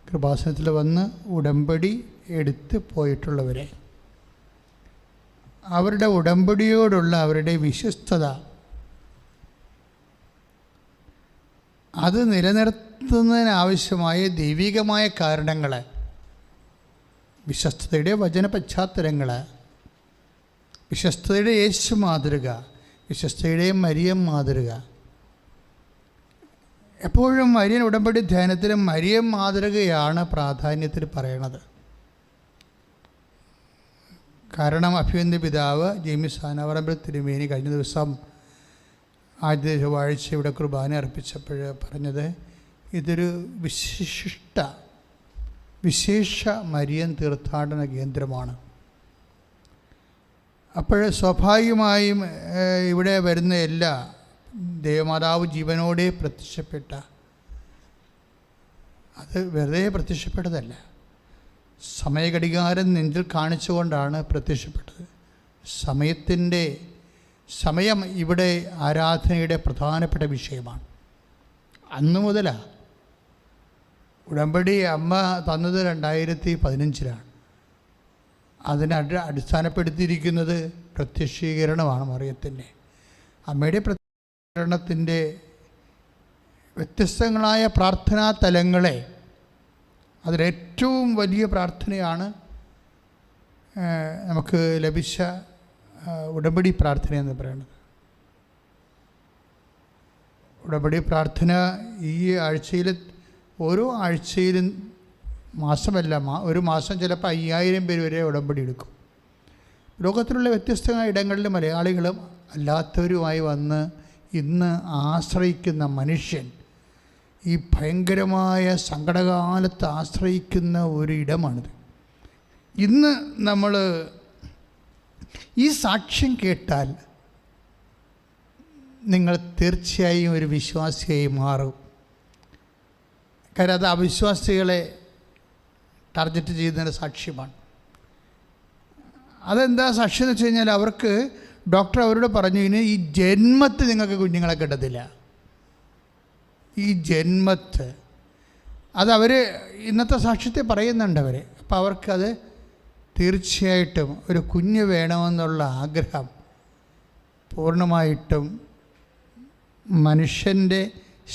കൃപാസനത്തിൽ വന്ന് ഉടമ്പടി എടുത്ത് പോയിട്ടുള്ളവരെ, അവരുടെ ഉടമ്പടിയോടുള്ള അവരുടെ വിശ്വസ്തത അത് നിലനിർത്തുന്നതിനാവശ്യമായ ദൈവികമായ കാരണങ്ങൾ, വിശ്വസ്തയുടെ വചന പശ്ചാത്തലങ്ങൾ, വിശ്വസ്തയുടെ യേശു മാതൃക, വിശ്വസ്തയുടെ മരിയം മാതൃക. എപ്പോഴും മരിയൻ ഉടമ്പടി ധ്യാനത്തിലും മരിയം മാതൃകയാണ് പ്രാധാന്യത്തിൽ പറയണത്. കാരണം അഭിവന്ദ്യ പിതാവ് ജെയിംസ് ആനവറമ്പൽ തിരുമേനി കഴിഞ്ഞ ദിവസം ആദ്യ ചൊവ്വാഴ്ച ഇവിടെ കുർബാന അർപ്പിച്ചപ്പോൾ പറഞ്ഞത് ഇതൊരു വിശേഷ മരിയൻ തീർത്ഥാടന കേന്ദ്രമാണ്. അപ്പോൾ സ്വാഭാവികമായും ഇവിടെ വരുന്ന എല്ലാ ദേവമാതാവ് ജീവനോടെ പ്രത്യക്ഷപ്പെട്ട, അത് വെറുതെ പ്രത്യക്ഷപ്പെട്ടതല്ല, സമയഘടികാരം നെഞ്ചിൽ കാണിച്ചുകൊണ്ടാണ് പ്രത്യക്ഷപ്പെട്ടത്. സമയം ഇവിടെ ആരാധനയുടെ പ്രധാനപ്പെട്ട വിഷയമാണ്. അന്നു മുതലാണ് ഉടമ്പടി അമ്മ തന്നത് 2015 അതിനെ അടിസ്ഥാനപ്പെടുത്തിയിരിക്കുന്നത് പ്രത്യക്ഷീകരണമാണ്. മറിയത്തിൻ്റെ അമ്മയുടെ പ്രത്യക്ഷീകരണത്തിൻ്റെ വ്യത്യസ്തങ്ങളായ പ്രാർത്ഥനാ തലങ്ങളെ, അതിലേറ്റവും വലിയ പ്രാർത്ഥനയാണ് നമുക്ക് ലഭിച്ച ഉടമ്പടി പ്രാർത്ഥന എന്ന് പറയുന്നത്. ഉടമ്പടി പ്രാർത്ഥന ഈ ആഴ്ചയിൽ, ഓരോ ആഴ്ചയിലും, മാസമല്ല, ഒരു മാസം ചിലപ്പോൾ 5000 പേര് വരെ ഉടമ്പടി എടുക്കും. ലോകത്തിലുള്ള വ്യത്യസ്തമായ ഇടങ്ങളിൽ മലയാളികളും അല്ലാത്തവരുമായി വന്ന് ഇന്ന് ആശ്രയിക്കുന്ന മനുഷ്യൻ, ഈ ഭയങ്കരമായ സങ്കടകാലത്ത് ആശ്രയിക്കുന്ന ഒരു ഇടമാണിത്. ഇന്ന് നമ്മൾ ഈ സാക്ഷ്യം കേട്ടാൽ നിങ്ങൾ തീർച്ചയായും ഒരു വിശ്വാസിയായി മാറും. കാരണം അത് അവിശ്വാസികളെ ടാർഗറ്റ് ചെയ്യുന്നതിൻ്റെ സാക്ഷ്യമാണ്. അതെന്താ സാക്ഷ്യം എന്ന് വെച്ച് കഴിഞ്ഞാൽ, അവർക്ക് ഡോക്ടർ അവരോട് പറഞ്ഞു, ഇനി ഈ ജന്മത്ത് നിങ്ങൾക്ക് കുഞ്ഞുങ്ങളെ കിട്ടത്തില്ല, ഈ ജന്മത്ത്. അതവർ ഇന്നത്തെ സാക്ഷ്യത്തെ പറയുന്നുണ്ട് അവർ. അപ്പോൾ അവർക്കത് തീർച്ചയായിട്ടും ഒരു കുഞ്ഞ് വേണമെന്നുള്ള ആഗ്രഹം പൂർണ്ണമായിട്ടും മനുഷ്യൻ്റെ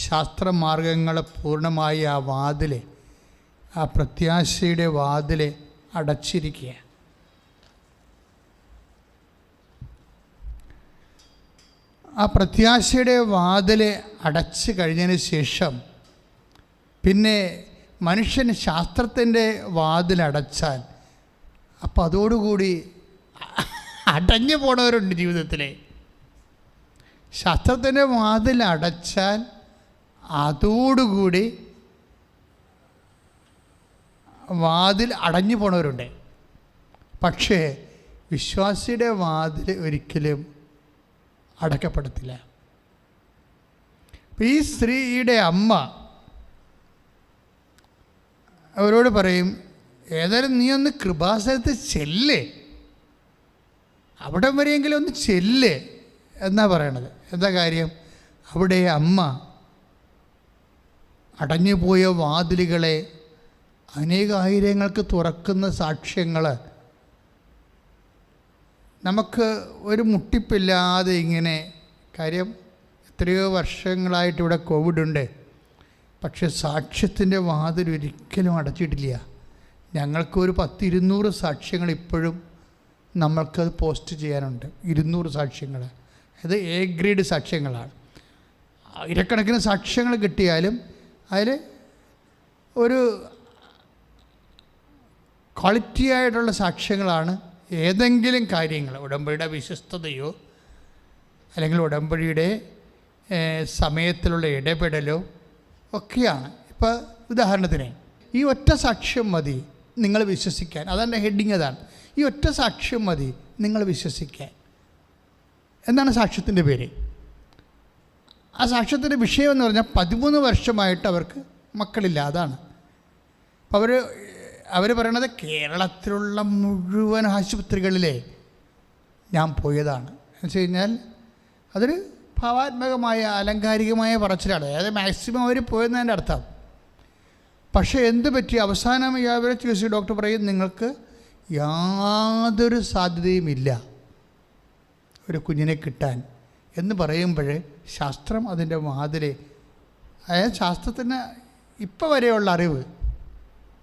ശാസ്ത്രമാർഗങ്ങൾ പൂർണ്ണമായി ആ പ്രത്യാശയുടെ വാതിൽ അടച്ചിരിക്കുക. ആ പ്രത്യാശയുടെ വാതിൽ അടച്ചു കഴിഞ്ഞതിന് ശേഷം പിന്നെ മനുഷ്യൻ ശാസ്ത്രത്തിൻ്റെ വാതിലടച്ചാൽ, അപ്പോൾ അതോടുകൂടി അടഞ്ഞു പോണവരുണ്ട് ജീവിതത്തിൽ. ശാസ്ത്രത്തിൻ്റെ വാതിൽ അടച്ചാൽ അതോടുകൂടി വാതിൽ അടഞ്ഞു പോണവരുണ്ട്. പക്ഷേ വിശ്വാസിയുടെ വാതിൽ ഒരിക്കലും അടയ്ക്കപ്പെടത്തില്ല. ഈ സ്ത്രീയുടെ അമ്മ അവരോട് പറയും, ഏതായാലും നീ ഒന്ന് കൃപാസനത്ത് ചെല്ല്, അവിടെ വരെയെങ്കിലും ഒന്ന് ചെല്ല് എന്നാ പറയണത്. എന്താ കാര്യം? അവിടെ അമ്മ അടഞ്ഞുപോയ വാതിലുകളെ അനേകായിരങ്ങൾക്ക് തുറക്കുന്ന സാക്ഷ്യങ്ങൾ നമുക്ക് ഒരു മുട്ടിപ്പില്ലാതെ ഇങ്ങനെ. കാര്യം എത്രയോ വർഷങ്ങളായിട്ട് ഇവിടെ കോവിഡുണ്ട്, പക്ഷെ സാക്ഷ്യത്തിൻ്റെ വാതിൽ ഒരിക്കലും അടച്ചിട്ടില്ല. ഞങ്ങൾക്കൊരു 100-200 സാക്ഷ്യങ്ങൾ ഇപ്പോഴും നമ്മൾക്കത് പോസ്റ്റ് ചെയ്യാനുണ്ട്. 200 സാക്ഷ്യങ്ങൾ, അത് എ ഗ്രേഡ് സാക്ഷ്യങ്ങളാണ്. ആയിരക്കണക്കിന് സാക്ഷ്യങ്ങൾ കിട്ടിയാലും അതിൽ ഒരു ക്വാളിറ്റി ആയിട്ടുള്ള സാക്ഷ്യങ്ങളാണ് ഏതെങ്കിലും കാര്യങ്ങൾ, ഉടമ്പടിയുടെ വിശ്വസ്തതയോ അല്ലെങ്കിൽ ഉടമ്പടിയുടെ സമയത്തിലുള്ള ഇടപെടലോ ഒക്കെയാണ്. ഇപ്പോൾ ഉദാഹരണത്തിന് ഈ ഒറ്റ സാക്ഷ്യം മതി നിങ്ങൾ വിശ്വസിക്കാൻ. അതാണ് ഹെഡിങ്, അതാണ് ഈ ഒറ്റ സാക്ഷ്യം മതി നിങ്ങൾ വിശ്വസിക്കാൻ. എന്താണ് സാക്ഷ്യത്തിൻ്റെ പേര്? ആ സാക്ഷ്യത്തിൻ്റെ വിഷയം എന്ന് പറഞ്ഞാൽ 13 വർഷമായിട്ട് അവർക്ക് മക്കളില്ല. അതാണ് അപ്പോൾ അവർ പറയണത്, കേരളത്തിലുള്ള മുഴുവൻ ആശുപത്രികളിലെ ഞാൻ പോയതാണ് എന്ന് വെച്ച് കഴിഞ്ഞാൽ അതൊരു ഭാവാത്മകമായ അലങ്കാരികമായ പറച്ചിലാണ്. അതായത് മാക്സിമം അവർ പോയെന്നതിൻ്റെ അർത്ഥം. പക്ഷേ എന്ത് പറ്റി? അവസാനം അവരെ ചികിത്സ ഡോക്ടർ പറയും നിങ്ങൾക്ക് യാതൊരു സാധ്യതയുമില്ല ഒരു കുഞ്ഞിനെ കിട്ടാൻ എന്ന് പറയുമ്പോൾ ശാസ്ത്രം അതിൻ്റെ വാതിലെ, അതായത് ശാസ്ത്രത്തിന് ഇപ്പോൾ വരെയുള്ള അറിവ്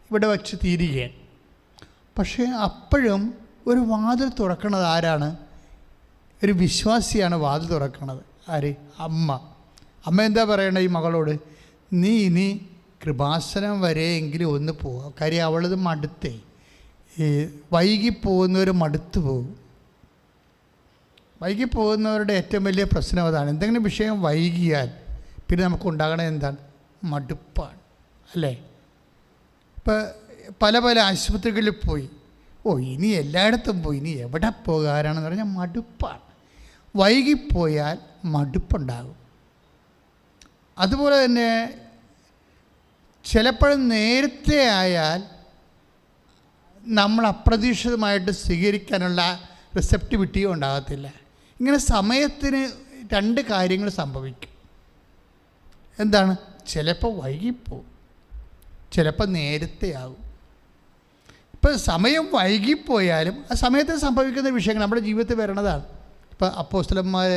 ഇവിടെ വച്ച് തീരുകയാണ്. പക്ഷേ അപ്പോഴും ഒരു വാതിൽ തുറക്കുന്നത് ആരാണ്? ഒരു വിശ്വാസിയാണ് വാതിൽ തുറക്കുന്നത്. ആര്? അമ്മ എന്താ പറയണത് ഈ മകളോട്? നീ ഇനി കൃപാസനം വരെയെങ്കിലും ഒന്ന് പോവുക. കാര്യം അവളത് മടുത്തേ, വൈകിപ്പോകുന്നവർ മടുത്തു പോകും. വൈകിപ്പോകുന്നവരുടെ ഏറ്റവും വലിയ പ്രശ്നം അതാണ്. എന്തെങ്കിലും വിഷയം വൈകിയാൽ പിന്നെ നമുക്ക് ഉണ്ടാകണത് എന്താണ്? മടുപ്പാണ്, അല്ലേ? ഇപ്പം പല ആശുപത്രികളിൽ പോയി, ഇനി എല്ലായിടത്തും പോയി, ഇനി എവിടെ പോകാനാണെന്ന് പറഞ്ഞാൽ മടുപ്പാണ്. വൈകിപ്പോയാൽ മടുപ്പുണ്ടാകും. അതുപോലെ തന്നെ ചിലപ്പോഴും നേരത്തെ ആയാൽ നമ്മൾ അപ്രതീക്ഷിതമായിട്ട് സ്വീകരിക്കാനുള്ള റിസെപ്റ്റിവിറ്റിയും ഉണ്ടാകത്തില്ല. ഇങ്ങനെ സമയത്തിന് രണ്ട് കാര്യങ്ങൾ സംഭവിക്കും. എന്താണ്? ചിലപ്പോൾ വൈകിപ്പോവും, ചിലപ്പോൾ നേരത്തെ ആകും. ഇപ്പം സമയം വൈകിപ്പോയാലും ആ സമയത്ത് സംഭവിക്കുന്ന വിഷയങ്ങൾ നമ്മുടെ ജീവിതത്തിൽ വരണതാണ്. ഇപ്പം അപ്പോസ്തലന്മാർ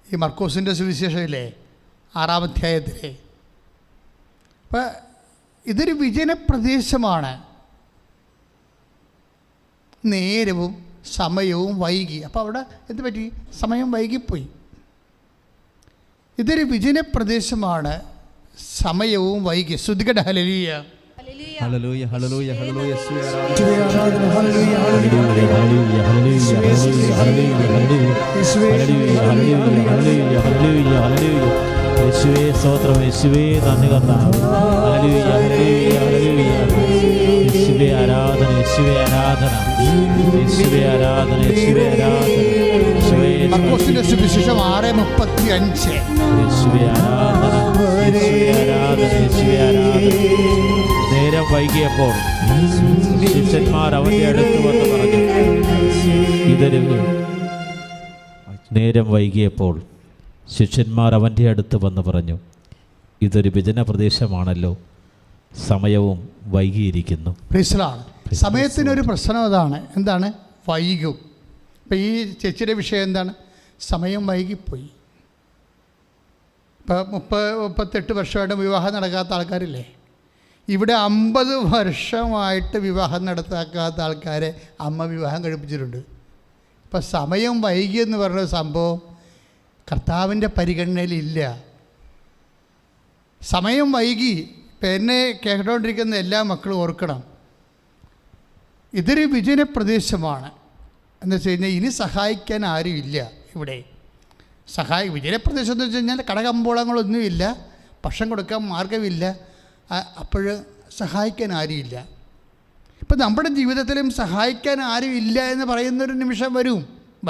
ഈ മർക്കോസിൻ്റെ സുവിശേഷമില്ലേ 6-ാം അധ്യായത്തിലെ, അപ്പം ഇതൊരു വിജന പ്രദേശമാണ്. നേരവും സമയവും വൈകി. അപ്പോൾ അവിടെ എന്ത് പറ്റി? സമയം വൈകിപ്പോയി. ഇതൊരു വിജന പ്രദേശമാണ്, സമയവും വൈകി. ശ്രുതികട ഹല്ലേലൂയ. ഹല്ലേലൂയ ഹല്ലേലൂയ ഹല്ലേലൂയ യേശുവേ സ്തോത്രം, യേശുവേ നന്ദി കർത്താവേ. ഹല്ലേലൂയ ഹല്ലേലൂയ ഹല്ലേലൂയ. യേശുവേ ആരാധന, യേശുവേ ആരാധന, യേശുവേ ആരാധന, യേശുവേ ആരാധന. മർക്കോസിന്റെ സുവിശേഷം 6:35. യേശുവേ ആരാധന, യേശുവേ ആരാധന, യേശുവേ ആരാധന. നേരം വൈകിയപ്പോൾ ശിഷ്യന്മാർ അവന്റെ അടുത്ത് വന്ന് പറഞ്ഞു, ഇതൊരു നേരം വൈകിയപ്പോൾ ശിഷ്യന്മാർ അവൻ്റെ അടുത്ത് വന്ന് പറഞ്ഞു, ഇതൊരു വിജന പ്രദേശമാണല്ലോ, സമയവും വൈകിയിരിക്കുന്നു. സമയത്തിനൊരു പ്രശ്നം അതാണ്. എന്താണ്? വൈകും. ഇപ്പം ഈ ചേച്ചിയുടെ വിഷയം എന്താണ്? സമയം വൈകിപ്പോയി. ഇപ്പം 38 വർഷമായിട്ട് വിവാഹം നടക്കാത്ത ആൾക്കാരില്ലേ? ഇവിടെ 50 വർഷമായിട്ട് വിവാഹം നടത്താക്കാത്ത ആൾക്കാരെ അമ്മ വിവാഹം കഴിപ്പിച്ചിട്ടുണ്ട്. ഇപ്പം സമയം വൈകിയെന്ന് പറഞ്ഞ സംഭവം കർത്താവിൻ്റെ പരിഗണനയിലില്ല. സമയം വൈകി. ഇപ്പം എന്നെ കേട്ടുകൊണ്ടിരിക്കുന്ന എല്ലാ മക്കളും ഓർക്കണം, ഇതൊരു വിജന പ്രദേശമാണ്. എന്ന് വെച്ച് കഴിഞ്ഞാൽ ഇനി സഹായിക്കാൻ ആരുമില്ല ഇവിടെ. വിജനപ്രദേശം എന്ന് വെച്ച് കഴിഞ്ഞാൽ കടകമ്പോളങ്ങളൊന്നുമില്ല, ഭക്ഷണം കൊടുക്കാൻ മാർഗമില്ല, അപ്പോൾ സഹായിക്കാൻ ആരുമില്ല. ഇപ്പം നമ്മുടെ ജീവിതത്തിലും സഹായിക്കാൻ ആരുമില്ല എന്ന് പറയുന്നൊരു നിമിഷം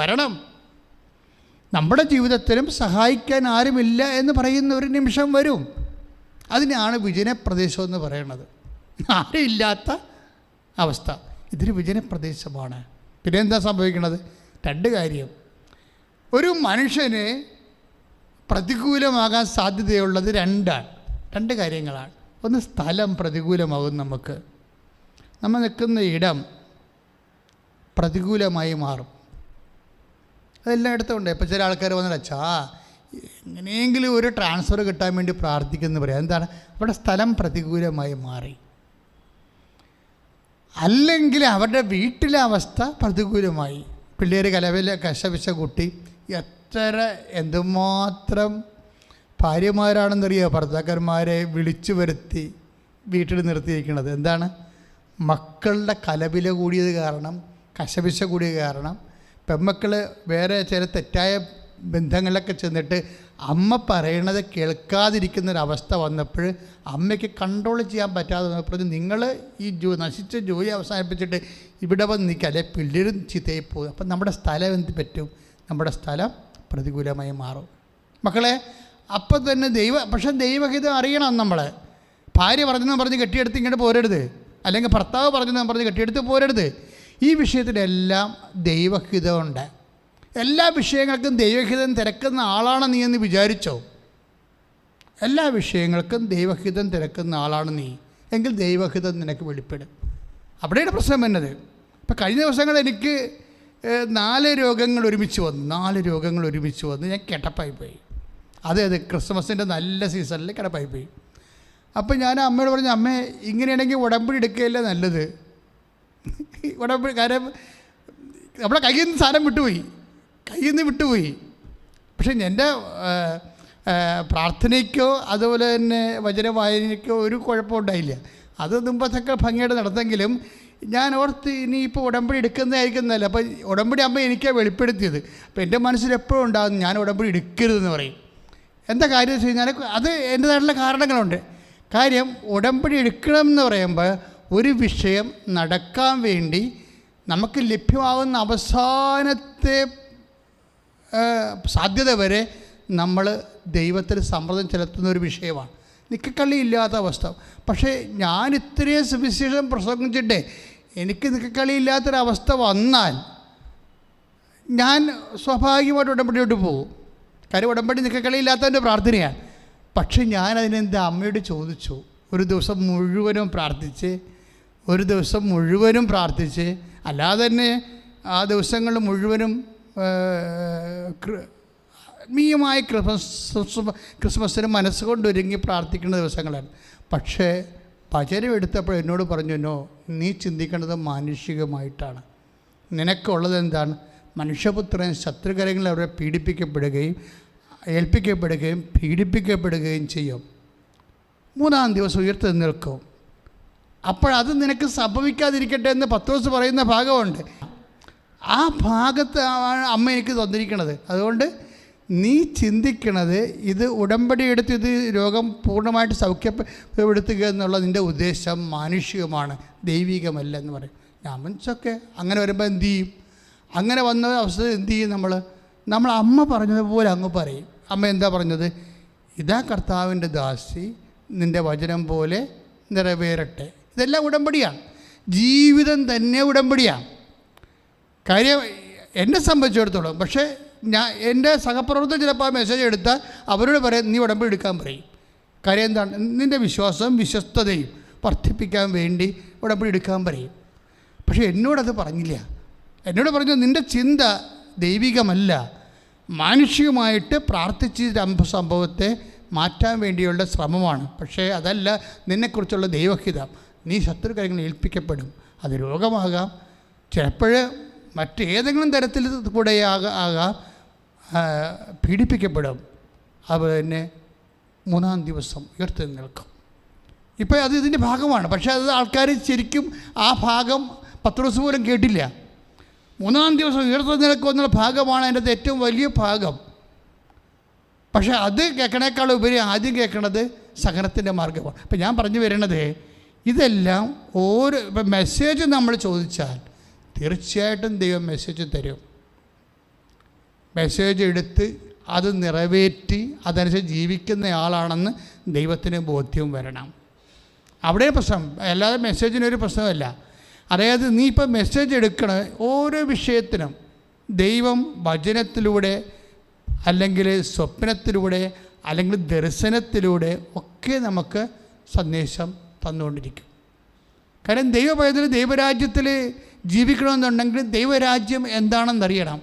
വരണം. നമ്മുടെ ജീവിതത്തിലും സഹായിക്കാൻ ആരുമില്ല എന്ന് പറയുന്ന ഒരു നിമിഷം വരും. അതിനാണ് വിജനപ്രദേശം എന്ന് പറയുന്നത്. ആരുമില്ലാത്ത അവസ്ഥ. ഇതൊരു വിജനപ്രദേശമാണ്. പിന്നെ എന്താ സംഭവിക്കുന്നത്? രണ്ട് കാര്യം. ഒരു മനുഷ്യന് പ്രതികൂലമാകാൻ സാധ്യതയുള്ളത് രണ്ട് കാര്യങ്ങളാണ്. ഒന്ന്, സ്ഥലം പ്രതികൂലമാകും. നമ്മൾ നിൽക്കുന്ന ഇടം പ്രതികൂലമായി മാറും. അതെല്ലായിടത്തും ഉണ്ട്. ഇപ്പോൾ ചില ആൾക്കാർ വന്നിട്ട്, അച്ഛാ എങ്ങനെയെങ്കിലും ഒരു ട്രാൻസ്ഫർ കിട്ടാൻ വേണ്ടി പ്രാർത്ഥിക്കുമെന്ന് പറയാം. എന്താണ്? അവിടെ സ്ഥലം പ്രതികൂലമായി മാറി. അല്ലെങ്കിൽ അവരുടെ വീട്ടിലെ അവസ്ഥ പ്രതികൂലമായി. പിള്ളേർ കശപിശ കുട്ടി, എന്തുമാത്രം ഭാര്യമാരാണെന്നറിയുക ഭർത്താക്കന്മാരെ വിളിച്ചു വരുത്തി വീട്ടിൽ നിർത്തിയിരിക്കുന്നത്. എന്താണ്? മക്കളുടെ കലപില കൂടിയത് കാരണം, കശപിശ കൂടിയത് കാരണം പെൺമക്കൾ വേറെ ചില തെറ്റായ ബന്ധങ്ങളിലൊക്കെ ചെന്നിട്ട് അമ്മ പറയണത് കേൾക്കാതിരിക്കുന്നൊരവസ്ഥ വന്നപ്പോൾ അമ്മയ്ക്ക് കൺട്രോൾ ചെയ്യാൻ പറ്റാതെ വന്നപ്പോൾ നിങ്ങൾ ഈ നശിച്ച ജോലി അവസാനിപ്പിച്ചിട്ട് ഇവിടെ വന്ന് നിൽക്കുക, അല്ലെ പിള്ളേരും ചീത്തയിൽ പോകും. അപ്പം നമ്മുടെ സ്ഥലം എന്ത് പറ്റും? നമ്മുടെ സ്ഥലം പ്രതികൂലമായി മാറും. മക്കളെ, അപ്പം തന്നെ പക്ഷേ ദൈവഹിതം അറിയണം. നമ്മൾ ഭാര്യ പറഞ്ഞെന്ന് പറഞ്ഞ് കെട്ടിയെടുത്ത് ഇങ്ങോട്ട് പോരരുത്, അല്ലെങ്കിൽ ഭർത്താവ് പറഞ്ഞെന്ന് പറഞ്ഞ് കെട്ടിയെടുത്ത് പോരരുത്. ഈ വിഷയത്തിലെല്ലാം ദൈവഹിതമുണ്ട്. എല്ലാ വിഷയങ്ങൾക്കും ദൈവഹിതം തിരക്കുന്ന ആളാണ് നീ എന്ന് വിചാരിച്ചോ? എല്ലാ വിഷയങ്ങൾക്കും ദൈവഹിതം തിരക്കുന്ന ആളാണ് നീ എങ്കിൽ ദൈവഹിതം നിനക്ക് വെളിപ്പെടും. അവിടെയാണ് പ്രശ്നം വരുന്നത്. ഇപ്പം കഴിഞ്ഞ ദിവസങ്ങൾ എനിക്ക് 4 രോഗങ്ങൾ ഒരുമിച്ച് വന്നു. ഞാൻ കിടപ്പായിപ്പോയി. അതെ ക്രിസ്മസിൻ്റെ നല്ല സീസണിൽ കിടപ്പായിപ്പോയി. അപ്പം ഞാൻ അമ്മയോട് പറഞ്ഞു, അമ്മേ ഇങ്ങനെയാണെങ്കിൽ ഉടമ്പടി എടുക്കുകയല്ല നല്ലത്. കാര്യം നമ്മളെ കയ്യിൽ നിന്ന് സാധനം വിട്ടുപോയി. പക്ഷേ എൻ്റെ പ്രാർത്ഥനയ്ക്കോ അതുപോലെ തന്നെ വചന വായനയ്ക്കോ ഒരു കുഴപ്പമുണ്ടായില്ല. അത് മുമ്പത്തൊക്കെ ഭംഗിയായിട്ട് നടന്നെങ്കിലും ഞാൻ ഓർത്ത് ഇനിയിപ്പോൾ ഉടമ്പടി എടുക്കുന്നതായിരിക്കുന്നതല്ല. അപ്പോൾ ഉടമ്പടി അമ്മ എനിക്കാണ് വെളിപ്പെടുത്തിയത്. അപ്പോൾ എൻ്റെ മനസ്സിൽ എപ്പോഴും ഉണ്ടാകും ഞാൻ ഉടമ്പടി എടുക്കരുതെന്ന് പറയും. എന്താ കാര്യം വെച്ച് കഴിഞ്ഞാൽ അത് എൻ്റേതായിട്ടുള്ള കാരണങ്ങളുണ്ട്. കാര്യം ഉടമ്പടി എടുക്കണം എന്ന് പറയുമ്പോൾ ഒരു വിഷയം നടക്കാൻ വേണ്ടി നമുക്ക് ലഭ്യമാകുന്ന അവസാനത്തെ സാധ്യത വരെ നമ്മൾ ദൈവത്തിൽ സമ്മർദ്ദം ചെലുത്തുന്ന ഒരു വിഷയമാണ്. നിക്കക്കള്ളി ഇല്ലാത്ത അവസ്ഥ. പക്ഷേ ഞാൻ ഇത്രയും സുവിശേഷം പ്രസംഗിച്ചിട്ട് എനിക്ക് നിക്കക്കളി ഇല്ലാത്തൊരവസ്ഥ വന്നാൽ ഞാൻ സ്വാഭാവികമായിട്ട് ഉടമ്പടിയോട്ട് പോകും. കാര്യം ഉടമ്പടി നിക്കക്കളി ഇല്ലാത്തതിൻ്റെ പ്രാർത്ഥനയാണ്. പക്ഷെ ഞാനതിനെന്ത് അമ്മയോട് ചോദിച്ചു. ഒരു ദിവസം മുഴുവനും പ്രാർത്ഥിച്ച് അല്ലാതെ തന്നെ ആ ദിവസങ്ങൾ മുഴുവനും ആത്മീയമായ ക്രിസ്മസിന് മനസ്സുകൊണ്ടൊരുങ്ങി പ്രാർത്ഥിക്കുന്ന ദിവസങ്ങളാണ്. പക്ഷേ വചനം എടുത്തപ്പോൾ എന്നോട് പറഞ്ഞു, നോ, നീ ചിന്തിക്കേണ്ടത് മാനുഷികമായിട്ടാണ്. നിനക്കുള്ളത് എന്താണ്? മനുഷ്യപുത്രൻ ശത്രുകരങ്ങളിൽ അവരെ പീഡിപ്പിക്കപ്പെടുകയും ചെയ്യും. 3-ാം ദിവസം ഉയർത്തി നിൽക്കും. അപ്പോഴത് നിനക്ക് സംഭവിക്കാതിരിക്കട്ടെ എന്ന് പത്രോസ് പറയുന്ന ഭാഗമുണ്ട്. ആ ഭാഗത്ത് അമ്മ എനിക്ക് തന്നിരിക്കണത്. അതുകൊണ്ട് നീ ചിന്തിക്കണത് ഇത് ഉടമ്പടി എടുത്ത് ഇത് രോഗം പൂർണ്ണമായിട്ട് സൗഖ്യപ്പെടുത്തുക എന്നുള്ള നിൻ്റെ ഉദ്ദേശം മാനുഷികമാണ്, ദൈവികമല്ല എന്ന് പറയും. ഞാൻ മനസ്സൊക്കെ അങ്ങനെ വരുമ്പോൾ എന്തു ചെയ്യും? അങ്ങനെ വന്ന അവസ്ഥ എന്തു ചെയ്യും? നമ്മൾ അമ്മ പറഞ്ഞതുപോലെ അങ്ങ് പറയും. അമ്മ എന്താ പറഞ്ഞത്? ഇതാ കർത്താവിൻ്റെ ദാസി, നിൻ്റെ വചനം പോലെ നിറവേറട്ടെ. ഇതെല്ലാം ഉടമ്പടിയാണ്. ജീവിതം തന്നെ ഉടമ്പടിയാണ്. കാര്യം എന്നെ സംബന്ധിച്ചിടത്തോളം. പക്ഷേ എൻ്റെ സഹപ്രവർത്തകർ ചിലപ്പോൾ ആ മെസ്സേജ് എടുത്താൽ അവരോട് പറയാം, നീ ഉടമ്പടി എടുക്കാൻ പറയും. കാര്യം എന്താണ്? നിൻ്റെ വിശ്വാസവും വിശ്വസ്തതയും വർദ്ധിപ്പിക്കാൻ വേണ്ടി ഉടമ്പടി എടുക്കാൻ പറയും. പക്ഷേ എന്നോടത് പറഞ്ഞില്ല. എന്നോട് പറഞ്ഞു, നിൻ്റെ ചിന്ത ദൈവികമല്ല, മാനുഷികമായിട്ട് പ്രാർത്ഥിച്ച് സംഭവത്തെ മാറ്റാൻ വേണ്ടിയുള്ള ശ്രമമാണ്. പക്ഷേ അതല്ല നിന്നെക്കുറിച്ചുള്ള ദൈവഹിതം. നീ ശത്രുകാര്യങ്ങൾ ഏൽപ്പിക്കപ്പെടും. അത് രോഗമാകാം, ചിലപ്പോൾ മറ്റേതെങ്കിലും തരത്തിൽ കൂടെ ആകാം, പീഡിപ്പിക്കപ്പെടും. അതുപോലെ തന്നെ 3-ാം ദിവസം ഉയർത്തി നിൽക്കും. ഇപ്പോൾ അത് ഇതിൻ്റെ ഭാഗമാണ്. പക്ഷേ അത് ആൾക്കാർ ശരിക്കും ആ ഭാഗം പത്രോസ് പോലും കേട്ടില്ല. 3-ാം ദിവസം ഉയർത്തി നിൽക്കും എന്നുള്ള ഭാഗമാണ് അതിൻ്റെ ഏറ്റവും വലിയ ഭാഗം. പക്ഷേ അത് കേൾക്കണേക്കാൾ ഉപരി ആദ്യം കേൾക്കണത് സഹനത്തിൻ്റെ മാർഗമാണ്. ഇപ്പം ഞാൻ പറഞ്ഞു വരുന്നത് ഇതെല്ലാം ഇപ്പം മെസ്സേജ് നമ്മൾ ചോദിച്ചാൽ തീർച്ചയായിട്ടും ദൈവം മെസ്സേജ് തരും. മെസ്സേജ് എടുത്ത് അത് നിറവേറ്റി അതനുസരിച്ച് ജീവിക്കുന്നയാളാണെന്ന് ദൈവത്തിന് ബോധ്യം വരണം. അവിടെ പ്രശ്നം. അല്ലാതെ മെസ്സേജിനൊരു പ്രശ്നമല്ല. അതായത് നീ ഇപ്പം മെസ്സേജ് എടുക്കണ ഓരോ വിഷയത്തിനും ദൈവം വചനത്തിലൂടെ അല്ലെങ്കിൽ സ്വപ്നത്തിലൂടെ അല്ലെങ്കിൽ ദർശനത്തിലൂടെ ഒക്കെ നമുക്ക് സന്ദേശം തന്നുകൊണ്ടിരിക്കും. കാരണം ദൈവരാജ്യത്തിൽ ജീവിക്കണമെന്നുണ്ടെങ്കിൽ ദൈവരാജ്യം എന്താണെന്നറിയണം,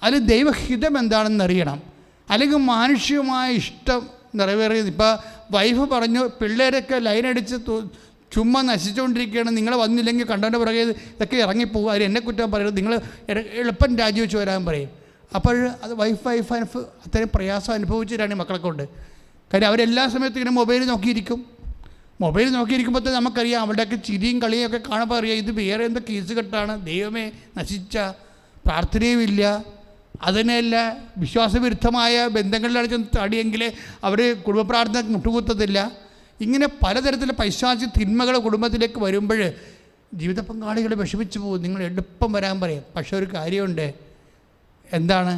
അതിൽ ദൈവഹിതം എന്താണെന്നറിയണം. അല്ലെങ്കിൽ മാനുഷികമായ ഇഷ്ടം നിറവേറിയത്. ഇപ്പോൾ വൈഫ് പറഞ്ഞു, പിള്ളേരൊക്കെ ലൈനടിച്ച് ചുമ്മാ നശിച്ചുകൊണ്ടിരിക്കുകയാണ്, നിങ്ങൾ വന്നില്ലെങ്കിൽ കണ്ടവൻ്റെ പുറകെ ഇതൊക്കെ ഇറങ്ങിപ്പോകും, അതിൽ എന്നെ കുറ്റം പറയുന്നത്, നിങ്ങൾ എളുപ്പം രാജിവെച്ച് വരാൻ പറയും. അപ്പോൾ അത് വൈഫ് അത്രയും പ്രയാസം അനുഭവിച്ചിട്ടാണ് ഈ മക്കളെ കൊണ്ട്. കാര്യം അവരെല്ലാ സമയത്തും ഇങ്ങനെ മൊബൈൽ നോക്കിയിരിക്കുമ്പോൾ തന്നെ നമുക്കറിയാം അവരുടെയൊക്കെ ചിരിയും കളിയും ഒക്കെ കാണുമ്പോൾ അറിയാം ഇത് വേറെ എന്തോ കേസ് കെട്ടാണ്. ദൈവമേ, നശിച്ച പ്രാർത്ഥനയുമില്ല, അതിനെയല്ല വിശ്വാസവിരുദ്ധമായ ബന്ധങ്ങളിലാണ് തടിയെങ്കിൽ അവർ കുടുംബ പ്രാർത്ഥന മുട്ടുകുത്തത്തില്ല. ഇങ്ങനെ പലതരത്തിലുള്ള പൈശാചി തിന്മകൾ കുടുംബത്തിലേക്ക് വരുമ്പോൾ ജീവിത പങ്കാളികൾ വിഷമിച്ച് പോകും. നിങ്ങൾ എളുപ്പം വരാൻ പറയും. പക്ഷേ ഒരു കാര്യമുണ്ട്. എന്താണ്?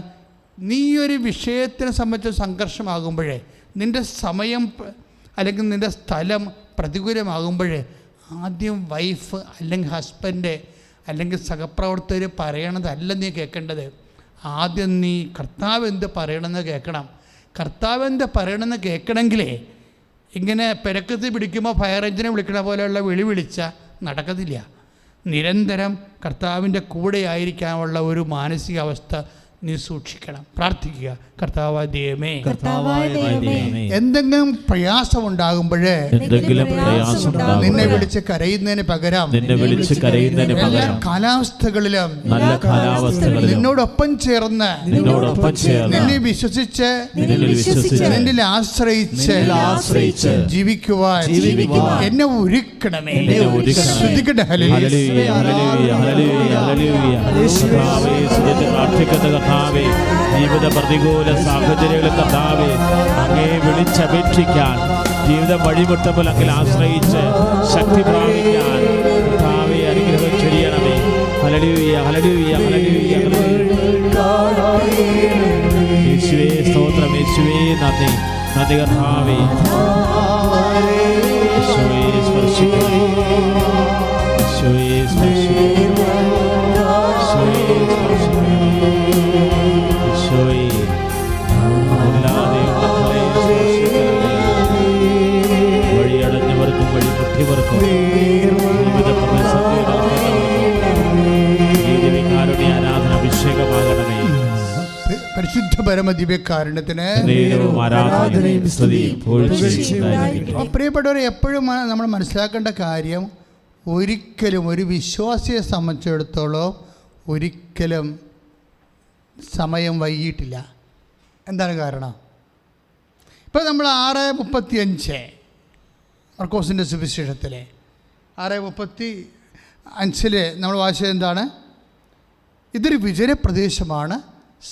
നീ ഒരു വിഷയത്തിനെ സംബന്ധിച്ച് സംഘർഷമാകുമ്പോഴേ, നിൻ്റെ സമയം അല്ലെങ്കിൽ നിൻ്റെ സ്ഥലം പ്രതികൂലമാകുമ്പോൾ ആദ്യം വൈഫ് അല്ലെങ്കിൽ ഹസ്ബൻഡ് അല്ലെങ്കിൽ സഹപ്രവർത്തകർ പറയണതല്ല നീ കേൾക്കേണ്ടത്. ആദ്യം നീ കർത്താവ് എന്ത് പറയണമെന്ന് കേൾക്കണം. കർത്താവിൻ്റെ പറയണമെന്ന് കേൾക്കണമെങ്കിലേ ഇങ്ങനെ പെരക്കത്ത് പിടിക്കുമ്പോൾ ഫയർ എഞ്ചിനെ വിളിക്കണ പോലെയുള്ള വിളിച്ചാൽ നടക്കത്തില്ല. നിരന്തരം കർത്താവിൻ്റെ കൂടെ ആയിരിക്കാനുള്ള ഒരു മാനസികാവസ്ഥ നീ സൂക്ഷിക്കണം. പ്രാർത്ഥിക്കുക, കർത്താവായ ദൈവമേ, എന്തെങ്കിലും പ്രയാസമുണ്ടാകുമ്പോഴേ നിന്നെ വിളിച്ച് കരയുന്നതിന് പകരം എല്ലാ കാലാവസ്ഥകളിലും നിന്നോടൊപ്പം ചേർന്ന് നിന്നെ വിശ്വസിച്ച് നിന്നിൽ ആശ്രയിച്ച് ജീവിക്കുവാൻ എന്നെ ഒരുക്കണമേ. ശ്രദ്ധിക്കട്ടെ. കർത്താവേ, ജീവിത പ്രതികൂല സാഹചര്യങ്ങളിൽ കർത്താവേ അങ്ങേ വിളിച്ചപേക്ഷിക്കാൻ, ജീവിതം വഴിമുട്ടുമ്പോൾ അങ്ങിൽ ആശ്രയിച്ച് ശക്തി പ്രാപിക്കാൻ കർത്താവേ അനുഗ്രഹം ചൊരിയണമേ. ഹല്ലേലൂയ, ഹല്ലേലൂയ, ഹല്ലേലൂയ, യേശുവേ സ്തോത്രം, യേശുവേ നന്ദി, നന്ദി കർത്താവേ. യേശുവേ സ്പർശിക്കണമേ, യേശുവേ സ്പർശിക്കണമേ, യേശുവേ സ്പർശിക്കണമേ. വഴിയടഞ്ഞവർക്കും വഴിമുട്ടിയവർക്കും ആരാധന അഭിഷേകമാകണമേ. പരിശുദ്ധ പരമദിവ്യകാരുണ്യത്തിന് പ്രിയപ്പെട്ടവരെ, എപ്പോഴും നമ്മൾ മനസ്സിലാക്കേണ്ട കാര്യം, ഒരിക്കലും ഒരു വിശ്വാസിയെ സംബന്ധിച്ചിടത്തോളം ഒരിക്കലും സമയം വൈകിട്ടില്ല. എന്താണ് കാരണം? ഇപ്പോൾ നമ്മൾ 6:35 മർക്കോസിൻ്റെ സുവിശേഷത്തിലെ 6:35 നമ്മൾ വായിച്ചത് എന്താണ്? ഇതൊരു വിജനപ്രദേശമാണ്,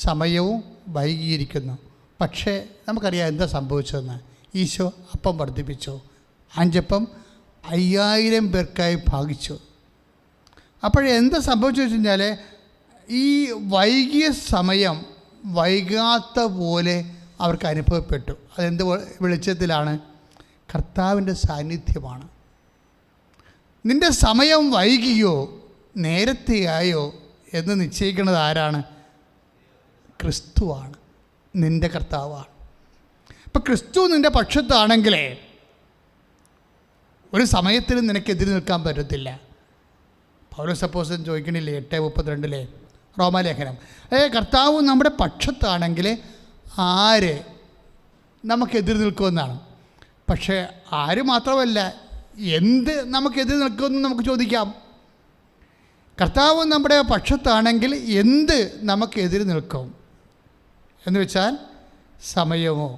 സമയവും വൈകിയിരിക്കുന്നു. പക്ഷേ നമുക്കറിയാം എന്താ സംഭവിച്ചതെന്ന്. ഈശോ അപ്പം വർദ്ധിപ്പിച്ചു, 5 അപ്പം 5000 പേർക്കായി ഭാഗിച്ചു. അപ്പോഴെന്താ സംഭവിച്ചു വെച്ച് കഴിഞ്ഞാൽ, ഈ വൈകിയ സമയം വൈകാത്ത പോലെ അവർക്ക് അനുഭവപ്പെട്ടു. അതെന്ത് വെളിച്ചത്തിലാണ്? കർത്താവിൻ്റെ സാന്നിധ്യമാണ്. നിൻ്റെ സമയം വൈകിയോ നേരത്തെയായോ എന്ന് നിശ്ചയിക്കുന്നത് ആരാണ്? ക്രിസ്തുവാണ്, നിൻ്റെ കർത്താവാണ്. ഇപ്പം ക്രിസ്തു നിൻ്റെ പക്ഷത്താണെങ്കിലേ ഒരു സമയത്തിനും നിനക്കെതിരെ നിൽക്കാൻ പറ്റത്തില്ല. പൗലോസ് അപ്പോസ്തലൻ ചോദിക്കണില്ലേ 8:32 റോമാലേഖനം, കർത്താവ് നമ്മുടെ പക്ഷത്താണെങ്കിൽ ആര് നമുക്കെതിരെ നിൽക്കുമെന്നാണ്. പക്ഷേ ആര് മാത്രമല്ല, എന്ത് നമുക്കെതിരെ നിൽക്കുമെന്ന് നമുക്ക് ചോദിക്കാം. കർത്താവ് നമ്മുടെ പക്ഷത്താണെങ്കിൽ എന്ത് നമുക്കെതിരെ നിൽക്കും എന്ന് വെച്ചാൽ സമയമോ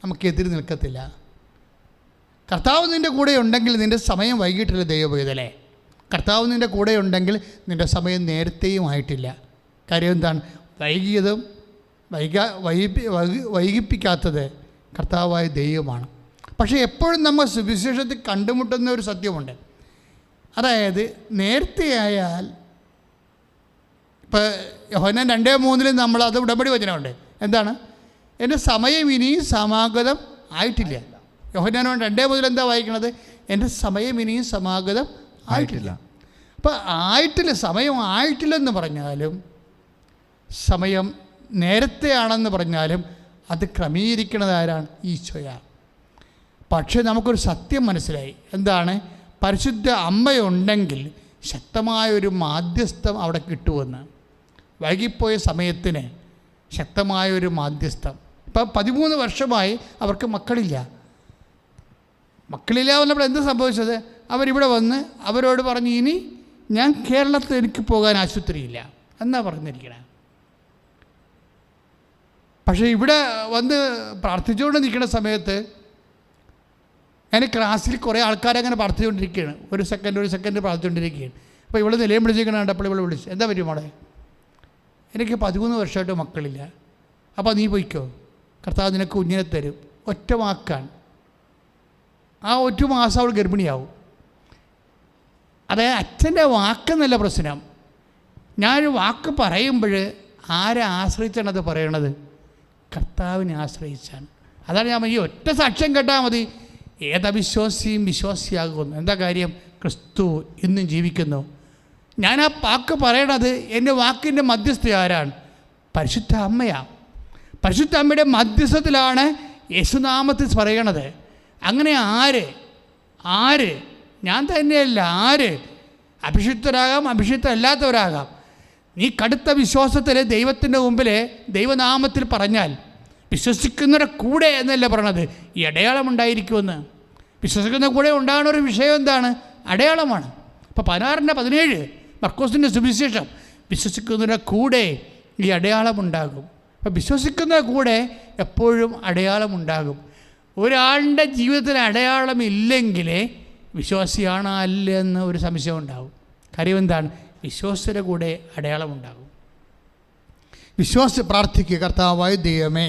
നമുക്കെതിരെ നിൽക്കത്തില്ല. കർത്താവ് നിൻ്റെ കൂടെ ഉണ്ടെങ്കിൽ നിൻ്റെ സമയം വൈകിട്ടില്ല. ദൈവവേദലേ, കർത്താവ് നിൻ്റെ കൂടെ ഉണ്ടെങ്കിൽ നിൻ്റെ സമയം നേരത്തെയും ആയിട്ടില്ല. കാര്യം എന്താണ്? വൈകിയതും വൈകിപ്പിക്കാത്തത് കർത്താവായ ദൈവമാണ്. പക്ഷേ എപ്പോഴും നമ്മൾ സുവിശേഷത്തിൽ കണ്ടുമുട്ടുന്ന ഒരു സത്യമുണ്ട്. അതായത് നേരത്തെ ആയാൽ, ഇപ്പോൾ യോഹന്നാൻ 2:3 നമ്മൾ അത് ഉടമ്പടി വചനമുണ്ട്. എന്താണ്? എൻ്റെ സമയം ഇനിയും സമാഗതം ആയിട്ടില്ല. യോഹന്നാൻ 2:3 എന്താ വായിക്കണത്? എൻ്റെ സമയം ഇനിയും സമാഗതം ആയിട്ടില്ല. അപ്പോൾ ആയിട്ടില്ല, സമയം ആയിട്ടില്ലെന്ന് പറഞ്ഞാലും സമയം നേരത്തെയാണെന്ന് പറഞ്ഞാലും അത് ക്രമീകരിക്കുന്നത് ആരാണ്? ഈശോയാണ്. പക്ഷേ നമുക്കൊരു സത്യം മനസ്സിലായി. എന്താണ്? പരിശുദ്ധ അമ്മയുണ്ടെങ്കിൽ ശക്തമായൊരു മാധ്യസ്ഥം അവിടെ കിട്ടുമെന്ന്. വൈകിപ്പോയ സമയത്തിന് ശക്തമായൊരു മാധ്യസ്ഥം. ഇപ്പം 13 വർഷമായി അവർക്ക് മക്കളില്ല. വന്നപ്പോൾ എന്ത് സംഭവിച്ചത്? അവരിവിടെ വന്ന് അവരോട് പറഞ്ഞു, ഇനി ഞാൻ കേരളത്തിൽ എനിക്ക് പോകാൻ ആശുപത്രിയില്ല എന്നാ പറഞ്ഞിരിക്കണേ. പക്ഷേ ഇവിടെ വന്ന് പ്രാർത്ഥിച്ചുകൊണ്ട് നിൽക്കുന്ന സമയത്ത് ഞാൻ ക്ലാസ്സിൽ കുറേ ആൾക്കാരങ്ങനെ പ്രാർത്ഥിച്ചുകൊണ്ടിരിക്കുകയാണ്. ഒരു സെക്കൻഡ് പ്രാർത്ഥിച്ചുകൊണ്ടിരിക്കുകയാണ്. അപ്പോൾ ഇവിടെ നിലയം വിളിച്ചിരിക്കണം കണ്ടപ്പോൾ ഇവിടെ വിളിച്ചു, എന്താ പറ്റും മോളെ? എനിക്ക് 13 വർഷമായിട്ട് മക്കളില്ല. അപ്പോൾ നീ പോയിക്കോ, കർത്താവ് നിനക്ക് കുഞ്ഞിനെ തരും. ഒറ്റ വാക്കാണ്. ആ 1 മാസം അവൾ ഗർഭിണിയാവും. അതായത് അച്ഛൻ്റെ വാക്കെന്നല്ല പ്രശ്നം. ഞാനൊരു വാക്ക് പറയുമ്പോൾ ആരെ ആശ്രയിച്ചാണ് അത് പറയണത്? കർത്താവിനെ ആശ്രയിച്ചാണ്. അതാണ് ഞാൻ ഈ ഒറ്റ സാക്ഷ്യം കേട്ടാൽ മതി ഏതവിശ്വാസിയും വിശ്വാസിയാകുന്നു. എന്താ കാര്യം? ക്രിസ്തു ഇന്നും ജീവിക്കുന്നു. ഞാൻ ആ വാക്ക് പറയണത് എൻ്റെ വാക്കിൻ്റെ മധ്യസ്ഥ ആരാണ്? പരിശുദ്ധ അമ്മയാണ്. പരിശുദ്ധ അമ്മയുടെ മധ്യസ്ഥത്തിലാണ് യേശുനാമത്തിൽ പറയണത്. അങ്ങനെ ആര് ഞാൻ തന്നെയല്ല, ആര് അഭിഷിക്തരാകാം, അഭിഷിക്തരല്ലാത്തവരാകാം, നീ കടുത്ത വിശ്വാസത്തിൽ ദൈവത്തിൻ്റെ മുമ്പിൽ ദൈവനാമത്തിൽ പറഞ്ഞാൽ, വിശ്വസിക്കുന്നവരുടെ കൂടെ എന്നല്ല പറയണത്, ഈ അടയാളമുണ്ടായിരിക്കുമെന്ന്. വിശ്വസിക്കുന്ന കൂടെ ഉണ്ടാകുന്ന ഒരു വിഷയം എന്താണ്? അടയാളമാണ്. ഇപ്പോൾ 16:17 മർക്കോസിൻ്റെ സുവിശേഷം, വിശ്വസിക്കുന്നവരുടെ കൂടെ ഈ അടയാളമുണ്ടാകും. അപ്പോൾ വിശ്വസിക്കുന്ന കൂടെ എപ്പോഴും അടയാളമുണ്ടാകും. ഒരാളുടെ ജീവിതത്തിൽ അടയാളമില്ലെങ്കിൽ വിശ്വാസിയാണോ അല്ല എന്ന് ഒരു സംശയം ഉണ്ടാകും. കാര്യം എന്താണ്? വിശ്വാസിയുടെ കൂടെ അടയാളമുണ്ടാകും. പ്രാർത്ഥിക്കുക. കർത്താവായ ദൈവമേ,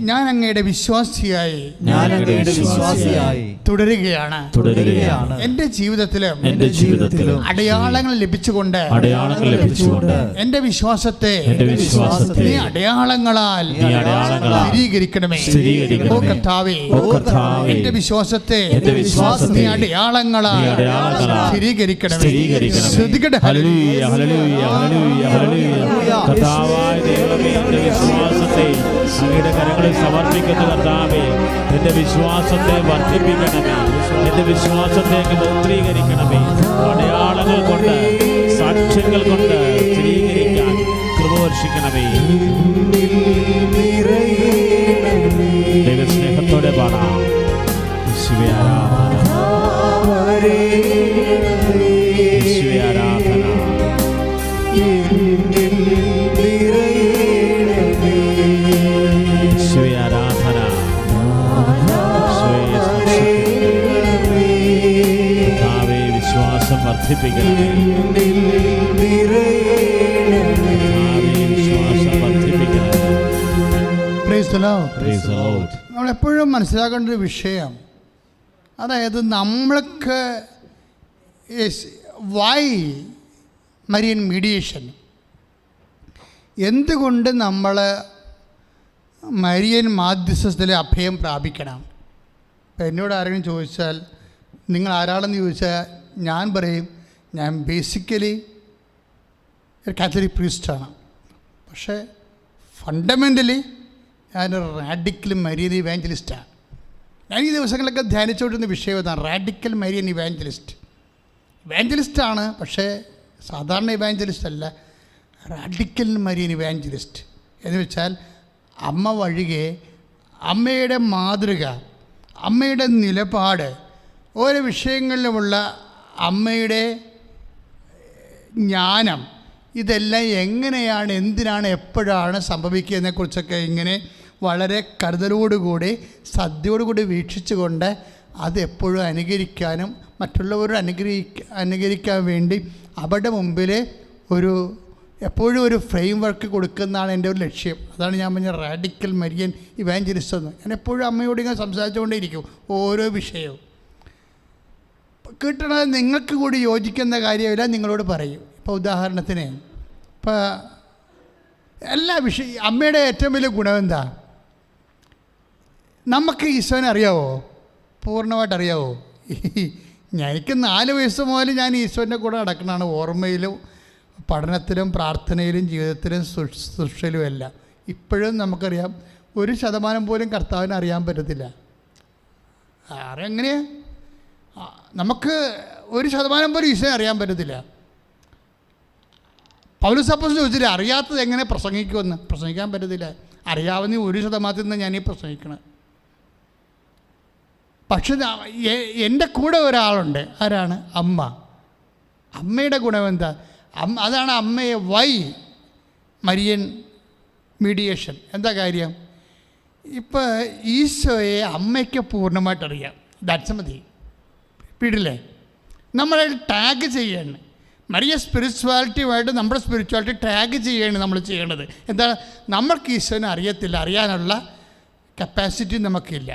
ഞാൻ അങ്ങയുടെ വിശ്വാസിയായി തുടരുകയാണ്. എൻ്റെ ജീവിതത്തിലും അടയാളങ്ങൾ ലഭിച്ചുകൊണ്ട് എൻ്റെ വിശ്വാസത്തെ നീ അടയാളങ്ങളാൽ സ്ഥിരീകരിക്കണമേ. ഓ കർത്താവേ, എൻ്റെ വിശ്വാസത്തെ നീ അടയാളങ്ങളാൽ സ്ഥിരീകരിക്കണമേ. ശ്രദ്ധിക്കട്ടെ. കർത്താവായ ദൈവമേ, എൻ്റെ വിശ്വാസത്തെ അങ്ങയുടെ കരങ്ങളിൽ സമർപ്പിക്കുന്ന കർത്താവേ, എൻ്റെ വിശ്വാസത്തെ വർദ്ധിപ്പിക്കണമേ, എൻ്റെ വിശ്വാസത്തെ മുദ്രീകരിക്കണമേ. അടയാളങ്ങൾ കൊണ്ട്, സാക്ഷ്യങ്ങൾ കൊണ്ട് സ്ഥിരീകരിക്കാൻ കൃപ വർഷിക്കണമേ. ദൈവസ്നേഹത്തോടെ പാടാം. യേശുവേ ആരാധന, യേശുവേ ആരാധന. വിശ്വാസം വർദ്ധിപ്പിക്കണമേ. നമ്മളെപ്പോഴും മനസ്സിലാക്കേണ്ട ഒരു വിഷയം, അതായത് നമ്മൾക്ക് വൈ മരിയൻ മീഡിയേഷൻ, എന്തുകൊണ്ട് നമ്മൾ മരിയൻ മാധ്യസ്ഥത്തിലെ അഭയം പ്രാപിക്കണം? ഇപ്പം എന്നോട് ആരെങ്കിലും ചോദിച്ചാൽ നിങ്ങൾ ആരാണെന്ന് ചോദിച്ചാൽ ഞാൻ പറയും, ഞാൻ ബേസിക്കലി ഒരു കാത്തലിക് പ്രീസ്റ്റാണ്. പക്ഷേ ഫണ്ടമെൻ്റലി ഞാനൊരു റാഡിക്കൽ മരിയൻ ഇവാഞ്ചലിസ്റ്റാണ്. ഞാൻ ഈ ദിവസങ്ങളിലൊക്കെ ധ്യാനിച്ചുകൊണ്ടിരുന്ന വിഷയം ഇതാണ്, റാഡിക്കൽ മരിയൻ ഇവാഞ്ചലിസ്റ്റാണ്. പക്ഷേ സാധാരണ ഇവാഞ്ചലിസ്റ്റ് അല്ല, റാഡിക്കൽ മരിയൻ ഇവാഞ്ചലിസ്റ്റ് എന്ന് വെച്ചാൽ അമ്മ വഴികെ അമ്മയുടെ മാതൃക, അമ്മയുടെ നിലപാട്, ഓരോ വിഷയങ്ങളിലുമുള്ള അമ്മയുടെ ജ്ഞാനം, ഇതെല്ലാം എങ്ങനെയാണ്, എന്തിനാണ്, എപ്പോഴാണ് സംഭവിക്കുന്നതിനെക്കുറിച്ചൊക്കെ ഇങ്ങനെ വളരെ കരുതലോടുകൂടി ശ്രദ്ധയോടുകൂടി വീക്ഷിച്ചുകൊണ്ട് അത് എപ്പോഴും അനുകരിക്കാനും മറ്റുള്ളവരെ അനുകരിക്കാൻ വേണ്ടി അവരുടെ മുമ്പിൽ എപ്പോഴും ഒരു ഫ്രെയിം വർക്ക് കൊടുക്കുന്നതാണ് എൻ്റെ ഒരു ലക്ഷ്യം. അതാണ് ഞാൻ പറഞ്ഞ റാഡിക്കൽ മരിയൻ ഇവാഞ്ചലിസ്റ്റ് എന്ന്. ഞാൻ എപ്പോഴും അമ്മയോട് ഇങ്ങനെ സംസാരിച്ചുകൊണ്ടേയിരിക്കും ഓരോ വിഷയവും. കിട്ടണത് നിങ്ങൾക്ക് കൂടി യോജിക്കുന്ന കാര്യമില്ല, നിങ്ങളോട് പറയും. ഇപ്പോൾ ഉദാഹരണത്തിന് എല്ലാ അമ്മയുടെ ഏറ്റവും വലിയ ഗുണം എന്താ? നമുക്ക് ഈശോനെ അറിയാവോ? പൂർണ്ണമായിട്ട് അറിയാവോ? എനിക്ക് 4 വയസ്സ് മുതൽ ഞാൻ ഈശോൻ്റെ കൂടെ നടക്കുന്നതാണ്. ഓർമ്മയിലും പഠനത്തിലും പ്രാർത്ഥനയിലും ജീവിതത്തിലും ശുശ്രൂഷയിലും എല്ലാം. ഇപ്പോഴും നമുക്കറിയാം 1% പോലും കർത്താവിനെ അറിയാൻ പറ്റത്തില്ല. എങ്ങനെയാണ് നമുക്ക് 1% പോലും ഈശോനെ അറിയാൻ പറ്റത്തില്ല? പൗലോസ് അപ്പോസ്തലൻ ചോദിച്ചില്ല, അറിയാത്തത് എങ്ങനെ പ്രസംഗിക്കുമെന്ന്? പ്രസംഗിക്കാൻ പറ്റത്തില്ല. അറിയാവുന്ന 1% നിന്ന് ഞാനീ പ്രസംഗിക്കണം. പക്ഷെ എൻ്റെ കൂടെ ഒരാളുണ്ട്. ആരാണ്? അമ്മ. അമ്മയുടെ ഗുണം എന്താ? അതാണ് അമ്മയെ വൈ മരിയൻ മീഡിയേഷൻ. എന്താ കാര്യം? ഇപ്പോൾ ഈശോയെ അമ്മയ്ക്ക് പൂർണ്ണമായിട്ട് അറിയാം. ദാറ്റ്സ് മതി. വീട്ടിലെ നമ്മളെ ടാഗ് ചെയ്യാണ്. മരിയ സ്പിരിച്വാലിറ്റിയുമായിട്ട് നമ്മുടെ സ്പിരിച്വാലിറ്റി ടാഗ് ചെയ്യാണ് നമ്മൾ ചെയ്യേണ്ടത്. എന്താണ്? നമ്മൾക്ക് ഈശോനെ അറിയത്തില്ല, അറിയാനുള്ള കപ്പാസിറ്റി നമുക്കില്ല.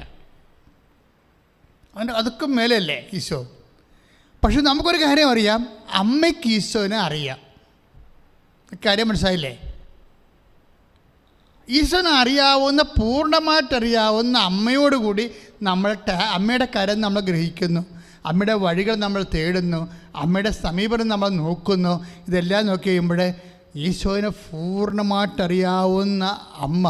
അതൊക്കെ മേലല്ലേ ഈശോ. പക്ഷെ നമുക്കൊരു കാര്യം അറിയാം, അമ്മയ്ക്ക് ഈശോനെ അറിയാം. കാര്യം മനസ്സിലായില്ലേ? ഈശോനെ അറിയാവുന്ന, പൂർണ്ണമായിട്ടറിയാവുന്ന അമ്മയോടുകൂടി നമ്മൾ അമ്മയുടെ കരം നമ്മൾ ഗ്രഹിക്കുന്നു, അമ്മയുടെ വഴികൾ നമ്മൾ തേടുന്നു, അമ്മയുടെ സമീപനം നമ്മൾ നോക്കുന്നു. ഇതെല്ലാം നോക്കി കഴിയുമ്പോൾ ഈശോനെ പൂർണ്ണമായിട്ടറിയാവുന്ന അമ്മ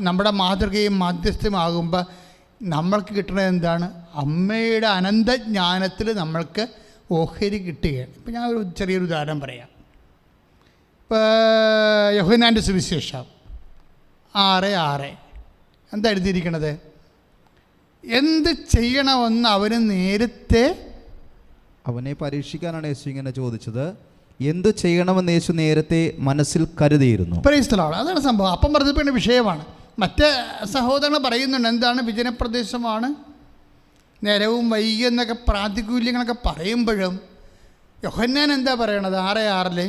നമ്മുടെ മാതൃകയും മാധ്യസ്ഥമാകുമ്പോൾ നമ്മൾക്ക് കിട്ടുന്നത് എന്താണ്? അമ്മയുടെ അനന്തജ്ഞാനത്തിൽ നമ്മൾക്ക് ഓഹരി കിട്ടുകയാണ്. ഇപ്പം ഞാൻ ഒരു ചെറിയൊരു ഉദാഹരണം പറയാം. ഇപ്പോൾ യോഹന്നാൻ്റെ സുവിശേഷം 6:6 എന്താ എഴുതിയിരിക്കണത്? എന്ത് ചെയ്യണമെന്ന് അവന് നേരത്തെ അവനെ പരീക്ഷിക്കാനാണ് യേശു ഇങ്ങനെ ചോദിച്ചത്. എന്തു ചെയ്യണമെന്ന് യേശു നേരത്തെ മനസ്സിൽ കരുതിയിരുന്നു. പ്രൈസ്തലാണ്. അതാണ് സംഭവം. അപ്പം പറഞ്ഞപ്പോഴുള്ള വിഷയമാണ്. മറ്റ് സഹോദരങ്ങൾ പറയുന്നുണ്ട് എന്താണ് വിജനപ്രദേശമാണ്, നേരവും വൈകിയെന്നൊക്കെ പ്രാതികൂല്യങ്ങളൊക്കെ പറയുമ്പോഴും യോഹന്നാൻ എന്താ പറയണത്? 6:6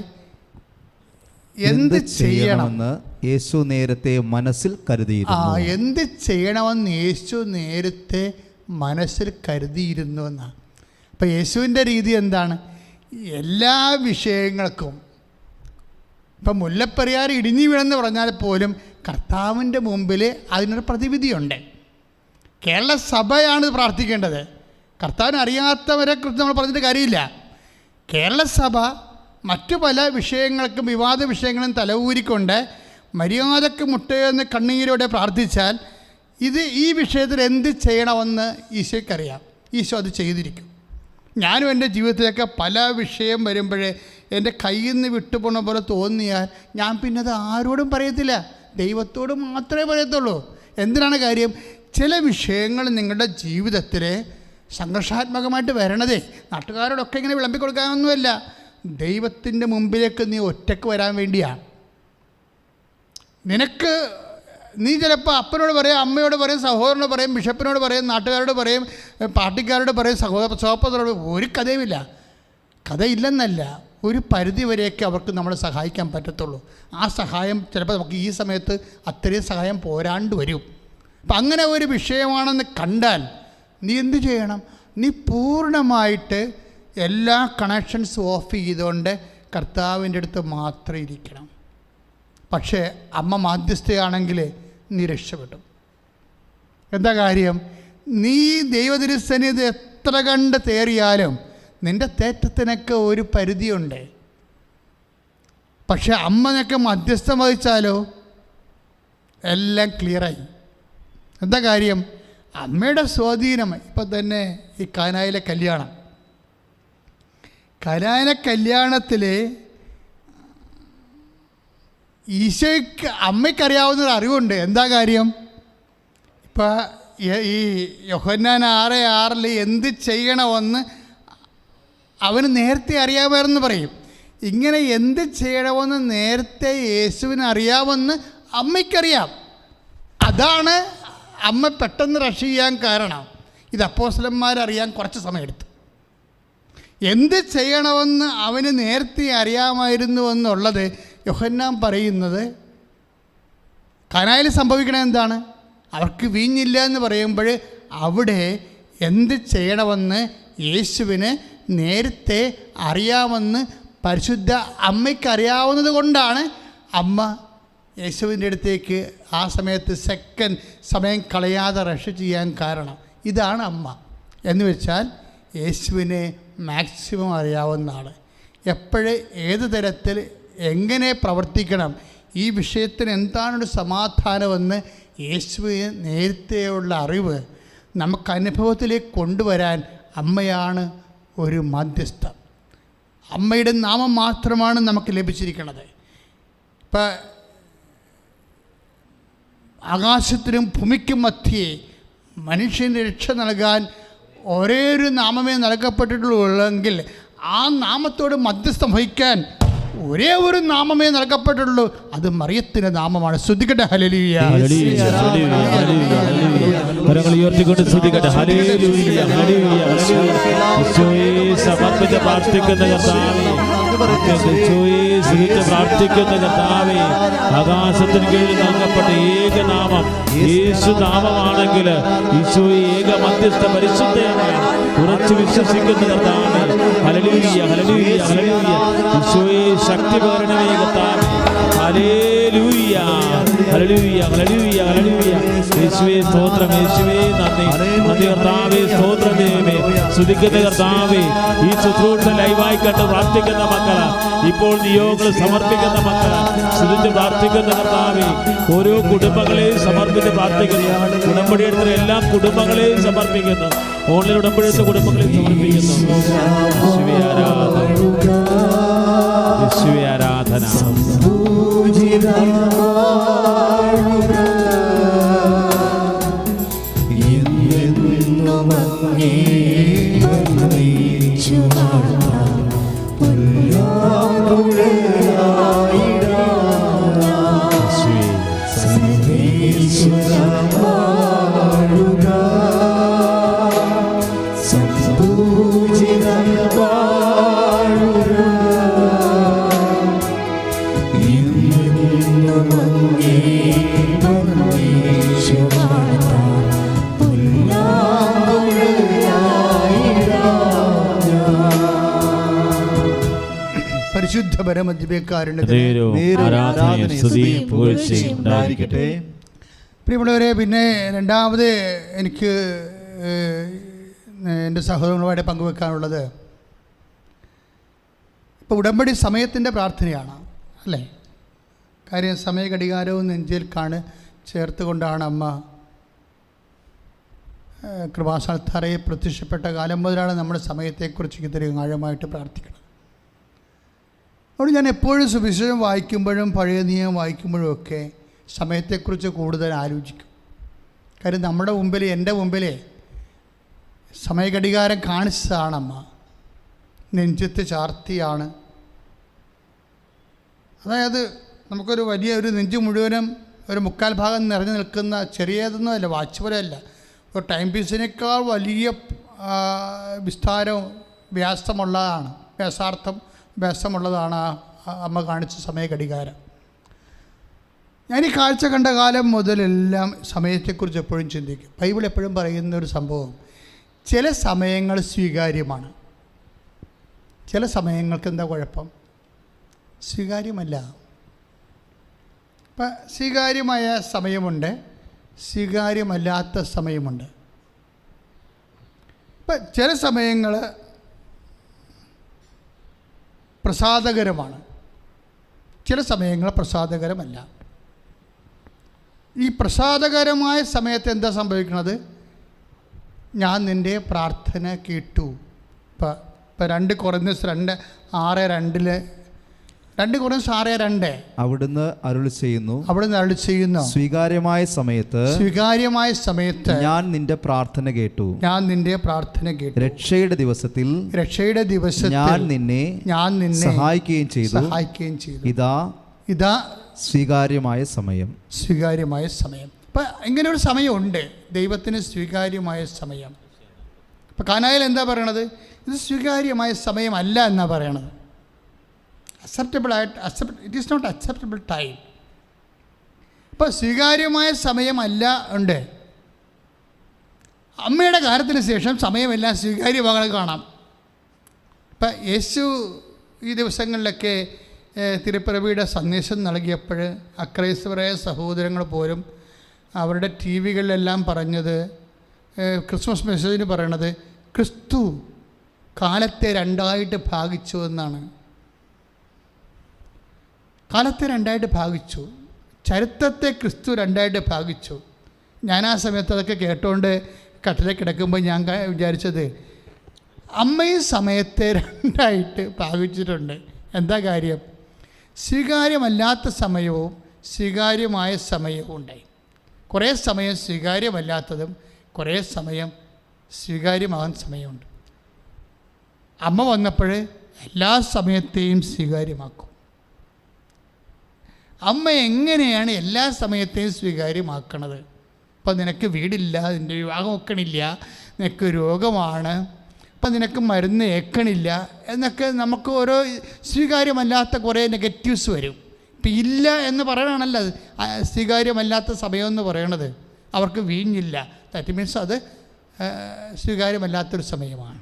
എന്ത് ചെയ്യണമെന്ന് യേശു നേരത്തെ മനസ്സിൽ കരുതിയിരുന്നു. എന്ത് ചെയ്യണമെന്ന് യേശു നേരത്തെ മനസ്സിൽ കരുതിയിരുന്നു എന്നാണ്. അപ്പം യേശുവിൻ്റെ രീതി എന്താണ്? എല്ലാ വിഷയങ്ങൾക്കും ഇപ്പം മുല്ലപ്പെരിയാർ ഇടിഞ്ഞു വീണെന്ന് പറഞ്ഞാൽ പോലും കർത്താവിൻ്റെ മുമ്പിൽ അതിനൊരു പ്രതിവിധിയുണ്ട്. കേരള സഭയാണ് പ്രാർത്ഥിക്കേണ്ടത്. കർത്താവിനെ അറിയാത്തവരെ കുറിച്ച് നമ്മൾ പറഞ്ഞിട്ട് കാര്യമില്ല. കേരള സഭ മറ്റു പല വിഷയങ്ങൾക്കും വിവാദ വിഷയങ്ങളും തലഊരിക്കൊണ്ട് മര്യാദക്ക് മുട്ടയെന്ന് കണ്ണീരോടെ പ്രാർത്ഥിച്ചാൽ ഈ വിഷയത്തിൽ എന്ത് ചെയ്യണമെന്ന് ഈശോയ്ക്കറിയാം. ഈശോ അത് ചെയ്തിരിക്കും. ഞാനും എൻ്റെ ജീവിതത്തിലൊക്കെ പല വിഷയം വരുമ്പോഴേ എൻ്റെ കയ്യിൽ നിന്ന് വിട്ടുപോണ പോലെ തോന്നിയാൽ ഞാൻ പിന്നെ അത് ആരോടും പറയത്തില്ല, ദൈവത്തോട് മാത്രമേ പറയത്തുള്ളൂ. എന്തിനാണ് കാര്യം? ചില വിഷയങ്ങൾ നിങ്ങളുടെ ജീവിതത്തിൽ സംഘർഷാത്മകമായിട്ട് വരണതേ നാട്ടുകാരോടൊക്കെ ഇങ്ങനെ വിളമ്പിക്കൊടുക്കാനൊന്നുമല്ല, ദൈവത്തിൻ്റെ മുമ്പിലേക്ക് നീ ഒറ്റയ്ക്ക് വരാൻ വേണ്ടിയാണ്. നീ ചിലപ്പോൾ അപ്പനോട് പറയും, അമ്മയോട് പറയും, സഹോദരനോട് പറയും, ബിഷപ്പിനോട് പറയും, നാട്ടുകാരോട് പറയും, പാർട്ടിക്കാരോട് പറയും, സഹോദരോട് ഒരു കഥയുമില്ല. കഥയില്ലെന്നല്ല, ഒരു പരിധി വരെയൊക്കെ അവർക്ക് നമ്മളെ സഹായിക്കാൻ പറ്റത്തുള്ളൂ. ആ സഹായം ചിലപ്പോൾ നമുക്ക് ഈ സമയത്ത് അത്രയും സഹായം പോരാണ്ട് വരും. അപ്പം അങ്ങനെ ഒരു വിഷയമാണെന്ന് കണ്ടാൽ നീ എന്ത് ചെയ്യണം? നീ പൂർണ്ണമായിട്ട് എല്ലാ കണക്ഷൻസും ഓഫ് ചെയ്തുകൊണ്ട് കർത്താവിൻ്റെ അടുത്ത് മാത്രം ഇരിക്കണം. പക്ഷേ അമ്മ മാധ്യസ്ഥയാണെങ്കിൽ നീ രക്ഷപ്പെട്ടു. എന്താ കാര്യം? നീ ദൈവതിരുസന്നിധി എത്ര കണ്ട് തേറിയാലും നിൻ്റെ തേറ്റത്തിനൊക്കെ ഒരു പരിധിയുണ്ട്. പക്ഷെ അമ്മനൊക്കെ മധ്യസ്ഥം വഹിച്ചാലോ എല്ലാം ക്ലിയറായി. എന്താ കാര്യം? അമ്മയുടെ സ്വാധീനം. ഇപ്പം തന്നെ ഈ കാനായിലെ കല്യാണത്തിൽ ഈശോയ്ക്ക് അമ്മയ്ക്കറിയാവുന്നൊരു അറിവുണ്ട്. എന്താ കാര്യം? ഇപ്പം ഈ യോഹന്നാൻ 6:6 എന്ത് ചെയ്യണമെന്ന് അവന് നേരത്തെ അറിയാമായിരുന്നു പറയും. ഇങ്ങനെ എന്ത് ചെയ്യണമെന്ന് നേരത്തെ യേശുവിന് അറിയാമെന്ന് അമ്മയ്ക്കറിയാം. അതാണ് അമ്മ പെട്ടെന്ന് റഷ് ചെയ്യാൻ കാരണം. ഇത് അപ്പോസ്തലന്മാരറിയാൻ കുറച്ച് സമയമെടുത്തു. എന്ത് ചെയ്യണമെന്ന് അവന് നേരത്തെ അറിയാമായിരുന്നു എന്നുള്ളത് യോഹന്നാൻ പറയുന്നത് കാനായിൽ സംഭവിക്കണത് എന്താണ്? അവർക്ക് വീഞ്ഞില്ല എന്ന് പറയുമ്പോൾ അവിടെ എന്ത് ചെയ്യണമെന്ന് യേശുവിന് നേരത്തെ അറിയാമെന്ന് പരിശുദ്ധ അമ്മയ്ക്ക് അറിയാവുന്നത് കൊണ്ടാണ് അമ്മ യേശുവിൻ്റെ അടുത്തേക്ക് ആ സമയത്ത് സമയം കളയാതെ റഷ് ചെയ്യാൻ കാരണം. ഇതാണ് അമ്മ എന്ന് വെച്ചാൽ യേശുവിനെ മാക്സിമം അറിയാവുന്ന ആൾ. എപ്പോഴും ഏത് തരത്തിൽ എങ്ങനെ പ്രവർത്തിക്കണം, ഈ വിഷയത്തിന് എന്താണൊരു സമാധാനമെന്ന് യേശുവിന് നേരത്തെയുള്ള അറിവ് നമുക്ക് അനുഭവത്തിലേക്ക് കൊണ്ടുവരാൻ അമ്മയാണ് ഒരു മധ്യസ്ഥ. അമ്മയുടെ നാമം മാത്രമാണ് നമുക്ക് ലഭിച്ചിരിക്കുന്നത്. ഇപ്പം ആകാശത്തിനും ഭൂമിക്കും മധ്യേ മനുഷ്യന് രക്ഷ നൽകാൻ ഒരേ ഒരു നാമമേ നൽകപ്പെട്ടിട്ടുള്ളൂവെങ്കിൽ ആ നാമത്തോട് മധ്യസ്ഥം വഹിക്കാൻ ഒരേ ഒരു നാമമേ നൽകപ്പെട്ടുള്ളൂ. അത് മറിയത്തിൻ്റെ നാമമാണ്. ശ്രദ്ധിക്കട്ടെ. ഹല്ലേലൂയ. കരങ്ങൾ ഉയർത്തിക്കൊണ്ട് ശ്രദ്ധിക്കട്ടെ. ഹല്ലേലൂയ, ഹല്ലേലൂയ, ഹല്ലേലൂയ. സമർപ്പിച്ച് പ്രാർത്ഥിക്കുന്ന കർത്താവേ, പ്രാർത്ഥിക്കുന്ന കർത്താവേ, ആകാശത്തിന് കീഴിൽ നൽകപ്പെട്ട ഏക നാമം യേശു നാമമാണെങ്കിൽ ഈശോയെ ഏക മധ്യസ്ഥ പരിശുദ്ധയാണ് ഉറച്ചു വിശ്വസിക്കുന്ന കർത്താവേ. ഹല്ലേലൂയ, ഹല്ലേലൂയ, ഹല്ലേലൂയ. ഈശോയെ ശക്തി പകരണമേ കർത്താവേ. ഹല്ലേലൂയ. ഹല്ലേലൂയ ഹല്ലേലൂയ ഹല്ലേലൂയ. യേശുവേ സ്തോത്രം, യേശുവേ നന്ദി നന്ദി കർത്താവേ, സ്തോത്രം ദൈവമേ. സ്തുതിക്കുന്ന കർത്താവേ, ഈ ശുശ്രൂഷ ലൈവായി കണ്ട് പ്രാർത്ഥിക്കുന്ന മക്കള്, ഇപ്പോൾ നിയോഗങ്ങൾ സമർപ്പിക്കുന്ന മക്കള്, സ്തുതിച്ച് പ്രാർത്ഥിക്കുന്ന കർത്താവേ, ഓരോ കുടുംബങ്ങളെയും സമർപ്പിച്ച് പ്രാർത്ഥിക്കുന്നു. ഉടമ്പടി എടുത്ത എല്ലാ കുടുംബങ്ങളെയും സമർപ്പിക്കുന്നു. ഓൺലൈൻ ഉടമ്പടി എടുത്ത കുടുംബങ്ങളെയും സമർപ്പിക്കുന്നു. യേശുവേ ആരാധന, യേശുവേ ആരാധന. പരിശുദ്ധ പരമദിവ്യകാരുണ്യ പ്രിയമുള്ളവരെ, പിന്നെ രണ്ടാമത് എനിക്ക് എൻ്റെ സഹോദരങ്ങളുമായിട്ട് പങ്കുവെക്കാനുള്ളത്, ഇപ്പോൾ ഉടമ്പടി സമയത്തിൻ്റെ പ്രാർത്ഥനയാണ് അല്ലേ. കാര്യം സമയഘടികാരവും നെഞ്ചിൽ ചേർത്തുകൊണ്ടാണ് അമ്മ കൃപാസ്ഥാനത്തറയെ പ്രത്യക്ഷപ്പെട്ട കാലം മുതലാണ് നമ്മുടെ സമയത്തെക്കുറിച്ച് ഇത്രയും ആഴമായിട്ട് പ്രാർത്ഥിക്കുന്നത്. അതുകൊണ്ട് ഞാൻ എപ്പോഴും സുവിശേഷം വായിക്കുമ്പോഴും പഴയ നിയമം വായിക്കുമ്പോഴും ഒക്കെ സമയത്തെക്കുറിച്ച് കൂടുതൽ ആലോചിക്കും. കാര്യം നമ്മുടെ മുമ്പിൽ, എൻ്റെ മുമ്പിൽ സമയഘടികാരം കാണിച്ചതാണ് അമ്മ, നെഞ്ചത്ത് ചാർത്തിയാണ്. അതായത് നമുക്കൊരു വലിയ ഒരു നെഞ്ച് മുഴുവനും ഒരു മുക്കാൽ ഭാഗം നിറഞ്ഞു നിൽക്കുന്ന ചെറിയതൊന്നും അല്ല, വാച്ച് പോലെയല്ല, ഒരു ടൈം പീസിനേക്കാൾ വലിയ വിസ്താരവും വ്യാസമുള്ളതാണ് അമ്മ കാണിച്ച സമയഘടികാരം. ഞാൻ ഈ കാഴ്ച കണ്ട കാലം മുതലെല്ലാം സമയത്തെക്കുറിച്ച് എപ്പോഴും ചിന്തിക്കും. ബൈബിൾ എപ്പോഴും പറയുന്ന ഒരു സംഭവം, ചില സമയങ്ങൾ സ്വീകാര്യമാണ്, ചില സമയങ്ങൾക്ക് എന്താ കുഴപ്പം? സ്വീകാര്യമല്ല. ഇപ്പം സ്വീകാര്യമായ സമയമുണ്ട്, സ്വീകാര്യമല്ലാത്ത സമയമുണ്ട്. ഇപ്പം ചില സമയങ്ങൾ പ്രസാദകരമാണ്, ചില സമയങ്ങൾ പ്രസാദകരമല്ല. ഈ പ്രസാദകരമായ സമയത്ത് എന്താ സംഭവിക്കുന്നത്? ഞാൻ നിൻ്റെ പ്രാർത്ഥന കേട്ടു. ഇപ്പം 2 കൊറിന്തോസ് 2:6-2 അവിടുന്ന് അരുളി ചെയ്യുന്നു, സ്വീകാര്യമായ സമയത്ത് ഞാൻ നിന്റെ പ്രാർത്ഥന കേട്ടു. രക്ഷയുടെ ദിവസത്തിൽ ഞാൻ നിന്നെ സഹായിക്കുകയും ചെയ്തു. ഇതാ സ്വീകാര്യമായ സമയം. അപ്പം ഇങ്ങനെ ഒരു സമയമുണ്ട്, ദൈവത്തിന് സ്വീകാര്യമായ സമയം. ഇപ്പം കാനായിൽ എന്താ പറയണത്? ഇത് സ്വീകാര്യമായ സമയമല്ല എന്നാണ് പറയണത്. It is not acceptable time. അപ്പോൾ സ്വീകാര്യമായ സമയമല്ല ഉണ്ട്. അമ്മയുടെ കാര്യത്തിന് ശേഷം സമയമെല്ലാം സ്വീകാര്യമാകണം കാണാം. ഇപ്പം യേശു ഈ ദിവസങ്ങളിലൊക്കെ തിരുപ്പിറവിയുടെ സന്ദേശം നൽകിയപ്പോൾ അക്രൈസ്തവരായ സഹോദരങ്ങൾ പോലും അവരുടെ ടി വികളിലെല്ലാം പറഞ്ഞത്, ക്രിസ്മസ് മെസ്സേജിന് പറയണത്, ക്രിസ്തു കാലത്തെ 2 ഭാഗിച്ചു എന്നാണ്. കാലത്തെ 2 ഭാഗിച്ചു, ചരിത്രത്തെ ക്രിസ്തു 2 ഭാഗിച്ചു. ഞാൻ ആ സമയത്ത് അതൊക്കെ കേട്ടുകൊണ്ട് കട്ടിലേക്ക് കിടക്കുമ്പോൾ ഞാൻ വിചാരിച്ചത്, അമ്മയും സമയത്തെ 2 ഭാഗിച്ചിട്ടുണ്ട്. എന്താ കാര്യം? സ്വീകാര്യമല്ലാത്ത സമയവും സ്വീകാര്യമായ സമയവും ഉണ്ടായി. കുറേ സമയം സ്വീകാര്യമല്ലാത്തതും കുറേ സമയം സ്വീകാര്യമാകാൻ സമയമുണ്ട്. അമ്മ വന്നപ്പോൾ എല്ലാ സമയത്തെയും സ്വീകാര്യമാക്കും. അമ്മ എങ്ങനെയാണ് എല്ലാ സമയത്തെയും സ്വീകാര്യമാക്കണത്? ഇപ്പം നിനക്ക് വീടില്ല, നിൻ്റെ വിവാഹം ഒക്കണില്ല, നിനക്ക് രോഗമാണ്, ഇപ്പം നിനക്ക് മരുന്ന് ഏക്കണില്ല എന്നൊക്കെ നമുക്ക് ഓരോ സ്വീകാര്യമല്ലാത്ത കുറേ നെഗറ്റീവ്സ് വരും. ഇപ്പം ഇല്ല എന്ന് പറയണമല്ലോ സ്വീകാര്യമല്ലാത്ത സമയമെന്ന് പറയണത്. അവർക്ക് വീഞ്ഞില്ല, ദാറ്റ് മീൻസ് അത് സ്വീകാര്യമല്ലാത്തൊരു സമയമാണ്.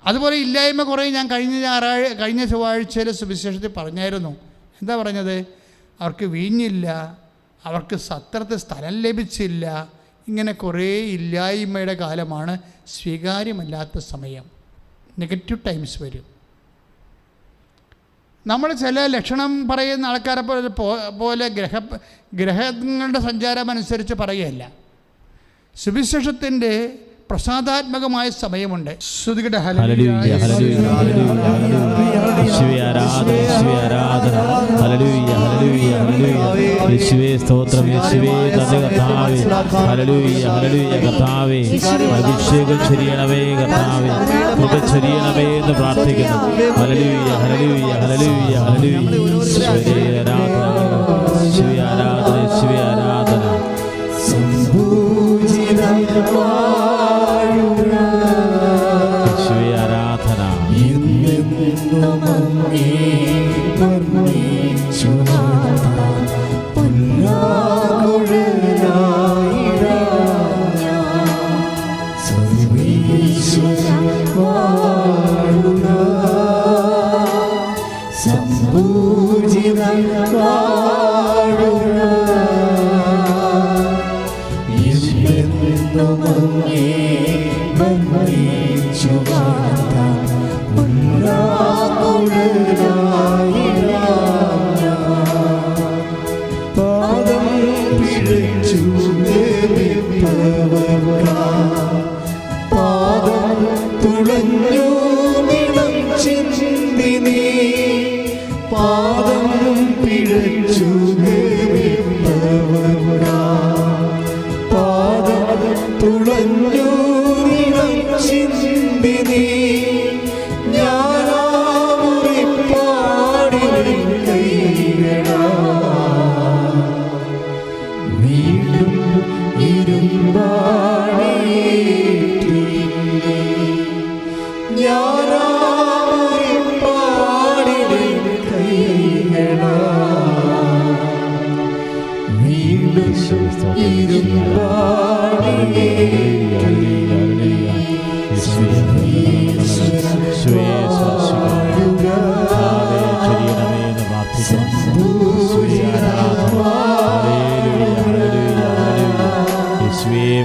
അതുപോലെ ഇല്ലായ്മ കുറേ ഞാൻ കഴിഞ്ഞ ചൊവ്വാഴ്ചയിലെ സുവിശേഷത്തിൽ പറഞ്ഞായിരുന്നു. എന്താ പറഞ്ഞത്? അവർക്ക് വീഞ്ഞില്ല, അവർക്ക് സത്രത്തിൽ സ്ഥലം ലഭിച്ചില്ല. ഇങ്ങനെ കുറേ ഇല്ലായ്മയുടെ കാലമാണ്, സ്വീകാര്യമല്ലാത്ത സമയം. നെഗറ്റീവ് ടൈംസ് വരും. നമ്മൾ ചില ലക്ഷണം പറയുന്ന ആൾക്കാരെ പോലെ ഗ്രഹങ്ങളുടെ സഞ്ചാരം അനുസരിച്ച് പറയുകയല്ല. സുവിശേഷത്തിൻ്റെ പ്രസാദാത്മകമായ സമയമുണ്ട്. ശ്രുതികട്ടെ ഹല്ലേലൂയ ഹല്ലേലൂയ യേശുവേ ആരാധന യേശുവേ ആരാധന ഹല്ലേലൂയ ഹല്ലേലൂയ ഹല്ലേലൂയ യേശുവേ സ്തോത്രം യേശുവേ നന്ദി കർത്താവേ ഹല്ലേലൂയ ഹല്ലേലൂയ കർത്താവേ അഭിഷേകം ചൊരിയണമേ കർത്താവേ കൃപ ചൊരിയണമേ എന്ന് പ്രാർത്ഥിക്കുന്നു. ഹല്ലേലൂയ ഹല്ലേലൂയ ഹല്ലേലൂയ ഹല്ലേലൂയ യേശുവേ ആരാധന യേശുവേ ആരാധന യേശുവേ ആരാധന യേശുവേ ആരാധന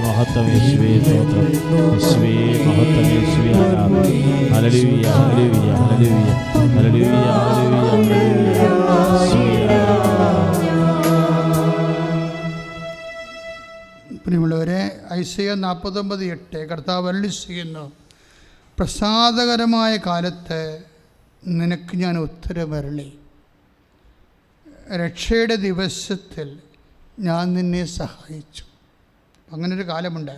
മഹത്വം യേശുവേ സ്തോത്രം യേശുവേ മഹത്വം യേശുവേ ആരാധന ഹല്ലേലൂയ ഹല്ലേലൂയ ഹല്ലേലൂയ ഹല്ലേലൂയ ഹല്ലേലൂയ പ്രിയമുള്ളവരെ, ഐസയ്യാ 49:8 കർത്താവ് അരുളി ചെയ്യുന്നു, പ്രസാദകരമായ കാലത്ത് നിനക്ക് ഞാൻ ഉത്തരമരുളി, രക്ഷയുടെ ദിവസത്തിൽ ഞാൻ നിന്നെ സഹായിച്ചു. അങ്ങനൊരു കാലമുണ്ട്.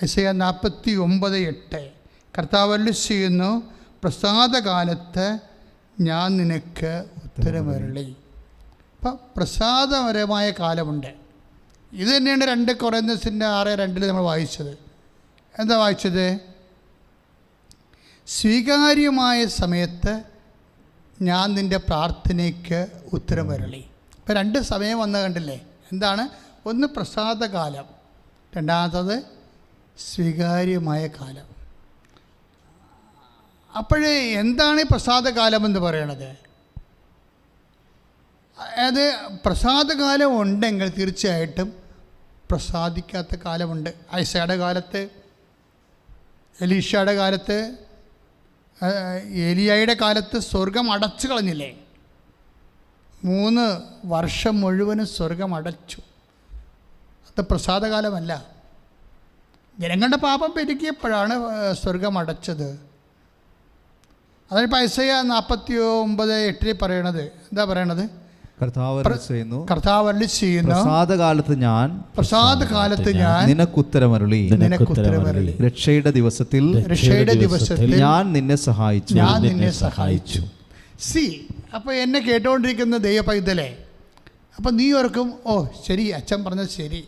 ഐസയ്യാ 49:8 കർത്താവ് അരുളി ചെയ്യുന്നു, പ്രസാദകാലത്ത് ഞാൻ നിനക്ക് ഉത്തരമരുളി. അപ്പം പ്രസാദപരമായ കാലമുണ്ട്. ഇത് തന്നെയാണ് 2 കൊറിന്തോസിൻ്റെ 6:2 നമ്മൾ വായിച്ചത്. എന്താ വായിച്ചത്? സ്വീകാര്യമായ സമയത്ത് ഞാൻ നിൻ്റെ പ്രാർത്ഥനയ്ക്ക് ഉത്തരമരുളി. ഇപ്പം 2 സമയം വന്ന കണ്ടില്ലേ? എന്താണ്? ഒന്ന് പ്രസാദകാലം, രണ്ടാമത്തത് സ്വീകാര്യമായ കാലം. അപ്പോഴേ എന്താണ് ഈ പ്രസാദകാലമെന്ന് പറയണത്? അത് പ്രസാദകാലം ഉണ്ടെങ്കിൽ തീർച്ചയായിട്ടും പ്രസാദിക്കാത്ത കാലമുണ്ട്. ഐസയുടെ കാലത്ത്, എലീഷയുടെ കാലത്ത്, ഏലിയായുടെ കാലത്ത് സ്വർഗം അടച്ചു കളഞ്ഞില്ലേ? 3 വർഷം മുഴുവനും സ്വർഗം അടച്ചു. അത് പ്രസാദകാലമല്ല. ജനങ്ങളുടെ പാപം പെരുകിയപ്പോഴാണ് സ്വർഗം അടച്ചത്. അതായത് ഐസയ്യാ 49:8 പറയണത് എന്താ പറയണത്? കർത്താവ് അരുളി ചെയ്യുന്നു, പ്രസാദകാലത്ത് ഞാൻ നിനക്കുത്തരമരുളി, രക്ഷയുടെ ദിവസത്തിൽ ഞാൻ നിന്നെ സഹായിച്ചു. സി, അപ്പോൾ എന്നെ കേട്ടുകൊണ്ടിരിക്കുന്ന ദൈവ പൈതലേ, അപ്പം നീ ഓർക്കും, ഓ ശരി, അച്ഛൻ പറഞ്ഞത് ശരി.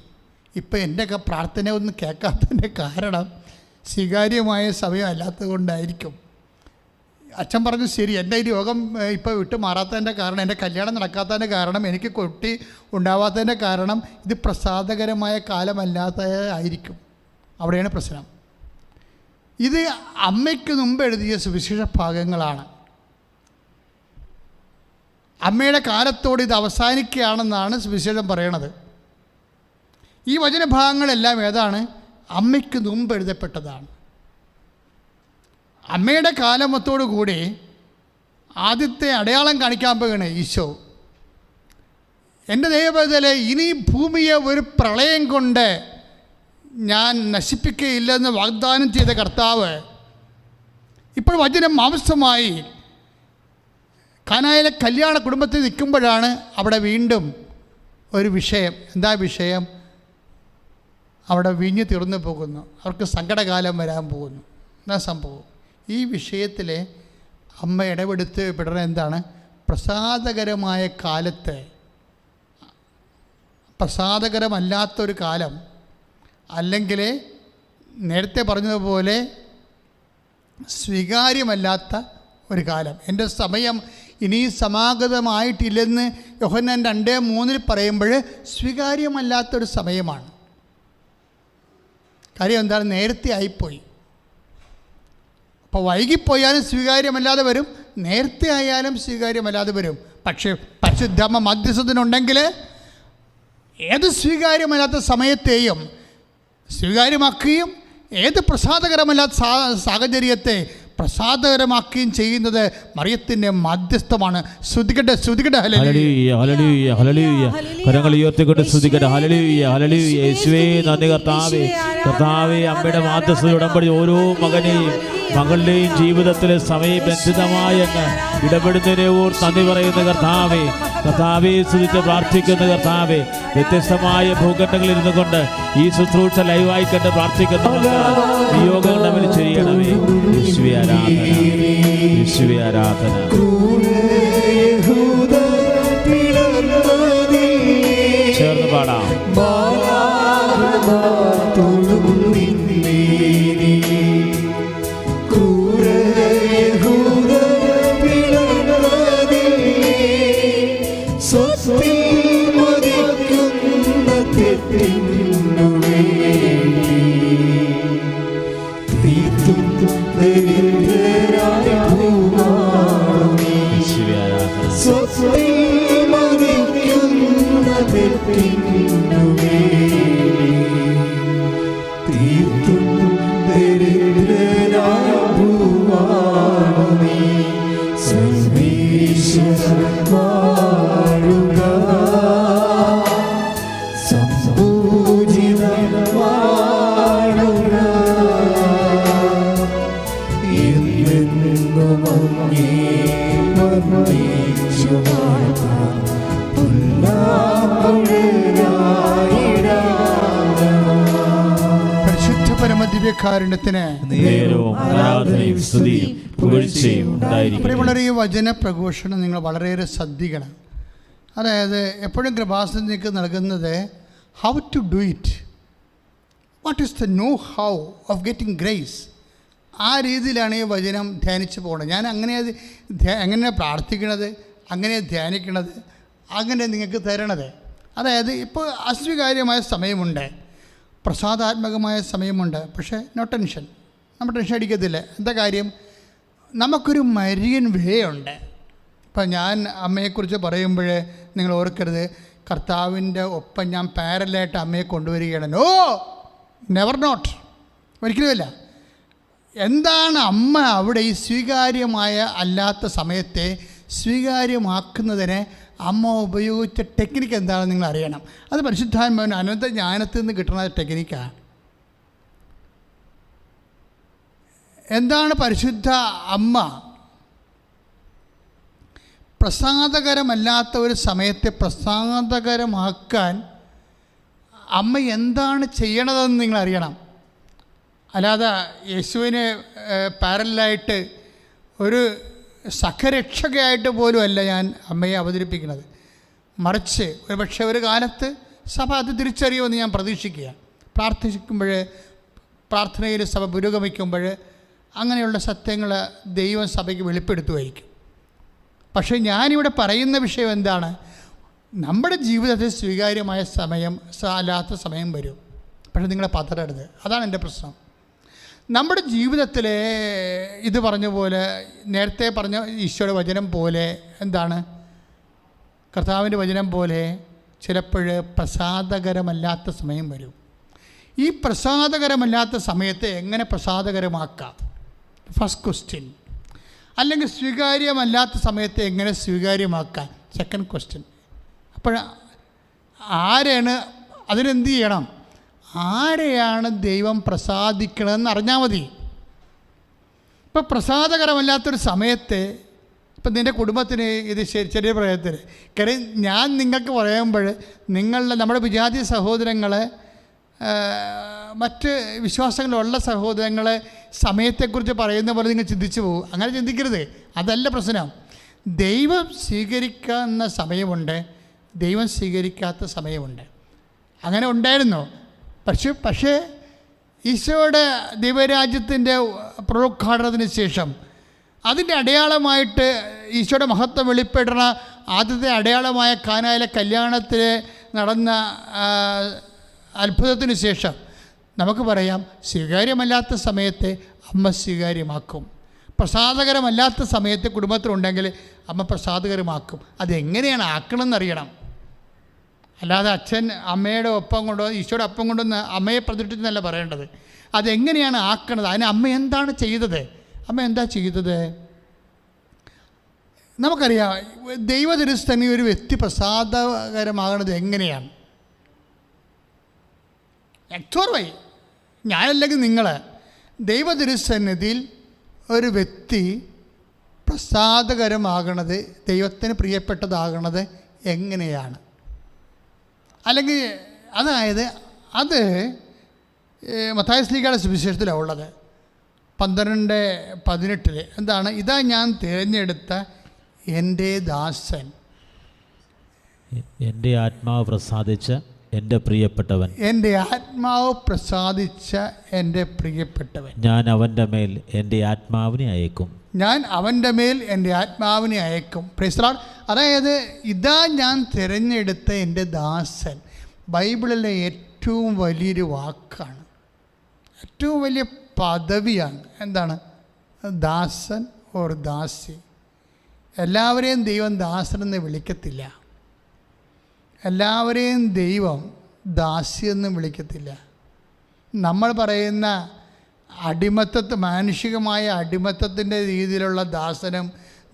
ഇപ്പം എൻ്റെയൊക്കെ പ്രാർത്ഥന ഒന്നും കേൾക്കാത്തതിൻ്റെ കാരണം സ്വീകാര്യമായ സമയം അല്ലാത്തത് കൊണ്ടായിരിക്കും. അച്ഛൻ പറഞ്ഞു ശരി, എൻ്റെ ഈ രോഗം ഇപ്പോൾ വിട്ടു മാറാത്തതിൻ്റെ കാരണം, എൻ്റെ കല്യാണം നടക്കാത്തതിൻ്റെ കാരണം, എനിക്ക് കുട്ടി ഉണ്ടാവാത്തതിൻ്റെ കാരണം ഇത് പ്രസാദകരമായ കാലമല്ലാത്തതായിരിക്കും. അവിടെയാണ് പ്രശ്നം. ഇത് അമ്മയ്ക്ക് മുമ്പ് എഴുതിയ സുവിശേഷ ഭാഗങ്ങളാണ്. അമ്മയുടെ കാലത്തോട് ഇത് അവസാനിക്കുകയാണെന്നാണ് സുവിശേഷം പറയണത്. ഈ വചനഭാഗങ്ങളെല്ലാം ഏതാണ്? അമ്മയ്ക്ക് മുമ്പ് എഴുതപ്പെട്ടതാണ്. അമ്മയുടെ കാലമത്തോടുകൂടി ആദ്യത്തെ അടയാളം കാണിക്കാൻ പോവുകയാണ് ഈശോ. എൻ്റെ ദൈവപൈതലേ, ഇനി ഭൂമിയെ ഒരു പ്രളയം കൊണ്ട് ഞാൻ നശിപ്പിക്കുകയില്ലെന്ന് വാഗ്ദാനം ചെയ്ത കർത്താവ് ഇപ്പോൾ വചനം മാംസമായി കാനായിലെ കല്യാണ കുടുംബത്തിൽ നിൽക്കുമ്പോഴാണ് അവിടെ വീണ്ടും ഒരു വിഷയം. എന്താ വിഷയം? അവിടെ വീഞ്ഞ് തീർന്നു പോകുന്നു, അവർക്ക് സങ്കടകാലം വരാൻ പോകുന്നു. എന്താ സംഭവം? ഈ വിഷയത്തിൽ അമ്മ ഇടപെടുത്ത് പെടുന്ന എന്താണ്? പ്രസാദകരമായ കാലത്ത്, പ്രസാദകരമല്ലാത്തൊരു കാലം, അല്ലെങ്കിൽ നേരത്തെ പറഞ്ഞതുപോലെ സ്വീകാര്യമല്ലാത്ത ഒരു കാലം. എൻ്റെ സമയം ഇനി സമാഗതമായിട്ടില്ലെന്ന് യോഹന്നാൻ 2:3 പറയുമ്പോൾ സ്വീകാര്യമല്ലാത്തൊരു സമയമാണ്. കാര്യം എന്താണ്? നേരത്തെ ആയിപ്പോയി. അപ്പോൾ വൈകിപ്പോയാലും സ്വീകാര്യമല്ലാതെ വരും, നേരത്തെ ആയാലും സ്വീകാര്യമല്ലാതെ വരും. പക്ഷേ പരിശുദ്ധമ്മ മധ്യസ്ഥനുണ്ടെങ്കിൽ ഏത് സ്വീകാര്യമല്ലാത്ത സമയത്തെയും സ്വീകാര്യമാക്കുകയും ഏത് പ്രസാദകരമല്ലാത്ത സാഹചര്യത്തെ പ്രസാദകരമാക്കുകയും ചെയ്യുന്നത് മറിയത്തിൻ്റെ മധ്യസ്ഥമാണ്. ശ്രുതികട്ടെ ഹല്ലേലൂയ ഹല്ലേലൂയ ഹല്ലേലൂയ. കരങ്ങൾ ഉയർത്തിക്കൊണ്ട് ശ്രുതികട്ടെ. ഹല്ലേലൂയ ഹല്ലേലൂയ. യേശുവേ നന്ദി കർത്താവേ. കർത്താവേ, അമ്മയുടെ മാധ്യസ്ഥ ഉടമ്പടി ഓരോ മകനെയും മകളുടെയും ജീവിതത്തിലെ സമയബന്ധിതമായി അങ്ങ് ഇടപെടുന്നതിനെ ഓർത്ത് നന്ദി പറയുന്ന കർത്താവേ. കർത്താവേ, സ്തുതിച്ച് പ്രാർത്ഥിക്കുന്ന കർത്താവേ, വ്യത്യസ്തമായ ഭൂഖണ്ഡങ്ങളിൽ ഇരുന്നു കൊണ്ട് ഈ ശുശ്രൂഷ ലൈവായി കണ്ട് പ്രാർത്ഥിക്കുന്ന നിയോഗങ്ങൾ തമ്മിൽ ചെയ്യണമേ. യേശുവേ ആരാധന, യേശുവേ ആരാധന. ചേർന്ന് പാടാം. പ്രിയമുള്ളവരെ, ഈ വചന പ്രഘോഷണം നിങ്ങൾ വളരെയേറെ ശ്രദ്ധിക്കണം. അതായത് എപ്പോഴും കൃപാസനത്തിലേക്ക് നൽകുന്നത് how to do it, what is the know how of getting grace. ആ രീതിയിലാണ് ഈ വചനം ധ്യാനിച്ച് പോകണത്. ഞാൻ എങ്ങനെ പ്രാർത്ഥിക്കണത്, അങ്ങനെ ധ്യാനിക്കണത്, അങ്ങനെ നിങ്ങൾക്ക് തരണത്. അതായത് ഇപ്പോൾ അസ്വീകാര്യമായ സമയമുണ്ട്, പ്രസാദാത്മകമായ സമയമുണ്ട്. പക്ഷേ നോ ടെൻഷൻ, നമ്മൾ ടെൻഷൻ അടിക്കത്തില്ല. എന്താ കാര്യം? നമുക്കൊരു മരിയൻ വേ ഉണ്ട്. ഇപ്പം ഞാൻ അമ്മയെക്കുറിച്ച് പറയുമ്പോൾ നിങ്ങൾ ഓർക്കരുത് കർത്താവിൻ്റെ ഒപ്പം ഞാൻ പാരലായിട്ട് അമ്മയെ കൊണ്ടുവരികയാണ്. നോ, നെവർ നോട്ട്, ഒരിക്കലുമില്ല. എന്താണ് അമ്മ അവിടെ ഈ സ്വീകാര്യമായ അല്ലാത്ത സമയത്തെ സ്വീകാര്യമാക്കുന്നതിന് അമ്മ ഉപയോഗിച്ച ടെക്നിക്ക് എന്താണെന്ന് നിങ്ങൾ അറിയണം. അത് പരിശുദ്ധാത്മാവിൻ്റെ അനന്ത ജ്ഞാനത്തിൽ നിന്ന് കിട്ടുന്ന ടെക്നിക്കാണ്. എന്താണ് പരിശുദ്ധ അമ്മ പ്രസാദകരമല്ലാത്ത ഒരു സമയത്തെ പ്രസാദകരമാക്കാൻ അമ്മ എന്താണ് ചെയ്യണതെന്ന് നിങ്ങൾ അറിയണം. അല്ലാതെ യേശുവിനെ പാരലായിട്ട് ഒരു സഖരക്ഷകയായിട്ട് പോലും അല്ല ഞാൻ അമ്മയെ അവതരിപ്പിക്കുന്നത്. മറിച്ച് ഒരു പക്ഷേ ഒരു കാലത്ത് സഭ അത് തിരിച്ചറിയുമെന്ന് ഞാൻ പ്രതീക്ഷിക്കുക. പ്രാർത്ഥിക്കുമ്പോൾ, പ്രാർത്ഥനയിൽ സഭ പുരോഗമിക്കുമ്പോൾ അങ്ങനെയുള്ള സത്യങ്ങൾ ദൈവം സഭയ്ക്ക് വെളിപ്പെടുത്തുമായിരിക്കും. പക്ഷേ ഞാനിവിടെ പറയുന്ന വിഷയം എന്താണ്? നമ്മുടെ ജീവിതത്തിൽ സ്വീകാര്യമായ സമയം അല്ലാത്ത സമയം വരും. പക്ഷേ നിങ്ങളെ പതറരുത്, അതാണ് എൻ്റെ പ്രശ്നം. നമ്മുടെ ജീവിതത്തിലെ ഇത് പറഞ്ഞ പോലെ, നേരത്തെ പറഞ്ഞ ഈശോയുടെ വചനം പോലെ എന്താണ്? കർത്താവിൻ്റെ വചനം പോലെ ചിലപ്പോൾ പ്രസാദകരമല്ലാത്ത സമയം വരും. ഈ പ്രസാദകരമല്ലാത്ത സമയത്തെ എങ്ങനെ പ്രസാദകരമാക്കാം? First question. അല്ലെങ്കിൽ സ്വീകാര്യമല്ലാത്ത സമയത്തെ എങ്ങനെ സ്വീകാര്യമാക്കാൻ? Second question. അപ്പോൾ ആരെയാണ് അതിനെന്ത് ചെയ്യണം? ആരെയാണ് ദൈവം പ്രസാദിക്കണമെന്ന് അറിഞ്ഞാൽ മതി. ഇപ്പോൾ പ്രസാദകരമല്ലാത്തൊരു സമയത്ത് ഇപ്പം നിൻ്റെ കുടുംബത്തിന് ഇത് ചെറിയ പ്രയത്നത്തിന് കാര്യം ഞാൻ നിങ്ങൾക്ക് പറയുമ്പോൾ നമ്മുടെ വിജാതി സഹോദരങ്ങളെ മറ്റ് വിശ്വാസങ്ങളുള്ള സഹോദരങ്ങളെ സമയത്തെക്കുറിച്ച് പറയുന്ന പോലെ നിങ്ങൾ ചിന്തിച്ചു പോകും. അങ്ങനെ ചിന്തിക്കരുത്, അതല്ല പ്രശ്നം. ദൈവം സ്വീകരിക്കുന്ന സമയമുണ്ട്, ദൈവം സ്വീകരിക്കാത്ത സമയമുണ്ട്. അങ്ങനെ ഉണ്ടായിരുന്നു. പക്ഷേ ഈശോയുടെ ദൈവരാജ്യത്തിൻ്റെ പ്രോദ്ഘാടനത്തിന് ശേഷം അതിൻ്റെ അടയാളമായിട്ട് ഈശോയുടെ മഹത്വം വെളിപ്പെടുന്ന ആദ്യത്തെ അടയാളമായ കാനായിലെ കല്യാണത്തിൽ നടന്ന അത്ഭുതത്തിന് ശേഷം നമുക്ക് പറയാം, സ്വീകാര്യമല്ലാത്ത സമയത്തെ അമ്മ സ്വീകാര്യമാക്കും. പ്രസാദകരമല്ലാത്ത സമയത്ത് കുടുംബത്തിലുണ്ടെങ്കിൽ അമ്മ പ്രസാദകരമാക്കും. അതെങ്ങനെയാണ് ആക്കണമെന്നറിയണം. അല്ലാതെ അച്ഛൻ അമ്മയുടെ ഒപ്പം കൊണ്ടോ ഈശോയുടെ ഒപ്പം കൊണ്ടൊന്ന് അമ്മയെ പ്രതിഷ്ഠിച്ചെന്നല്ല പറയേണ്ടത്. അതെങ്ങനെയാണ് ആക്കണത്? അതിന് അമ്മ എന്താണ് ചെയ്തത്? അമ്മ എന്താ ചെയ്തത്? നമുക്കറിയാം, ദൈവതിരുസ്ഥനി ഒരു വ്യക്തി പ്രസാദകരമാകണത് എങ്ങനെയാണ്? എക്സ്വർവൈ ഞാനല്ലെങ്കിൽ നിങ്ങൾ ദൈവതിരുസന്നിധിയിൽ ഒരു വ്യക്തി പ്രസാദകരമാകണത്, ദൈവത്തിന് പ്രിയപ്പെട്ടതാകണത് എങ്ങനെയാണ്? അല്ലെങ്കിൽ അതായത് അത് മത്തായി ശ്ലീഹയുടെ സുവിശേഷത്തിലാണ് ഉള്ളത്. 12:18 എന്താണ്? ഇതാ ഞാൻ തിരഞ്ഞെടുത്ത എൻ്റെ ദാസൻ, എൻ്റെ ആത്മാവ് പ്രസാദിച്ച എൻ്റെ പ്രിയപ്പെട്ടവൻ, എൻ്റെ ആത്മാവ് പ്രസാദിച്ച എൻ്റെ പ്രിയപ്പെട്ടവൻ, ഞാൻ അവൻ്റെ മേൽ എൻ്റെ ആത്മാവിനെ അയക്കും, ഞാൻ അവൻ്റെ മേൽ എൻ്റെ ആത്മാവിനെ അയക്കും. Praise the Lord. അതായത് ഇതാ ഞാൻ തിരഞ്ഞെടുത്ത എൻ്റെ ദാസൻ ബൈബിളിലെ ഏറ്റവും വലിയൊരു വാക്കാണ്, ഏറ്റവും വലിയ പദവിയാണ്. എന്താണ് ദാസൻ ഓർ ദാസി? എല്ലാവരെയും ദൈവം ദാസനെന്ന് വിളിക്കത്തില്ല, എല്ലാവരെയും ദൈവം ദാസിയെന്നും വിളിക്കത്തില്ല. നമ്മൾ പറയുന്ന മാനുഷികമായ അടിമത്തത്തിൻ്റെ രീതിയിലുള്ള ദാസനും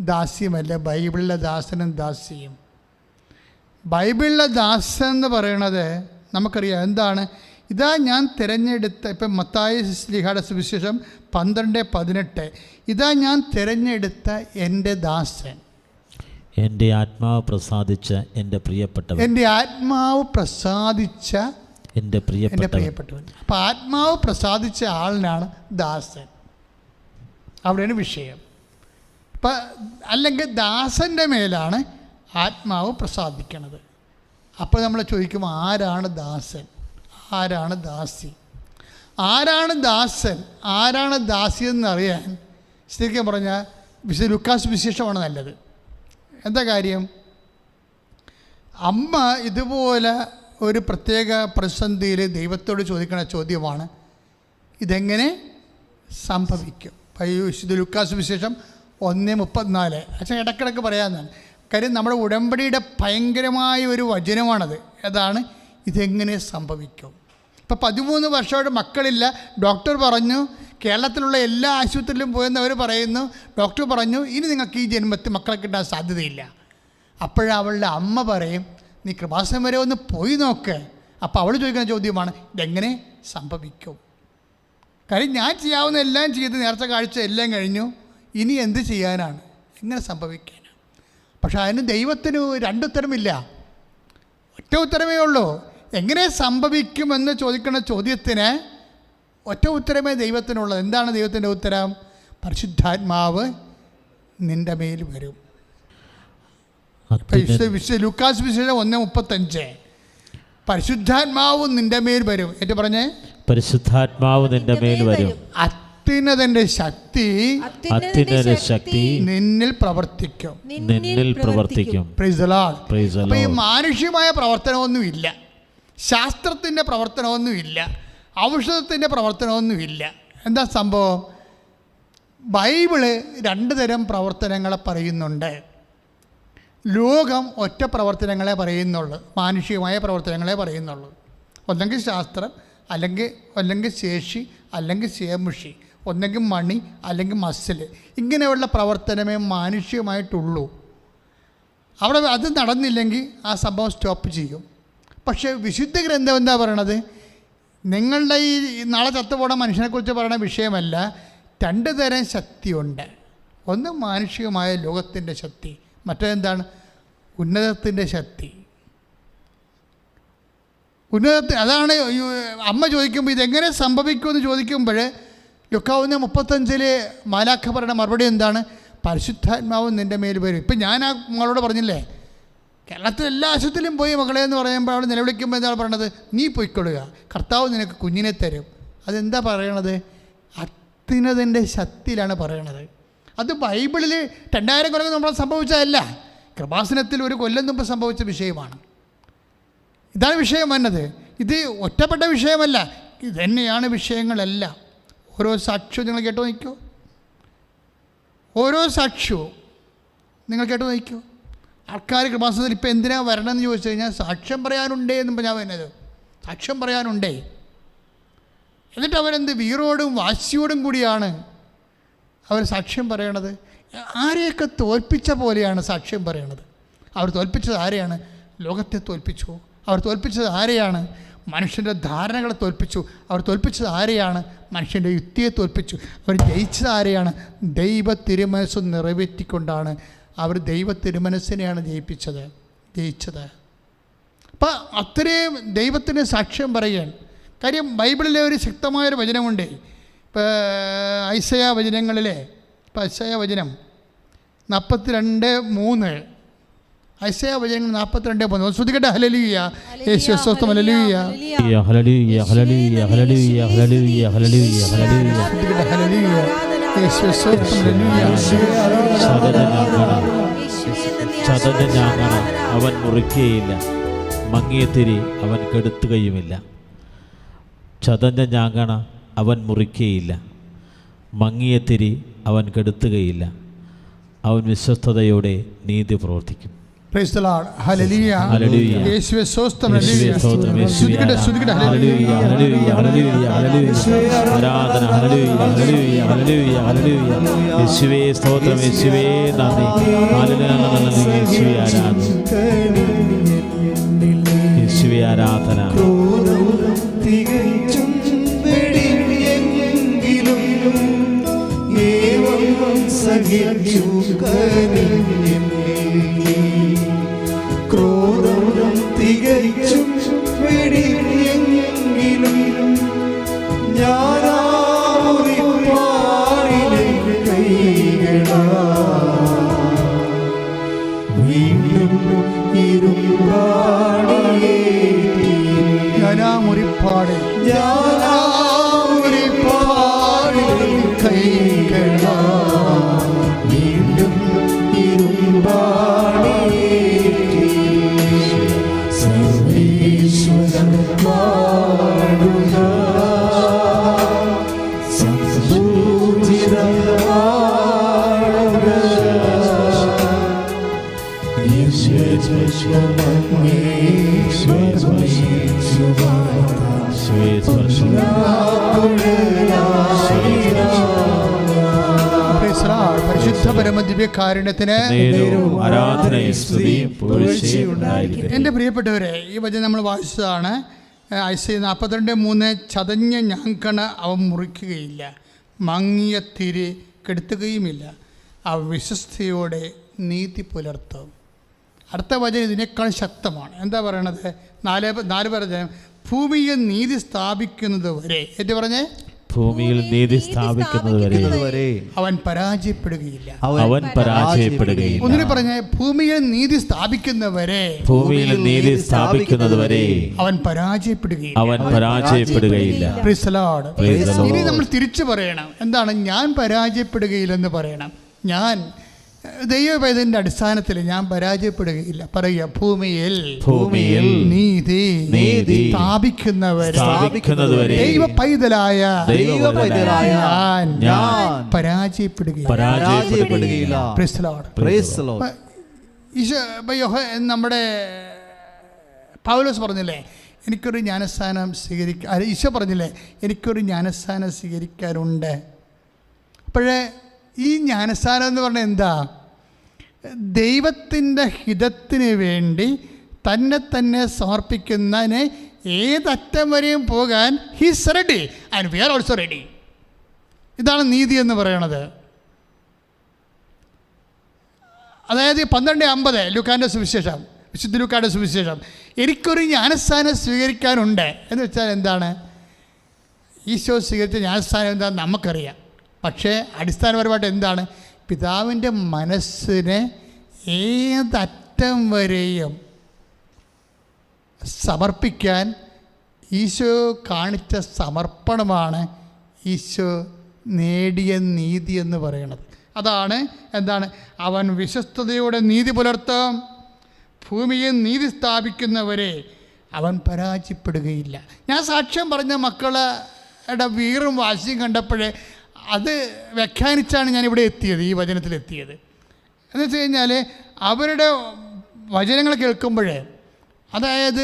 ദാസ്യമല്ല ബൈബിളിലെ ദാസനും ദാസിയും. ബൈബിളിലെ ദാസൻ എന്ന് പറയണത് നമുക്കറിയാം എന്താണ്? ഇതാ ഞാൻ തിരഞ്ഞെടുത്ത, ഇപ്പം മത്തായി ശ്ലീഹയുടെ സുവിശേഷം 12:18 ഇതാ ഞാൻ തിരഞ്ഞെടുത്ത എൻ്റെ ദാസൻ, എൻ്റെ ആത്മാവ് പ്രസാദിച്ച എൻ്റെ പ്രിയപ്പെട്ടവൻ, എൻ്റെ ആത്മാവ് പ്രസാദിച്ച എൻ്റെ പ്രിയപ്പെട്ടവൻ. അപ്പം ആത്മാവ് പ്രസാദിച്ച ആളിനാണ് ദാസൻ. അവിടെയാണ് വിഷയം. അപ്പം അല്ലെങ്കിൽ ദാസൻ്റെ മേലാണ് ആത്മാവ് പ്രസാദിക്കണത്. അപ്പോൾ നമ്മൾ ചോദിക്കും, ആരാണ് ദാസൻ, ആരാണ് ദാസി? ആരാണ് ദാസൻ, ആരാണ് ദാസി എന്നറിയാൻ ശരിക്കും പറഞ്ഞാൽ ലൂക്കാസ് വിശേഷമാണ് നല്ലത്. എന്താ കാര്യം? അമ്മ ഇതുപോലെ ഒരു പ്രത്യേക പ്രതിസന്ധിയിൽ ദൈവത്തോട് ചോദിക്കുന്ന ചോദ്യമാണ്, ഇതെങ്ങനെ സംഭവിക്കും? വിശുദ്ധ ലൂക്കാസ് വിശേഷം 1:34 അച്ഛൻ ഇടക്കിടക്ക് പറയാമെന്നാണ്. കാര്യം നമ്മുടെ ഉടമ്പടിയുടെ ഭയങ്കരമായ ഒരു വചനമാണത്. അതാണ് ഇതെങ്ങനെ സംഭവിക്കും. ഇപ്പോൾ 13 വർഷമായിട്ട് മക്കളില്ല. ഡോക്ടർ പറഞ്ഞു, കേരളത്തിലുള്ള എല്ലാ ആശുപത്രിയിലും പോയെന്നവർ പറയുന്നു, ഡോക്ടർ പറഞ്ഞു ഇനി നിങ്ങൾക്ക് ഈ ജന്മത്തിൽ മക്കളെ കിട്ടാൻ സാധ്യതയില്ല. അപ്പോഴവളുടെ അമ്മ പറയും, നീ കൃപാസനം വരെ ഒന്ന് പോയി നോക്ക്. അപ്പോൾ അവൾ ചോദിക്കുന്ന ചോദ്യമാണ്, ഇതെങ്ങനെ സംഭവിക്കും? കാര്യം ഞാൻ ചെയ്യാവുന്ന എല്ലാം ചെയ്ത് നേർച്ച കാഴ്ച എല്ലാം കഴിഞ്ഞു, ഇനി എന്ത് ചെയ്യാനാണ്, എങ്ങനെ സംഭവിക്കാനാണ്? പക്ഷെ അതിന് ദൈവത്തിന് 2 ഉത്തരമില്ല, ഒറ്റ ഉത്തരമേ ഉള്ളൂ. എങ്ങനെ സംഭവിക്കുമെന്ന് ചോദിക്കുന്ന ചോദ്യത്തിന് ഒറ്റ ഉത്തരമേ ദൈവത്തിനുള്ളത്. എന്താണ് ദൈവത്തിൻ്റെ ഉത്തരം? പരിശുദ്ധാത്മാവ് നിൻ്റെ മേൽ വരും. ലൂക്കാസ് വിശേഷം 1:35 പരിശുദ്ധാത്മാവ് നിൻ്റെ മേൽ വരും. ഏറ്റു പറഞ്ഞേ, പരിശുദ്ധാത്മാവ് നിൻ്റെ മേൽ വരും. അത്യുന്നതന്റെ ശക്തി നിന്നിൽ പ്രവർത്തിക്കും. Praise the Lord. അപ്പോൾ ഈ മാനുഷികമായ പ്രവർത്തനമൊന്നുമില്ല, ശാസ്ത്രത്തിൻ്റെ പ്രവർത്തനമൊന്നുമില്ല, ഔഷധത്തിൻ്റെ പ്രവർത്തനമൊന്നുമില്ല. എന്താ സംഭവം? ബൈബിള് 2 തരം പ്രവർത്തനങ്ങളെ പറയുന്നുണ്ട്. ലോകം ഒറ്റ പ്രവർത്തനങ്ങളെ പറയുന്നുള്ളൂ, മാനുഷികമായ പ്രവർത്തനങ്ങളെ പറയുന്നുള്ളൂ. ഒന്നെങ്കിൽ ശാസ്ത്രം, അല്ലെങ്കിൽ ശേഷി, അല്ലെങ്കിൽ ശേമുഷി, ഒന്നെങ്കിൽ മണി, അല്ലെങ്കിൽ മസിൽ, ഇങ്ങനെയുള്ള പ്രവർത്തനമേ മാനുഷികമായിട്ടുള്ളൂ. അവിടെ അത് നടന്നില്ലെങ്കിൽ ആ സംഭവം സ്റ്റോപ്പ് ചെയ്യും. പക്ഷേ വിശുദ്ധ ഗ്രന്ഥം എന്താ പറയണത്? നിങ്ങളുടെ ഈ നാളെ ചത്തുപോണ മനുഷ്യനെക്കുറിച്ച് പറയുന്ന വിഷയമല്ല. 2 തരം ശക്തിയുണ്ട്. ഒന്ന് മാനുഷികമായ ലോകത്തിൻ്റെ ശക്തി, മറ്റേതെന്താണ്? ഉന്നതത്തിൻ്റെ ശക്തി. അതാണ് അമ്മ ചോദിക്കുമ്പോൾ ഇതെങ്ങനെ സംഭവിക്കുമെന്ന് ചോദിക്കുമ്പോൾ ലുക്കാവ് 35 മാലാഖ പറയുന്ന മറുപടി എന്താണ്? പരിശുദ്ധാത്മാവ് നിൻ്റെ മേൽ വരും. ഇപ്പം ഞാൻ ആ മകളോട് പറഞ്ഞില്ലേ, കേരളത്തിൽ എല്ലാ ആശുപത്രിയിലും പോയി മകളെ എന്ന് പറയുമ്പോൾ അവൾ നിലവിളിക്കുമ്പോൾ എന്താണ് പറയണത്? നീ പൊയ്ക്കൊള്ളുക, കർത്താവ് നിനക്ക് കുഞ്ഞിനെ തരും. അതെന്താ പറയണത്? അത്യുന്നതൻ്റെ ശക്തിയിലാണ് പറയണത്. അത് ബൈബിളിൽ 2000 കൊല്ലം നമ്മൾ സംഭവിച്ചതല്ല, കൃപാസനത്തിൽ 1 കൊല്ലം മുമ്പ് സംഭവിച്ച വിഷയമാണ്. ഇതാണ് വിഷയം വന്നത്. ഇത് ഒറ്റപ്പെട്ട വിഷയമല്ല, ഇത് തന്നെയാണ് വിഷയങ്ങളെല്ലാം. ഓരോ സാക്ഷ്യവും നിങ്ങൾ കേട്ടോ നോക്കൂ, ഓരോ സാക്ഷ്യവും നിങ്ങൾ കേട്ടോ നോക്കൂ. ആൾക്കാർ കൃപാസനത്തിൽ ഇപ്പോൾ എന്തിനാണ് വരണമെന്ന് ചോദിച്ചു കഴിഞ്ഞാൽ സാക്ഷ്യം പറയാനുണ്ടേ എന്നും ഞാൻ വരുന്നത്. സാക്ഷ്യം പറയാനുണ്ടേ. എന്നിട്ട് അവരെന്ത് വീറോടും വാശിയോടും കൂടിയാണ് അവർ സാക്ഷ്യം പറയണത്. ആരെയൊക്കെ തോൽപ്പിച്ച പോലെയാണ് സാക്ഷ്യം പറയണത്. അവർ തോൽപ്പിച്ചത് ആരെയാണ്? ലോകത്തെ തോൽപ്പിച്ചു. അവർ തോൽപ്പിച്ചത് ആരെയാണ്? മനുഷ്യൻ്റെ ധാരണകളെ തോൽപ്പിച്ചു. അവർ തോൽപ്പിച്ചത് ആരെയാണ്? മനുഷ്യൻ്റെ യുക്തിയെ തോൽപ്പിച്ചു. അവർ ജയിച്ചത് ആരെയാണ്? ദൈവ തിരുമനസ്സ് നിറവേറ്റിക്കൊണ്ടാണ്. അവർ ദൈവ തിരുമനസ്സിനെയാണ് ജയിച്ചത്. അപ്പം അത്രയും ദൈവത്തിന് സാക്ഷ്യം പറയാൻ കാര്യം ബൈബിളിലെ ഒരു ശക്തമായൊരു വചനമുണ്ട്. ഇപ്പോൾ ഐസയ വചനങ്ങളിലെ, ഇപ്പോൾ ഐസയ വചനം 42:3, ഐസയ വചനങ്ങൾ 42:3 ശ്രദ്ധിക്കട്ടെ. ഹല്ലേലൂയ, യേശുവേ സ്തോത്രം, ഹല്ലേലൂയ, ഹല്ലേലൂയ, ഹല്ലേലൂയ, ഹല്ലേലൂയ, ഹല്ലേലൂയ, ഹല്ലേലൂയ, ഹല്ലേലൂയ, ഹല്ലേലൂയ, യേശുവേ സ്തോത്രം, ഹല്ലേലൂയ. ചതഞ്ഞ ഞാങ്ങണ അവൻ മുറിക്കുകയില്ല, മങ്ങിയ തിരി അവൻ കെടുത്തുകയുമില്ല. ചതഞ്ഞ ഞാങ്ങണ അവൻ മുറിക്കുകയില്ല, മങ്ങിയ തിരി അവൻ കെടുത്തുകയില്ല. അവൻ വിശ്വസ്തയോടെ നീതി പ്രവർത്തിക്കും. Praise the Lord. Hallelujah. Hallelujah. യേശുവേ സ്തോത്രം, യേശുവേ സ്തോത്രം, യേശുവേ ഹല്ലേലൂയ, ഹല്ലേലൂയ, ഹല്ലേലൂയ, ഹല്ലേലൂയ, ആരാധന, ഹല്ലേലൂയ, ഹല്ലേലൂയ, ഹല്ലേലൂയ, ഹല്ലേലൂയ. യേശുവേ സ്തോത്രം, യേശുവേ നന്ദി, ഹല്ലേലൂയ, യേശുവേ ആരാധന, യേശുവേ ആരാധന. ക്രോധം തികച്ചും വെടിയെങ്കിലും ഞാനാറിപ്പാടിലെ കൈകളാ വീണ്ടും ഇരുമ്പാടിയേറ്റി ഞാനാമുറിപ്പാട് കൈകളാ വീണ്ടും ഇരുമ്പാടിയേറ്റി സർവേശ്വരൻ പാടുക സംപൂജിതമാടുക പരിശുദ്ധ പരമദിവ്യകാരുണ്യത്തിന് ആരാധനയും സ്തുതിയും പുകഴ്ചയും ഉണ്ടായിരിക്കട്ടെ. എൻ്റെ പ്രിയപ്പെട്ടവരെ, ഈ വചനം നമ്മൾ വായിച്ചതാണ്. ഐസയ 42:3 ചതഞ്ഞ ഞാങ്കണ അവൻ മുറിക്കുകയില്ല, മങ്ങിയ തിരി കെടുത്തുകയുമില്ല, അവ വിശ്വസ്തയോടെ നീതി പുലർത്തും. അടുത്ത വചനം ഇതിനേക്കാൾ ശക്തമാണ്. എന്താ പറയണത്? 4 പറഞ്ഞ ഭൂമിയിൽ നീതി സ്ഥാപിക്കുന്നത് വരെ, ഏറ്റു പറഞ്ഞേ, ഭൂമിയിൽ നീതി സ്ഥാപിക്കുന്നത് വരെ അവൻ പരാജയപ്പെടുകയില്ല. അവൻ പരാജയപ്പെടുകയില്ല. ഒന്നിനെ പറഞ്ഞേ, ഭൂമിയിൽ നീതി സ്ഥാപിക്കുന്നവരെ, ഭൂമിയിൽ നീതി സ്ഥാപിക്കുന്നത് വരെ അവൻ പരാജയപ്പെടുകയില്ല. അവൻ പരാജയപ്പെടുകയില്ല. Praise the Lord. Praise the Lord. ഇനി നമ്മൾ തിരിച്ചു പറയണം. എന്താണ്? ഞാൻ പരാജയപ്പെടുകയില്ലെന്ന് പറയണം. ഞാൻ ദൈവവേദന്റെ അടിസ്ഥാനത്തിൽ ഞാൻ പരാജയപ്പെടുകയില്ല. പറയുക, ഭൂമിയിൽ നീതി സ്ഥാപിക്കുന്നവരെ ദൈവ പൈതലായ ഞാൻ പരാജയപ്പെടുകയില്ല. പരാജയപ്പെടുകയില്ല. Praise the Lord. Praise the Lord. Isho ഇപ്പം നമ്മുടെ പൗലോസ് പറഞ്ഞില്ലേ, എനിക്കൊരു ജ്ഞാനസ്ഥാനം ഈശോ പറഞ്ഞില്ലേ, എനിക്കൊരു ജ്ഞാനസ്ഥാനം സ്വീകരിക്കാറുണ്ട്. അപ്പോഴേ ഈ ജ്ഞാനസ്ഥാനം എന്ന് പറഞ്ഞാൽ എന്താ? ദൈവത്തിൻ്റെ ഹിതത്തിന് വേണ്ടി തന്നെ സമർപ്പിക്കുന്നതിന് ഏതറ്റം വരെയും പോകാൻ he's ready and we are also ready. ഇതാണ് നീതി എന്ന് പറയണത്. അതായത് 12:50 ലൂക്കാൻ്റെ സുവിശേഷം, വിശുദ്ധ ലൂക്കാൻ്റെ സുവിശേഷം, എനിക്കൊരു ജ്ഞാനസ്ഥാനം സ്വീകരിക്കാനുണ്ട് എന്ന് വെച്ചാൽ എന്താണ്? ഈശോ സ്വീകരിച്ച ജ്ഞാനസ്ഥാനം എന്താണെന്ന് നമുക്കറിയാം. പക്ഷേ അടിസ്ഥാനപരമായിട്ട് എന്താണ്? പിതാവിൻ്റെ മനസ്സിനെ ഏതറ്റം വരെയും സമർപ്പിക്കാൻ ഈശോ കാണിച്ച സമർപ്പണമാണ് ഈശോ നേടിയ നീതി എന്ന് പറയുന്നത്. അതാണ് എന്താണ്? അവൻ വിശ്വസ്തയോടെ നീതി പുലർത്തും, ഭൂമിയിൽ നീതി സ്ഥാപിക്കുന്നവരെ അവൻ പരാജയപ്പെടുകയില്ല. ഞാൻ സാക്ഷ്യം പറഞ്ഞ മക്കളുടെ വീറും വാശിയും കണ്ടപ്പോഴേ അത് വ്യാഖ്യാനിച്ചാണ് ഞാനിവിടെ എത്തിയത്, ഈ വചനത്തിലെത്തിയത്. എന്ന് വെച്ച് കഴിഞ്ഞാൽ അവരുടെ വചനങ്ങൾ കേൾക്കുമ്പോഴേ, അതായത്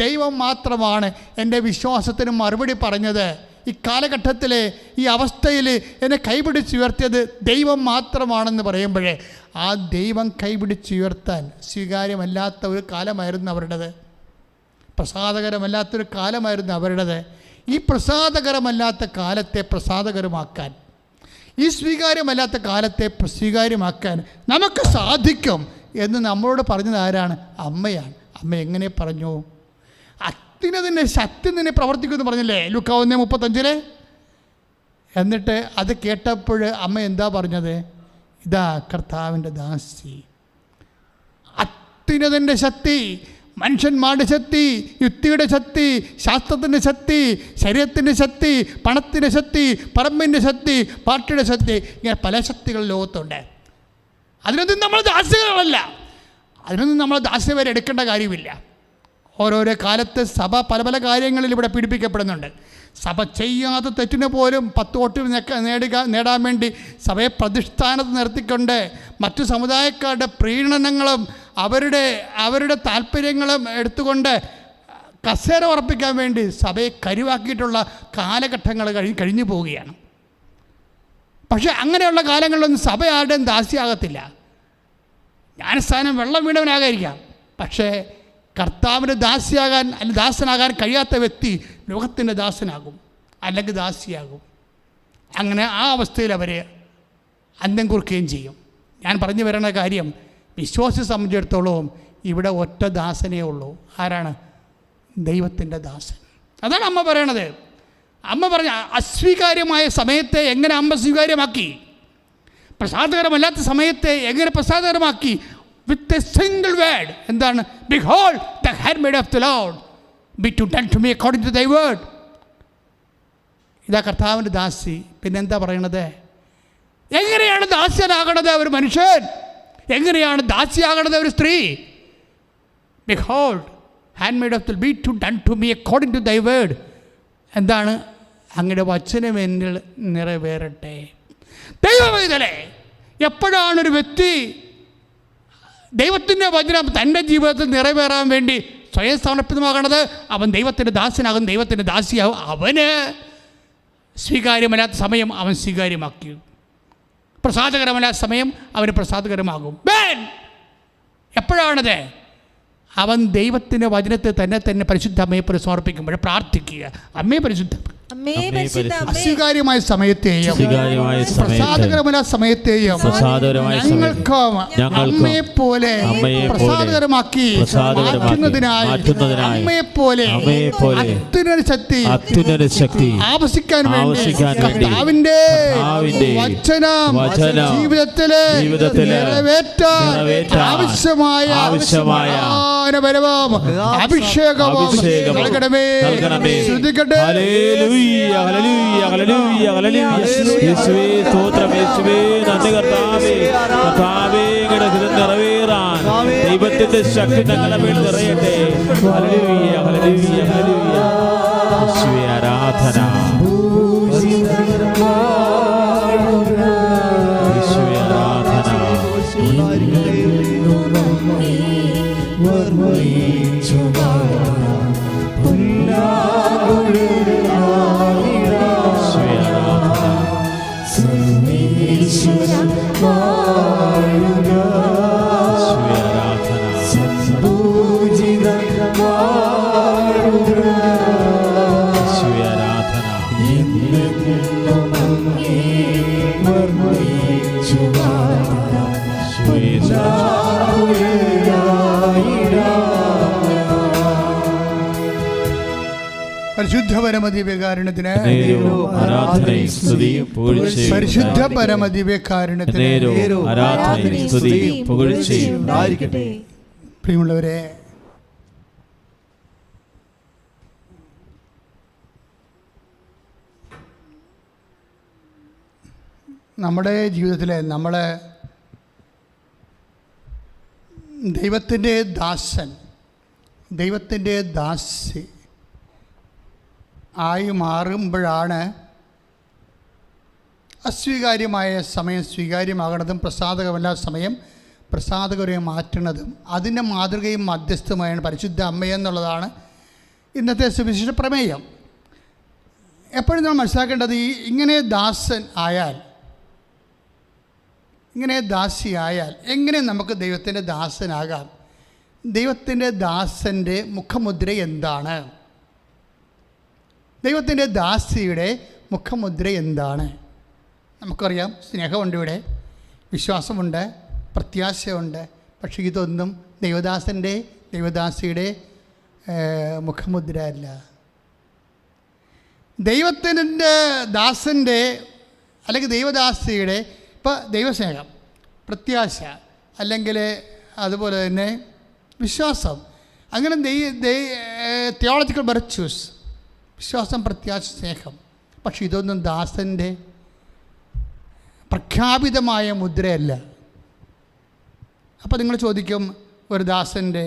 ദൈവം മാത്രമാണ് എൻ്റെ വിശ്വാസത്തിന് മറുപടി പറഞ്ഞത്. ഈ കാലഘട്ടത്തിൽ, ഈ അവസ്ഥയിൽ എന്നെ കൈപിടിച്ചുയർത്തിയത് ദൈവം മാത്രമാണെന്ന് പറയുമ്പോഴേ, ആ ദൈവം കൈപിടിച്ചുയർത്താൻ സ്വീകാര്യമല്ലാത്ത ഒരു കാലമായിരുന്നു അവരുടേത്. പ്രസാദകരമല്ലാത്തൊരു കാലമായിരുന്നു അവരുടേത്. ഈ പ്രസാദകരമല്ലാത്ത കാലത്തെ പ്രസാദകരമാക്കാൻ, ഈ സ്വീകാര്യമല്ലാത്ത കാലത്തെ സ്വീകാര്യമാക്കാൻ നമുക്ക് സാധിക്കും എന്ന് നമ്മളോട് പറഞ്ഞത് ആരാണ്? അമ്മയാണ്. അമ്മ എങ്ങനെ പറഞ്ഞു? അത്യുന്നതൻ്റെ ശക്തി നിന്നെ പ്രവർത്തിക്കുമെന്ന് പറഞ്ഞില്ലേ ലൂക്കാ 1:35. എന്നിട്ട് അത് കേട്ടപ്പോൾ അമ്മ എന്താ പറഞ്ഞത്? ഇതാ കർത്താവിൻ്റെ ദാസി. അത്യുന്നതൻ്റെ ശക്തി, മനുഷ്യന്മാരുടെ ശക്തി, യുക്തിയുടെ ശക്തി, ശാസ്ത്രത്തിൻ്റെ ശക്തി, ശരീരത്തിൻ്റെ ശക്തി, പണത്തിൻ്റെ ശക്തി, പറമ്പിൻ്റെ ശക്തി, പാർട്ടിയുടെ ശക്തി, ഇങ്ങനെ പല ശക്തികൾ ലോകത്തുണ്ട്. അതിനൊന്നും നമ്മൾ ദാസ്യങ്ങളല്ല, അതിനൊന്നും നമ്മൾ ദാസ്യവരെ എടുക്കേണ്ട കാര്യമില്ല. ഓരോരോ കാലത്ത് സഭ പല പല കാര്യങ്ങളിൽ ഇവിടെ പീഡിപ്പിക്കപ്പെടുന്നുണ്ട്. സഭ ചെയ്യാത്ത തെറ്റിന് പോലും 10 വോട്ട് നേടാൻ വേണ്ടി സഭയെ പ്രതിഷ്ഠാനത്ത് നിർത്തിക്കൊണ്ട് മറ്റു സമുദായക്കാരുടെ പ്രീണനങ്ങളും അവരുടെ താല്പര്യങ്ങളും എടുത്തുകൊണ്ട് കസേര ഉറപ്പിക്കാൻ വേണ്ടി സഭയെ കരുവാക്കിയിട്ടുള്ള കാലഘട്ടങ്ങൾ കഴിഞ്ഞു പോവുകയാണ്. പക്ഷേ അങ്ങനെയുള്ള കാലങ്ങളിലൊന്നും സഭ ആരുടെയും ദാസ്യാകത്തില്ല. ജ്ഞാനസ്ഥാനം വെള്ളം വീണവനാകാതിരിക്കാം, പക്ഷേ കർത്താവിൻ്റെ ദാസിയാകാൻ അല്ലെങ്കിൽ ദാസനാകാൻ കഴിയാത്ത വ്യക്തി ലോകത്തിൻ്റെ ദാസനാകും, അല്ലെങ്കിൽ ദാസിയാകും. അങ്ങനെ ആ അവസ്ഥയിൽ അവരെ അന്ത്യം കുറിക്കുകയും ചെയ്യും. ഞാൻ പറഞ്ഞു വരുന്ന കാര്യം, വിശ്വാസിയെ സംബന്ധിച്ചിടത്തോളം ഇവിടെ ഒറ്റ ദാസനേ ഉള്ളൂ. ആരാണ്? ദൈവത്തിൻ്റെ ദാസൻ. അതാണ് അമ്മ പറയണത്. അമ്മ പറഞ്ഞ അസ്വീകാര്യമായ സമയത്തെ എങ്ങനെ അമ്മ സ്വീകാര്യമാക്കി, പ്രസാദകരമല്ലാത്ത സമയത്തെ എങ്ങനെ പ്രസാദകരമാക്കി. With a single word. എന്താണ്? Behold the handmaid of the Lord, be to done to me according to thy word. ഇതാ കർത്താവിൻ്റെ ദാസി. പിന്നെന്താ പറയണത്? എങ്ങനെയാണ് ദാസ്യനാകണത് ഒരു മനുഷ്യൻ? എങ്ങനെയാണ് ദാസിയാകണത് ഒരു സ്ത്രീ? Behold handmaid of the be to done to me according to thy word. എന്താണ്? അങ്ങയുടെ വചനം എന്നിൽ നിറവേറട്ടെ. ദൈവവേദനേ, എപ്പോഴാണൊരു വ്യക്തി ദൈവത്തിൻ്റെ വചനം തൻ്റെ ജീവിതത്തിൽ നിറവേറാൻ വേണ്ടി സ്വയം സമർപ്പിതമാകണത്? അവൻ ദൈവത്തിൻ്റെ ദാസനാകും, ദൈവത്തിൻ്റെ ദാസിയാകും. അവന് സ്വീകാര്യമല്ലാത്ത സമയം അവൻ സ്വീകാര്യമാക്കി, പ്രസാദകരമല്ലാത്ത സമയം അവന് പ്രസാദകരമാകും. എപ്പോഴാണത്? അവൻ ദൈവത്തിൻ്റെ വചനത്തെ തന്നെ പരിശുദ്ധ അമ്മയെ പോലെ സമർപ്പിക്കുമ്പോൾ പ്രാർത്ഥിക്കുക, അമ്മയെ പരിശുദ്ധ. അസ്വീകാര്യമായ സമയത്തെയും പ്രസാദകരമായ സമയത്തെയും ഞങ്ങൾക്ക് അമ്മയെപ്പോലെ പ്രസാദകരമാക്കി മാറ്റുന്നതിനായി അമ്മയെപ്പോലെ അത്യുന്നത ശക്തി ആവശ്യിക്കാൻ വേണ്ടി കർത്താവിന്റെ വചനം ജീവിതത്തിലെ നിറവേറ്റാൻ ആവശ്യമായ അഭിഷേകവും നൽകണമേ. ശ്രദ്ധിക്കട്ടെ. ഹല്ലേലൂയ, ഹല്ലേലൂയ, ഹല്ലേലൂയ, ഹല്ലേലൂയ. യേശുവേ സ്തോത്രം, യേശുവേ നന്ദി. കർത്താവേ, കർത്താവേ അങ്ങയുടെ ഹിതം നിറവേറാൻ ദൈവത്തിന്റെ ശക്തി ഞങ്ങളുടെ മേൽ നിറയട്ടെ. ഹല്ലേലൂയ, ഹല്ലേലൂയ, ഹല്ലേലൂയ. യേശുവേ ആരാധന, യേശുവേ ആരാധന. എന്നെന്നും അങ്ങേ വർണ്ണിച്ചു വാഴ്ത്താം. പരിശുദ്ധ പരമദിവ്യകാരുണ്യത്തിന് ആരാധനയും സ്തുതിയും പുകഴ്ചയും പരിശുദ്ധ പരമദിവ്യകാരുണ്യത്തിന് ആരാധനയും സ്തുതിയും പുകഴ്ചയും ഉണ്ടായിരിക്കട്ടെ. പ്രിയമുള്ളവരെ, നമ്മുടെ ജീവിതത്തിൽ നമ്മൾ ദൈവത്തിൻ്റെ ദാസൻ, ദൈവത്തിൻ്റെ ദാസി ആയി മാറുമ്പോഴാണ് അസ്വീകാര്യമായ സമയം സ്വീകാര്യമാകണതും പ്രസാദകമല്ല സമയം പ്രസാദകരെ മാറ്റുന്നതും. അതിൻ്റെ മാതൃകയും മധ്യസ്ഥവുമാണ് പരിശുദ്ധ അമ്മയെന്നുള്ളതാണ് ഇന്നത്തെ സുവിശേഷ പ്രമേയം. എപ്പോഴും നമ്മൾ മനസ്സിലാക്കേണ്ടത് ഇങ്ങനെ ദാസൻ ആയാൽ, ഇങ്ങനെ ദാസിയായാൽ എങ്ങനെ നമുക്ക് ദൈവത്തിൻ്റെ ദാസനാകാം? ദൈവത്തിൻ്റെ ദാസൻ്റെ മുഖമുദ്ര എന്താണ്? ദൈവത്തിൻ്റെ ദാസിയുടെ മുഖമുദ്ര എന്താണ്? നമുക്കറിയാം, സ്നേഹമുണ്ട്, ഇവിടെ വിശ്വാസമുണ്ട്, പ്രത്യാശയുണ്ട്. പക്ഷേ ഇതൊന്നും ദൈവദാസിയുടെ മുഖമുദ്ര അല്ല. ദൈവത്തിൻ്റെ ദാസൻ്റെ അല്ലെങ്കിൽ ദൈവദാസിയുടെ ഇപ്പോൾ ദൈവസ്നേഹം, പ്രത്യാശ, അല്ലെങ്കിൽ അതുപോലെ തന്നെ വിശ്വാസം, അങ്ങനെ തിയോളജിക്കൽ വെർച്യൂസ്, വിശ്വാസം, പ്രത്യാശ, സ്നേഹം. പക്ഷെ ഇതൊന്നും ദാസൻ്റെ പ്രഖ്യാപിതമായ മുദ്രയല്ല. അപ്പോൾ നിങ്ങൾ ചോദിക്കും, ഒരു ദാസൻ്റെ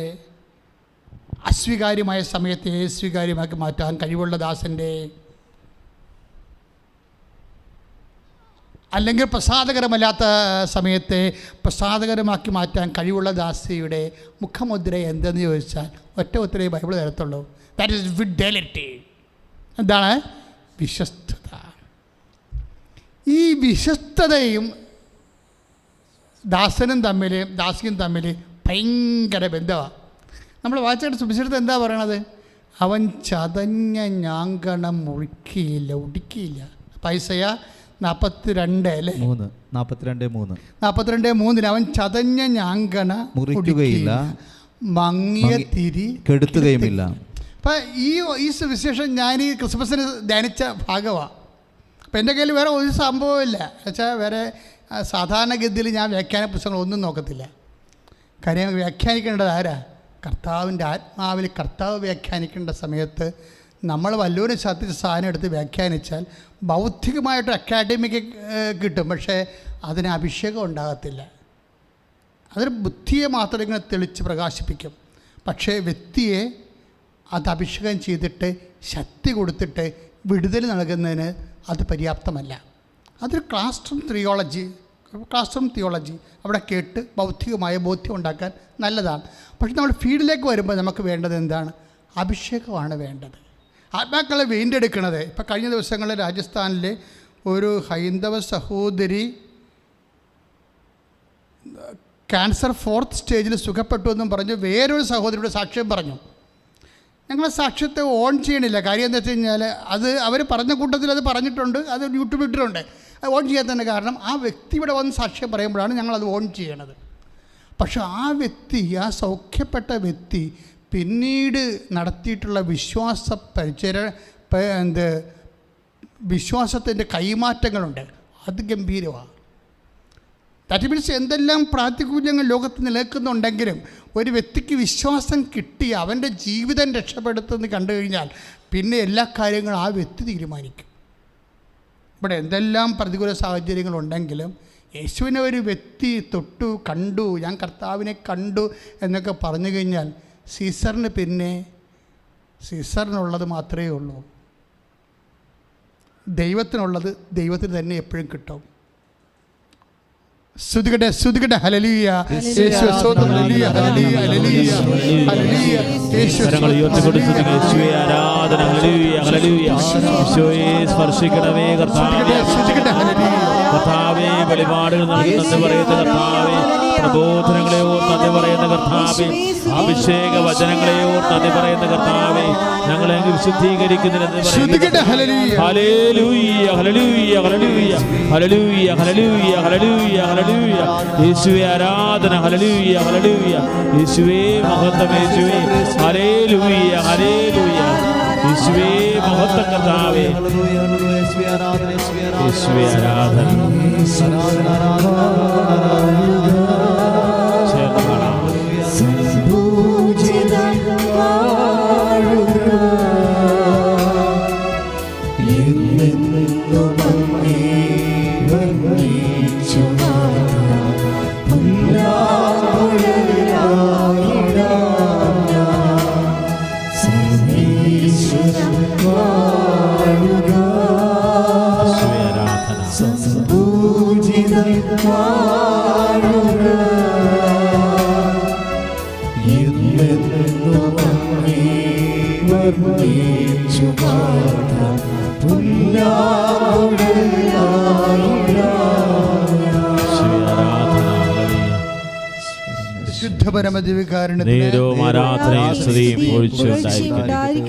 അസ്വീകാര്യമായ സമയത്തെ സ്വീകാര്യമാക്കി മാറ്റാൻ കഴിവുള്ള ദാസൻ്റെ, അല്ലെങ്കിൽ പ്രസാദകരമല്ലാത്ത സമയത്തെ പ്രസാദകരമാക്കി മാറ്റാൻ കഴിവുള്ള ദാസിയുടെ മുഖമുദ്ര എന്തെന്ന് ചോദിച്ചാൽ ഒറ്റ ഉത്തരവേ ബൈബിൾ തരത്തുള്ളൂ. That is fidelity. എന്താണ്? വിശ്വസ്തത. ഈ വിശ്വസ്തതയും ദാസനും തമ്മിൽ ഭയങ്കര ബന്ധമാണ്. നമ്മൾ വായിച്ചിട്ട് സുവിശേഷത്തിൽ എന്താ പറയണത്? അവൻ ചതഞ്ഞ ഞാങ്കണം ഒടുക്കിയില്ല. പൈസയ 42 അല്ലേ? 42:3 അവൻ ചതഞ്ഞ ഞാങ്കണ മുറിക്കുകയില്ല, മങ്ങിയ തിരി കെടുത്തുകയുമില്ല. അപ്പം ഈ സുവിശേഷം ഞാൻ ഈ ക്രിസ്മസിന് ധ്യാനിച്ച ഭാഗമാണ്. അപ്പം എൻ്റെ കയ്യിൽ വേറെ ഒരു സംഭവമില്ല. എന്നുവെച്ചാൽ വേറെ സാധാരണഗതിയിൽ ഞാൻ വ്യാഖ്യാന പുസ്തകങ്ങളൊന്നും നോക്കത്തില്ല. കാര്യം വ്യാഖ്യാനിക്കേണ്ടത് ആരാ? കർത്താവിൻ്റെ ആത്മാവിൽ കർത്താവ് വ്യാഖ്യാനിക്കേണ്ട സമയത്ത് നമ്മൾ വല്ലവരും ശ്രദ്ധിച്ച സാധനം എടുത്ത് വ്യാഖ്യാനിച്ചാൽ ബൗദ്ധികമായിട്ട് അക്കാഡമിക്ക് കിട്ടും, പക്ഷേ അതിന് അഭിഷേകം ഉണ്ടാകത്തില്ല. അതൊരു ബുദ്ധിയെ മാത്രം ഇങ്ങനെ തെളിച്ച് പ്രകാശിപ്പിക്കും. പക്ഷേ വ്യക്തിയെ അത് അഭിഷേകം ചെയ്തിട്ട് ശക്തി കൊടുത്തിട്ട് വിടുതൽ നൽകുന്നതിന് അത് പര്യാപ്തമല്ല. അതൊരു ക്ലാസ് റൂം തിയോളജി അവിടെ കേട്ട് ബൗദ്ധികമായ ബോധ്യം ഉണ്ടാക്കാൻ നല്ലതാണ്. പക്ഷെ നമ്മൾ ഫീൽഡിലേക്ക് വരുമ്പോൾ നമുക്ക് വേണ്ടത് എന്താണ്? അഭിഷേകമാണ് വേണ്ടത്. ആത്മാക്കളെ വീണ്ടെടുക്കണത്. ഇപ്പം കഴിഞ്ഞ ദിവസങ്ങളിൽ രാജസ്ഥാനിലെ ഒരു ഹൈന്ദവ സഹോദരി ക്യാൻസർ 4th സ്റ്റേജിൽ സുഖപ്പെട്ടു എന്നും പറഞ്ഞ് വേറൊരു സഹോദരിയുടെ സാക്ഷ്യം പറഞ്ഞു. ഞങ്ങളെ സാക്ഷ്യത്തെ ഓൺ ചെയ്യണില്ല. കാര്യം എന്താ വെച്ച് കഴിഞ്ഞാൽ അത് അവർ പറഞ്ഞ കൂട്ടത്തിൽ അത് പറഞ്ഞിട്ടുണ്ട്, അത് യൂട്യൂബിൽ ഇട്ടിട്ടുണ്ട്. അത് ഓൺ ചെയ്യാത്തതിൻ്റെ കാരണം ആ വ്യക്തി ഇവിടെ വന്ന് സാക്ഷ്യം പറയുമ്പോഴാണ് ഞങ്ങളത് ഓൺ ചെയ്യണത്. പക്ഷെ ആ വ്യക്തി, ആ സൗഖ്യപ്പെട്ട വ്യക്തി പിന്നീട് നടത്തിയിട്ടുള്ള വിശ്വാസത്തിൻ്റെ കൈമാറ്റങ്ങളുണ്ട്. അത് ഗംഭീരമാണ്. ദാറ്റ് മീൻസ് എന്തെല്ലാം പ്രാതികൂല്യങ്ങൾ ലോകത്ത് നിലനിൽക്കുന്നുണ്ടെങ്കിലും ഒരു വ്യക്തിക്ക് വിശ്വാസം കിട്ടി അവൻ്റെ ജീവിതം രക്ഷപ്പെടുത്തുമെന്ന് കണ്ടു കഴിഞ്ഞാൽ പിന്നെ എല്ലാ കാര്യങ്ങളും ആ വ്യക്തി തീരുമാനിക്കും. ഇവിടെ എന്തെല്ലാം പ്രതികൂല സാഹചര്യങ്ങളുണ്ടെങ്കിലും യേശുവിനെ ഒരു വ്യക്തി തൊട്ടു, കണ്ടു, ഞാൻ കർത്താവിനെ കണ്ടു എന്നൊക്കെ പറഞ്ഞു കഴിഞ്ഞാൽ സീസറിന് പിന്നെ സീസറിനുള്ളത് മാത്രമേ ഉള്ളൂ. ദൈവത്തിനുള്ളത് ദൈവത്തിന് തന്നെ എപ്പോഴും കിട്ടും. സ്തുതിക്കട്ടെ ഹല്ലേലൂയ. യേശുവേ സ്തോത്രം. ഹല്ലേലൂയ ഹല്ലേലൂയ ഹല്ലേലൂയ ഹല്ലേലൂയ. കരങ്ങൾ ഉയർത്തിക്കൊണ്ട് സ്തുതിക്കുക. യേശുവേ ആരാധന. ഹല്ലേലൂയ ഹല്ലേലൂയ. യേശുവേ സ്പർശിക്കണമേ കർത്താവേ. സ്തുതിക്കട്ടെ ഹല്ലേലൂയ. കർത്താവേ, വെളിപാടുകൾ നന്ദി പറയുന്ന കർത്താവേ, പ്രബോധനങ്ങളെ ഓർത്ത് നന്ദി പറയുന്ന കർത്താവേ, അഭിഷേക വചനങ്ങളെ ഓർത്ത് നന്ദി പറയുന്ന കർത്താവേ, ഞങ്ങളെ അങ്ങ് വിശുദ്ധീകരിക്കുന്നതിന് ശ്രദ്ധിക്കട്ടെ. ഹല്ലേലൂയ, ഹല്ലേലൂയ, ഹല്ലേലൂയ, ഹല്ലേലൂയ, ഹല്ലേലൂയ, ഹല്ലേലൂയ, ഹല്ലേലൂയ, ഹല്ലേലൂയ. യേശുവേ ആരാധന, ഹല്ലേലൂയ, ഹല്ലേലൂയ. യേശുവേ മഹത്വം, യേശുവേ ഹല്ലേലൂയ, ഹല്ലേലൂയ. യേശുവേ മഹത്വം കർത്താവേ, യേശുവേ ആരാധന. ചേർന്ന് പാടാം.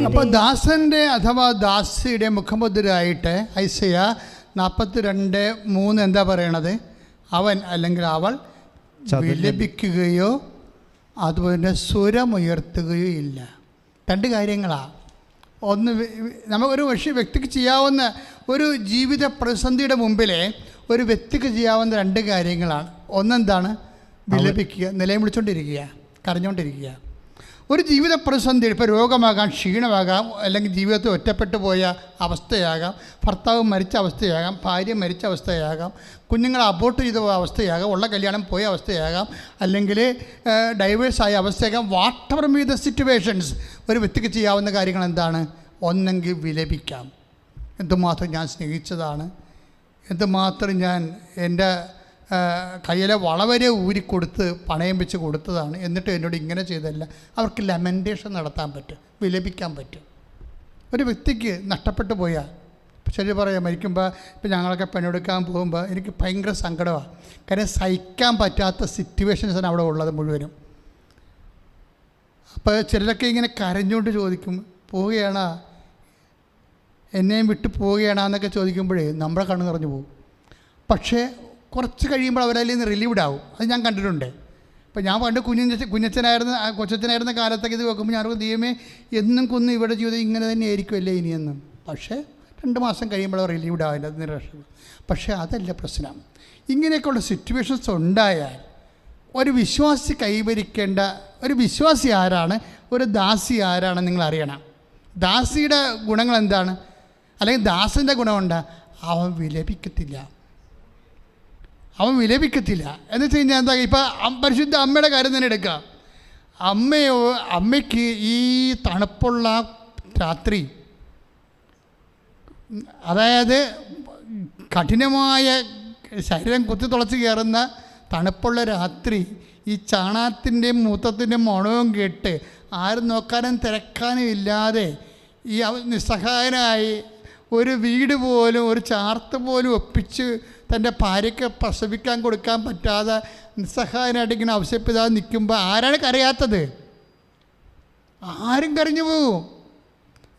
അപ്പൊ ദാസന്റെ അഥവാ ദാസിയുടെ മുഖമുദ്രയായിട്ട് ഐസയ 42:3 എന്താ പറയണത്? അവൻ അല്ലെങ്കിൽ അവൾ വിലപിക്കുകയോ അതുപോലെ സ്വരമുയർത്തുകയോ ഇല്ല. രണ്ട് കാര്യങ്ങളാണ്. ഒന്ന്, നമുക്കൊരു വ്യക്തിക്ക് ചെയ്യാവുന്ന ഒരു ജീവിത പ്രതിസന്ധിയുടെ മുമ്പിലെ ഒരു വ്യക്തിക്ക് ചെയ്യാവുന്ന രണ്ട് കാര്യങ്ങളാണ്. ഒന്നെന്താണ്? വിലപിക്കുക, നിലയം വിളിച്ചുകൊണ്ടിരിക്കുക, കരഞ്ഞുകൊണ്ടിരിക്കുക. ഒരു ജീവിത പ്രതിസന്ധി, ഇപ്പോൾ രോഗമാകാം, ക്ഷീണമാകാം, അല്ലെങ്കിൽ ജീവിതത്തിൽ ഒറ്റപ്പെട്ടു പോയ അവസ്ഥയാകാം, ഭർത്താവ് മരിച്ച അവസ്ഥയാകാം, ഭാര്യ മരിച്ച അവസ്ഥയാകാം, കുഞ്ഞുങ്ങൾ അബോർട്ട് ചെയ്ത അവസ്ഥയാകാം, ഉള്ള കല്യാണം പോയ അവസ്ഥയാകാം, അല്ലെങ്കിൽ ഡൈവേഴ്സായ അവസ്ഥയാകാം. Whatever be the situations, ഒരു വ്യക്തിക്ക് ചെയ്യാവുന്ന കാര്യങ്ങൾ എന്താണ്? ഒന്നെങ്കിൽ വിലപിക്കാം. എന്തുമാത്രം ഞാൻ സ്നേഹിച്ചതാണ്, എന്തുമാത്രം ഞാൻ എൻ്റെ കയ്യിലെ വളവരെ ഊരിക്കൊടുത്ത് പണയം വെച്ച് കൊടുത്തതാണ്, എന്നിട്ട് എന്നോട് ഇങ്ങനെ ചെയ്തല്ല. അവർക്ക് ലെമൻറ്റേഷൻ നടത്താൻ പറ്റും, വിലപിക്കാൻ പറ്റും. ഒരു വ്യക്തിക്ക് നഷ്ടപ്പെട്ടു പോയാൽ, ശരി പറയാം, മരിക്കുമ്പോൾ ഇപ്പം ഞങ്ങളൊക്കെ പണിയെടുക്കാൻ പോകുമ്പോൾ എനിക്ക് ഭയങ്കര സങ്കടമാണ്. കാര്യം സഹിക്കാൻ പറ്റാത്ത സിറ്റുവേഷൻസാണ് അവിടെ ഉള്ളത് മുഴുവനും. അപ്പോൾ ചിലരൊക്കെ ഇങ്ങനെ കരഞ്ഞുകൊണ്ട് ചോദിക്കും, പോവുകയാണോ, എന്നെയും വിട്ട് പോവുകയാണോ എന്നൊക്കെ ചോദിക്കുമ്പോഴേ നമ്മുടെ കണ്ണ് നിറഞ്ഞു പോകും. പക്ഷേ കുറച്ച് കഴിയുമ്പോൾ അവരതിൽ നിന്ന് റിലീവ്ഡ് ആവും. അത് ഞാൻ കണ്ടിട്ടുണ്ട്. ഇപ്പോൾ ഞാൻ പണ്ട് കൊച്ചച്ഛനായിരുന്ന കാലത്തൊക്കെ ഇത് വെക്കുമ്പോൾ ഞാൻ ദൈവമേ, എന്നും കൊന്ന് ഇവിടെ ജീവിതം ഇങ്ങനെ തന്നെ ആയിരിക്കുമല്ലേ ഇനിയെന്നും. പക്ഷേ 2 മാസം കഴിയുമ്പോൾ അവർ റിലീവ്ഡ് ആവില്ല, അത് നിരാശ. പക്ഷേ അതല്ല പ്രശ്നം. ഇങ്ങനെയൊക്കെയുള്ള സിറ്റുവേഷൻസ് ഉണ്ടായാൽ ഒരു വിശ്വാസി കൈവരിക്കേണ്ട, ഒരു വിശ്വാസി ആരാണ്, ഒരു ദാസി ആരാണ് നിങ്ങൾ അറിയണം. ദാസിയുടെ ഗുണങ്ങൾ എന്താണ്? അല്ലെങ്കിൽ ദാസൻ്റെ ഗുണമുണ്ട്, അവൻ വിലപിക്കത്തില്ല. എന്ന് വെച്ച് കഴിഞ്ഞാൽ എന്താ, ഇപ്പം പരിശുദ്ധ അമ്മയുടെ കാര്യം തന്നെ എടുക്കുക. അമ്മയ്ക്ക് ഈ തണുപ്പുള്ള രാത്രി, അതായത് കഠിനമായ ശരീരം കുത്തിത്തുളച്ച് കയറുന്ന തണുപ്പുള്ള രാത്രി, ഈ ചാണകത്തിൻ്റെയും മൂത്രത്തിൻ്റെയും മണവും കേട്ട് ആരും നോക്കാനും തിരക്കാനും ഇല്ലാതെ ഈ നിസ്സഹായനായി ഒരു വീട് പോലും, ഒരു ചാർത്ത് പോലും ഒപ്പിച്ച് തൻ്റെ ഭാര്യയ്ക്ക് പ്രസവിക്കാൻ കൊടുക്കാൻ പറ്റാതെ നിസ്സഹായനായിട്ട് ഇങ്ങനെ ആവശ്യപ്പെടാതെ നിൽക്കുമ്പോൾ ആരാണ് കരയാത്തത്? ആരും കരഞ്ഞു പോകും.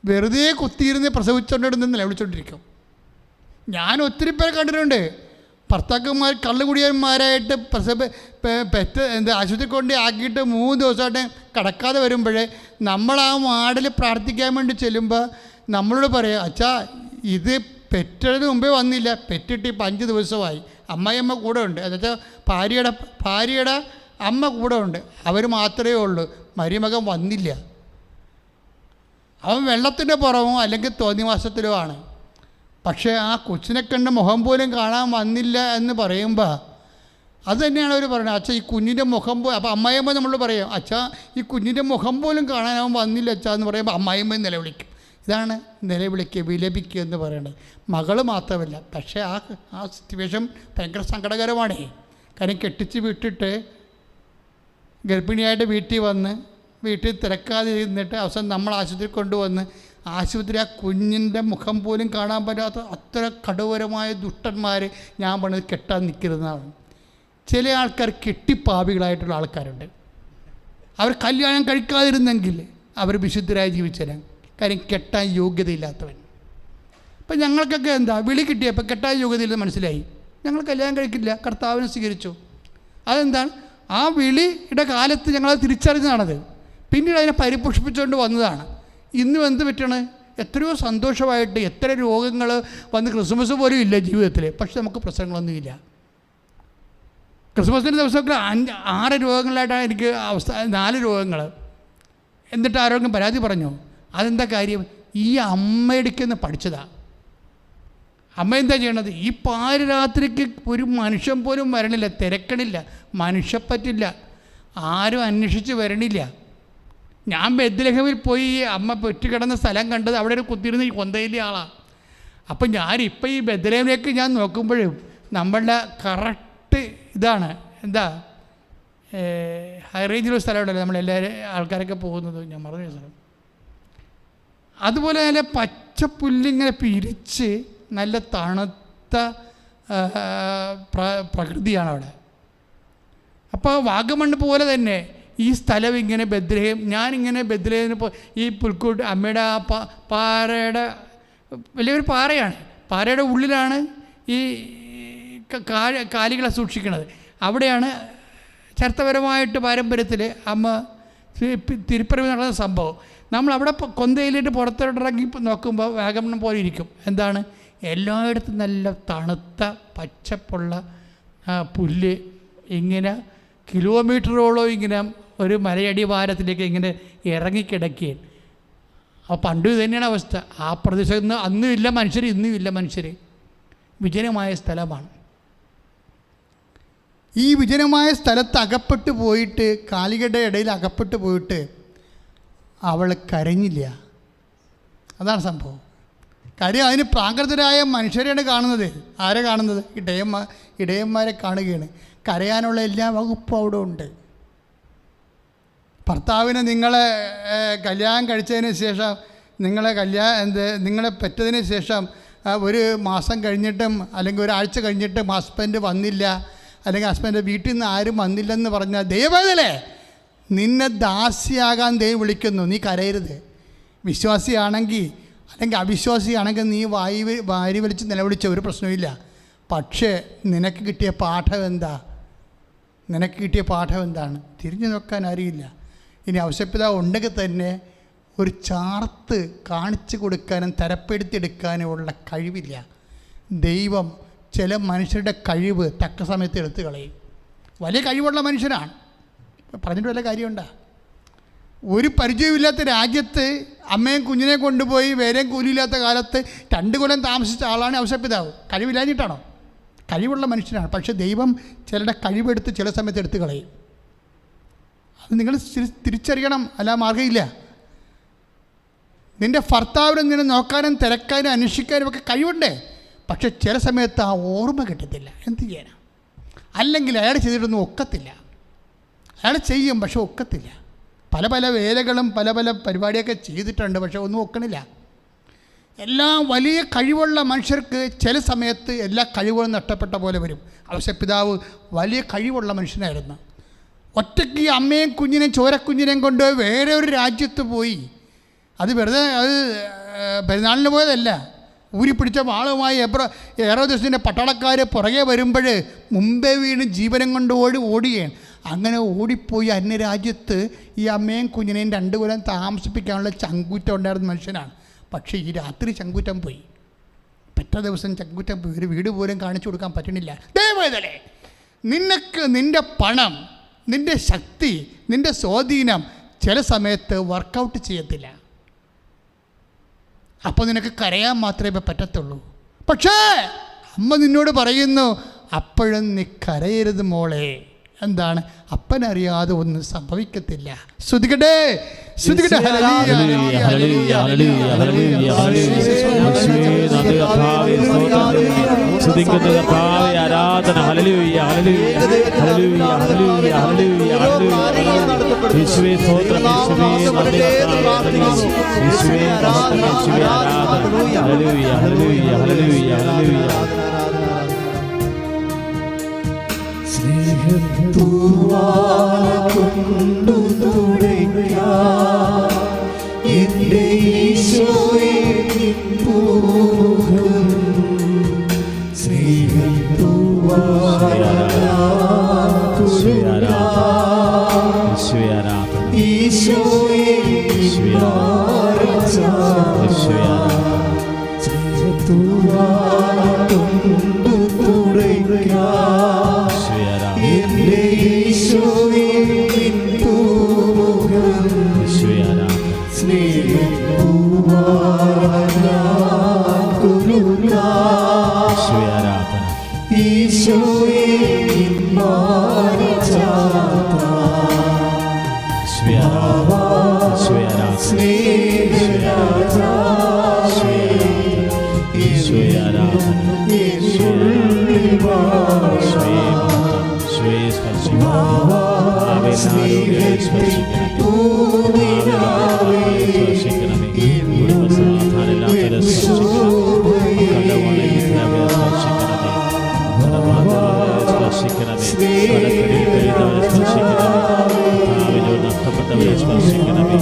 വെറുതെ കുത്തിയിരുന്ന് പ്രസവിച്ചുകൊണ്ടിരുന്ന് നിലവിളിച്ചുകൊണ്ടിരിക്കും. ഞാൻ ഒത്തിരി പേരെ കണ്ടിട്ടുണ്ട്. ഭർത്താക്കന്മാർ കള്ളുകുടിയന്മാരായിട്ട് ആശുപത്രി കൊണ്ട് ആക്കിയിട്ട് 3 ദിവസമായിട്ട് കിടക്കാതെ വരുമ്പോഴേ നമ്മൾ ആ വാർഡിൽ പ്രാർത്ഥിക്കാൻ വേണ്ടി ചെല്ലുമ്പോൾ നമ്മളോട് പറയാം, അച്ഛാ ഇത് പെറ്റതിന് മുമ്പേ വന്നില്ല, പെറ്റിട്ട് ഇപ്പം 5 ദിവസമായി, അമ്മായിയമ്മ കൂടെ ഉണ്ട്, എന്നുവെച്ചാൽ ഭാര്യയുടെ അമ്മ കൂടെ ഉണ്ട്, അവർ മാത്രമേ ഉള്ളൂ, മരുമകൻ വന്നില്ല. അവൻ വെള്ളത്തിൻ്റെ പുറമോ അല്ലെങ്കിൽ തോന്നിവാസത്തിലോ ആണ്. പക്ഷേ ആ കൊച്ചിനെ കണ്ട മുഖം പോലും കാണാൻ വന്നില്ല എന്ന് പറയുമ്പോൾ അത് തന്നെയാണ് അവർ പറയുന്നത്. അച്ഛാ ഈ കുഞ്ഞിൻ്റെ മുഖം അപ്പോൾ അമ്മായിയമ്മ നമ്മളോട് പറയും, അച്ഛാ ഈ കുഞ്ഞിൻ്റെ മുഖം പോലും കാണാൻ അവൻ വന്നില്ല അച്ഛാ എന്ന് പറയുമ്പോൾ അമ്മായിയമ്മ നിലവിളിക്കും. ഇതാണ് നിലവിളിക്കുക, വിലപിക്കുക എന്ന് പറയുന്നത്. മകൾ മാത്രമല്ല, പക്ഷേ ആ സിറ്റുവേഷൻ ഭയങ്കര സങ്കടകരമാണേ. കാര്യം കെട്ടിച്ച് വിട്ടിട്ട് ഗർഭിണിയായിട്ട് വീട്ടിൽ വന്ന് വീട്ടിൽ തിരക്കാതെ ഇരുന്നിട്ട് അവസാനം നമ്മൾ ആശുപത്രി കൊണ്ടുവന്ന് ആശുപത്രി ആ കുഞ്ഞിൻ്റെ മുഖം പോലും കാണാൻ പറ്റാത്ത അത്ര കഠോരമായ ദുഷ്ടന്മാർ ഞാൻ പറഞ്ഞത് കെട്ടാൻ നിൽക്കുന്നതാണ്. ചില ആൾക്കാർ കെട്ടിപ്പാപികളായിട്ടുള്ള ആൾക്കാരുണ്ട്. അവർ കല്യാണം കഴിക്കാതിരുന്നെങ്കിൽ അവർ വിശുദ്ധരായി ജീവിച്ചേരാം. കാര്യം കെട്ടാൻ യോഗ്യതയില്ലാത്തവൻ. അപ്പം ഞങ്ങൾക്കൊക്കെ എന്താ വിളി കിട്ടിയപ്പോൾ കെട്ടാൻ യോഗ്യതയില്ലെന്ന് മനസ്സിലായി, ഞങ്ങൾ കല്യാണം കഴിക്കില്ല, കർത്താവിനെ സ്വീകരിച്ചു. അതെന്താണ്? ആ വിളിയുടെ കാലത്ത് ഞങ്ങളത് തിരിച്ചറിഞ്ഞതാണത്. പിന്നീട് അതിനെ പരിപുഷ്പിച്ചുകൊണ്ട് വന്നതാണ്. ഇന്നും എന്ത് പറ്റണ്? എത്രയോ സന്തോഷമായിട്ട് എത്ര രോഗങ്ങൾ വന്ന് ക്രിസ്മസ് പോലും ഇല്ല ജീവിതത്തിൽ, പക്ഷെ നമുക്ക് പ്രശ്നങ്ങളൊന്നുമില്ല. ക്രിസ്മസിൻ്റെ ദിവസമൊക്കെ 6 രോഗങ്ങളായിട്ടാണ് എനിക്ക് അവസ്ഥ, 4 രോഗങ്ങൾ. എന്നിട്ട് ആരോഗ്യം പരാതി പറഞ്ഞു. അതെന്താ കാര്യം? ഈ അമ്മയെടുക്കുന്ന പഠിച്ചതാണ്. അമ്മ എന്താ ചെയ്യണത്? ഈ പാതിരാത്രിക്ക് ഒരു മനുഷ്യൻ പോലും വരണില്ല, തിരക്കണില്ല, മനുഷ്യപ്പറ്റില്ല, ആരും അന്വേഷിച്ച് വരണില്ല. ഞാൻ ബെത്ലഹേമിൽ പോയി അമ്മ പെറ്റുകിടന്ന സ്ഥലം കണ്ടത്, അവിടെ ഒരു കുത്തിയിരുന്ന് ഈ കൊന്തയിലെ ആളാണ്. അപ്പം ഞാനിപ്പോൾ ഈ ബെത്ലഹേമിലേക്ക് ഞാൻ നോക്കുമ്പോഴും നമ്മളുടെ കറക്റ്റ് ഇതാണ്, എന്താ ഹൈ റേഞ്ചിലുള്ള സ്ഥലമുണ്ടല്ലോ നമ്മളെല്ലാവരും ആൾക്കാരൊക്കെ പോകുന്നത്, ഞാൻ മറന്നു സ്ഥലം. അതുപോലെ നല്ല പച്ചപ്പുല്ലിങ്ങനെ പിരിച്ച് നല്ല തണുത്ത പ്രകൃതിയാണ് അവിടെ. അപ്പോൾ വാഗമണ്ണ് പോലെ തന്നെ ഈ സ്ഥലം ഇങ്ങനെ ബെത്ലഹേം, ഞാനിങ്ങനെ ബെത്ലഹേമിന് ഈ പുൽക്കൂട്ട് അമ്മയുടെ ആ പാറയുടെ വലിയൊരു പാറയാണ്, പാറയുടെ ഉള്ളിലാണ് ഈ കാലികളെ സൂക്ഷിക്കുന്നത്. അവിടെയാണ് ചരിത്രപരമായിട്ട് പാരമ്പര്യത്തിൽ അമ്മ തിരുപ്പിറവി നടന്ന സംഭവം. നമ്മളവിടെ കൊന്തയിലിട്ട് പുറത്തോട്ടിറങ്ങി നോക്കുമ്പോൾ വാഗമൺ പോലെ ഇരിക്കും. എന്താണ്? എല്ലായിടത്തും നല്ല തണുത്ത പച്ചപ്പുള്ള പുല്ല് ഇങ്ങനെ കിലോമീറ്ററോളം ഇങ്ങനെ ഒരു മലയടിവാരത്തിലേക്ക് ഇങ്ങനെ ഇറങ്ങിക്കിടക്കുകയാണ്. അപ്പോൾ പണ്ടും ഇത് തന്നെയാണ് അവസ്ഥ. ആ പ്രദേശത്ത് അന്നും ഇല്ല മനുഷ്യർ, ഇന്നും ഇല്ല മനുഷ്യർ. വിജനമായ സ്ഥലമാണ്. ഈ വിജനമായ സ്ഥലത്ത് അകപ്പെട്ടു പോയിട്ട്, കാലികളുടെ ഇടയിൽ അകപ്പെട്ടു പോയിട്ട് അവൾ കരഞ്ഞില്ല. അതാണ് സംഭവം. കാര്യം അതിന് പ്രാകൃതരായ മനുഷ്യരെയാണ് കാണുന്നത്. ആരെ കാണുന്നത്? ഇടയന്മാരെ കാണുകയാണ്. കരയാനുള്ള എല്ലാ വകുപ്പും അവിടെ ഉണ്ട്. ഭർത്താവിനെ നിങ്ങളെ കല്യാണം കഴിച്ചതിന് ശേഷം, നിങ്ങളെ പെറ്റതിന് ശേഷം 1 മാസം കഴിഞ്ഞിട്ടും അല്ലെങ്കിൽ ഒരാഴ്ച കഴിഞ്ഞിട്ടും ഹസ്ബൻഡ് വന്നില്ല, അല്ലെങ്കിൽ ഹസ്ബൻഡ് വീട്ടിൽ നിന്ന് ആരും വന്നില്ലെന്ന് പറഞ്ഞാൽ ദൈവമേ, നിന്നെ ദാസിയാകാൻ ദൈവം വിളിക്കുന്നു, നീ കരയരുത്. വിശ്വാസിയാണെങ്കിൽ അല്ലെങ്കിൽ അവിശ്വാസിയാണെങ്കിൽ നീ വാരി വലിച്ച് നിലവിളിച്ച ഒരു പ്രശ്നമില്ല. പക്ഷേ നിനക്ക് കിട്ടിയ പാഠം എന്താണ്? തിരിഞ്ഞു നോക്കാൻ അറിയില്ല. ഇനി ഔഷധപിതാവ് ഉണ്ടെങ്കിൽ തന്നെ ഒരു ചാർത്ത് കാണിച്ചു കൊടുക്കാനും തരപ്പെടുത്തിയെടുക്കാനുമുള്ള കഴിവില്ല. ദൈവം ചില മനുഷ്യരുടെ കഴിവ് തക്ക സമയത്ത് എടുത്തു കളയും. വലിയ കഴിവുള്ള മനുഷ്യനാണ്, പറഞ്ഞിട്ട് വല്ല കാര്യമുണ്ടോ? ഒരു പരിചയമില്ലാത്ത രാജ്യത്ത് അമ്മയും കുഞ്ഞിനെ കൊണ്ടുപോയി വേറെയും കൂലിയില്ലാത്ത കാലത്ത് 2 കൊല്ലം താമസിച്ച ആളാണ് ഔഷധപിതാവ്. കഴിവില്ലാഞ്ഞിട്ടാണോ? കഴിവുള്ള മനുഷ്യനാണ്. പക്ഷേ ദൈവം ചിലരുടെ കഴിവെടുത്ത് ചില സമയത്ത് എടുത്തു കളയും. അത് നിങ്ങൾ തിരിച്ചറിയണം, അല്ല മാർഗ്ഗമില്ല. നിൻ്റെ ഭർത്താവിനെ നിന്നെ നോക്കാനും തിരക്കാനും അന്വേഷിക്കാനും ഒക്കെ കഴിവുണ്ടേ, പക്ഷെ ചില സമയത്ത് ആ ഓർമ്മ കിട്ടത്തില്ല. എന്ത് ചെയ്യാനാ? അല്ലെങ്കിൽ അയാൾ ചെയ്തിട്ടൊന്നും ഒക്കത്തില്ല. അയാൾ ചെയ്യും, പക്ഷെ ഒക്കത്തില്ല. പല വേലകളും പല പരിപാടിയൊക്കെ ചെയ്തിട്ടുണ്ട്, പക്ഷെ ഒന്നും ഒക്കണില്ല. എല്ലാ വലിയ കഴിവുള്ള മനുഷ്യർക്ക് ചില സമയത്ത് എല്ലാ കഴിവുകളും നഷ്ടപ്പെട്ട പോലെ വരും. ഔഷധപിതാവ് വലിയ കഴിവുള്ള മനുഷ്യനായിരുന്നു. ഒറ്റയ്ക്ക് അമ്മയും കുഞ്ഞിനെയും ചോരക്കുഞ്ഞിനെയും കൊണ്ട് വേറെ ഒരു രാജ്യത്ത് പോയി. അത് വെറുതെ പെരുന്നാളിന് പോയതല്ല. ഊരിപ്പിടിച്ച വാളുമായി ഹെറോദസിൻ്റെ പട്ടാളക്കാർ പുറകെ വരുമ്പോൾ മുമ്പേ വീണ് ജീവനം കൊണ്ട് ഓടുകയാണ്. അങ്ങനെ ഓടിപ്പോയി അന്യരാജ്യത്ത് ഈ അമ്മയും കുഞ്ഞിനെയും 2 കൊല്ലം താമസിപ്പിക്കാനുള്ള ചങ്കൂറ്റം ഉണ്ടായിരുന്ന മനുഷ്യനാണ്. പക്ഷേ ഈ രാത്രി ചങ്കൂറ്റം പോയി. പെറ്റ ദിവസം ചങ്കൂറ്റം പോയി. ഒരു വീട് പോലും കാണിച്ചു കൊടുക്കാൻ പറ്റണില്ല. ദൈവവേദനേ, നിനക്ക് നിൻ്റെ പണം, നിൻ്റെ ശക്തി, നിൻ്റെ സ്വാധീനം ചില സമയത്ത് വർക്കൗട്ട് ചെയ്യത്തില്ല. അപ്പോൾ നിനക്ക് കരയാൻ മാത്രമേ പറ്റത്തുള്ളൂ. പക്ഷേ അമ്മ നിന്നോട് പറയുന്നു, അപ്പോഴും നീ കരയരുത് മോളെ. എന്താണ്? അപ്പനറിയാതെ ഒന്നും സംഭവിക്കത്തില്ല. ശ്രുതികട്ടെ, ശ്രുതികട്ടെ. സ്തുതിക്കുന്ന കർത്താവേ ആരാധന. ഹല്ലേലൂയ ഹല്ലേലൂയ ഹല്ലേലൂയ ഹല്ലേലൂയ ഹല്ലേലൂയ ഹല്ലേലൂയ. യേശുവേ സ്തോത്രം, യേശുവേ നന്ദി കർത്താവേ. യേശുവേ മഹത്വം, യേശുവേ ആരാധന. ഹല്ലേലൂയ ഹല്ലേലൂയ ഹല്ലേലൂയ ഹല്ലേലൂയ. കൊണ്ടു തുടയ്ക്കാം എന്റെ ഈശോയെ പൂമുഖം ഈശോയെ കൊണ്ടു തുടയ്ക്കാം എന്റെ ഈശോയെ പൂമുഖം ഈശോയെ നഷ്ടപ്പെട്ടവരെ സ്പർശിക്കണമേ.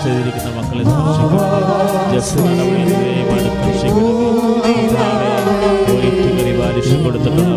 ിരിക്കുന്ന മക്കളെ സ്പർശിക്കണമേ. ജപ്തി നടപടികളെ സ്പർശിക്കണമേ. വാരിശം കൊടുത്തിട്ടുള്ള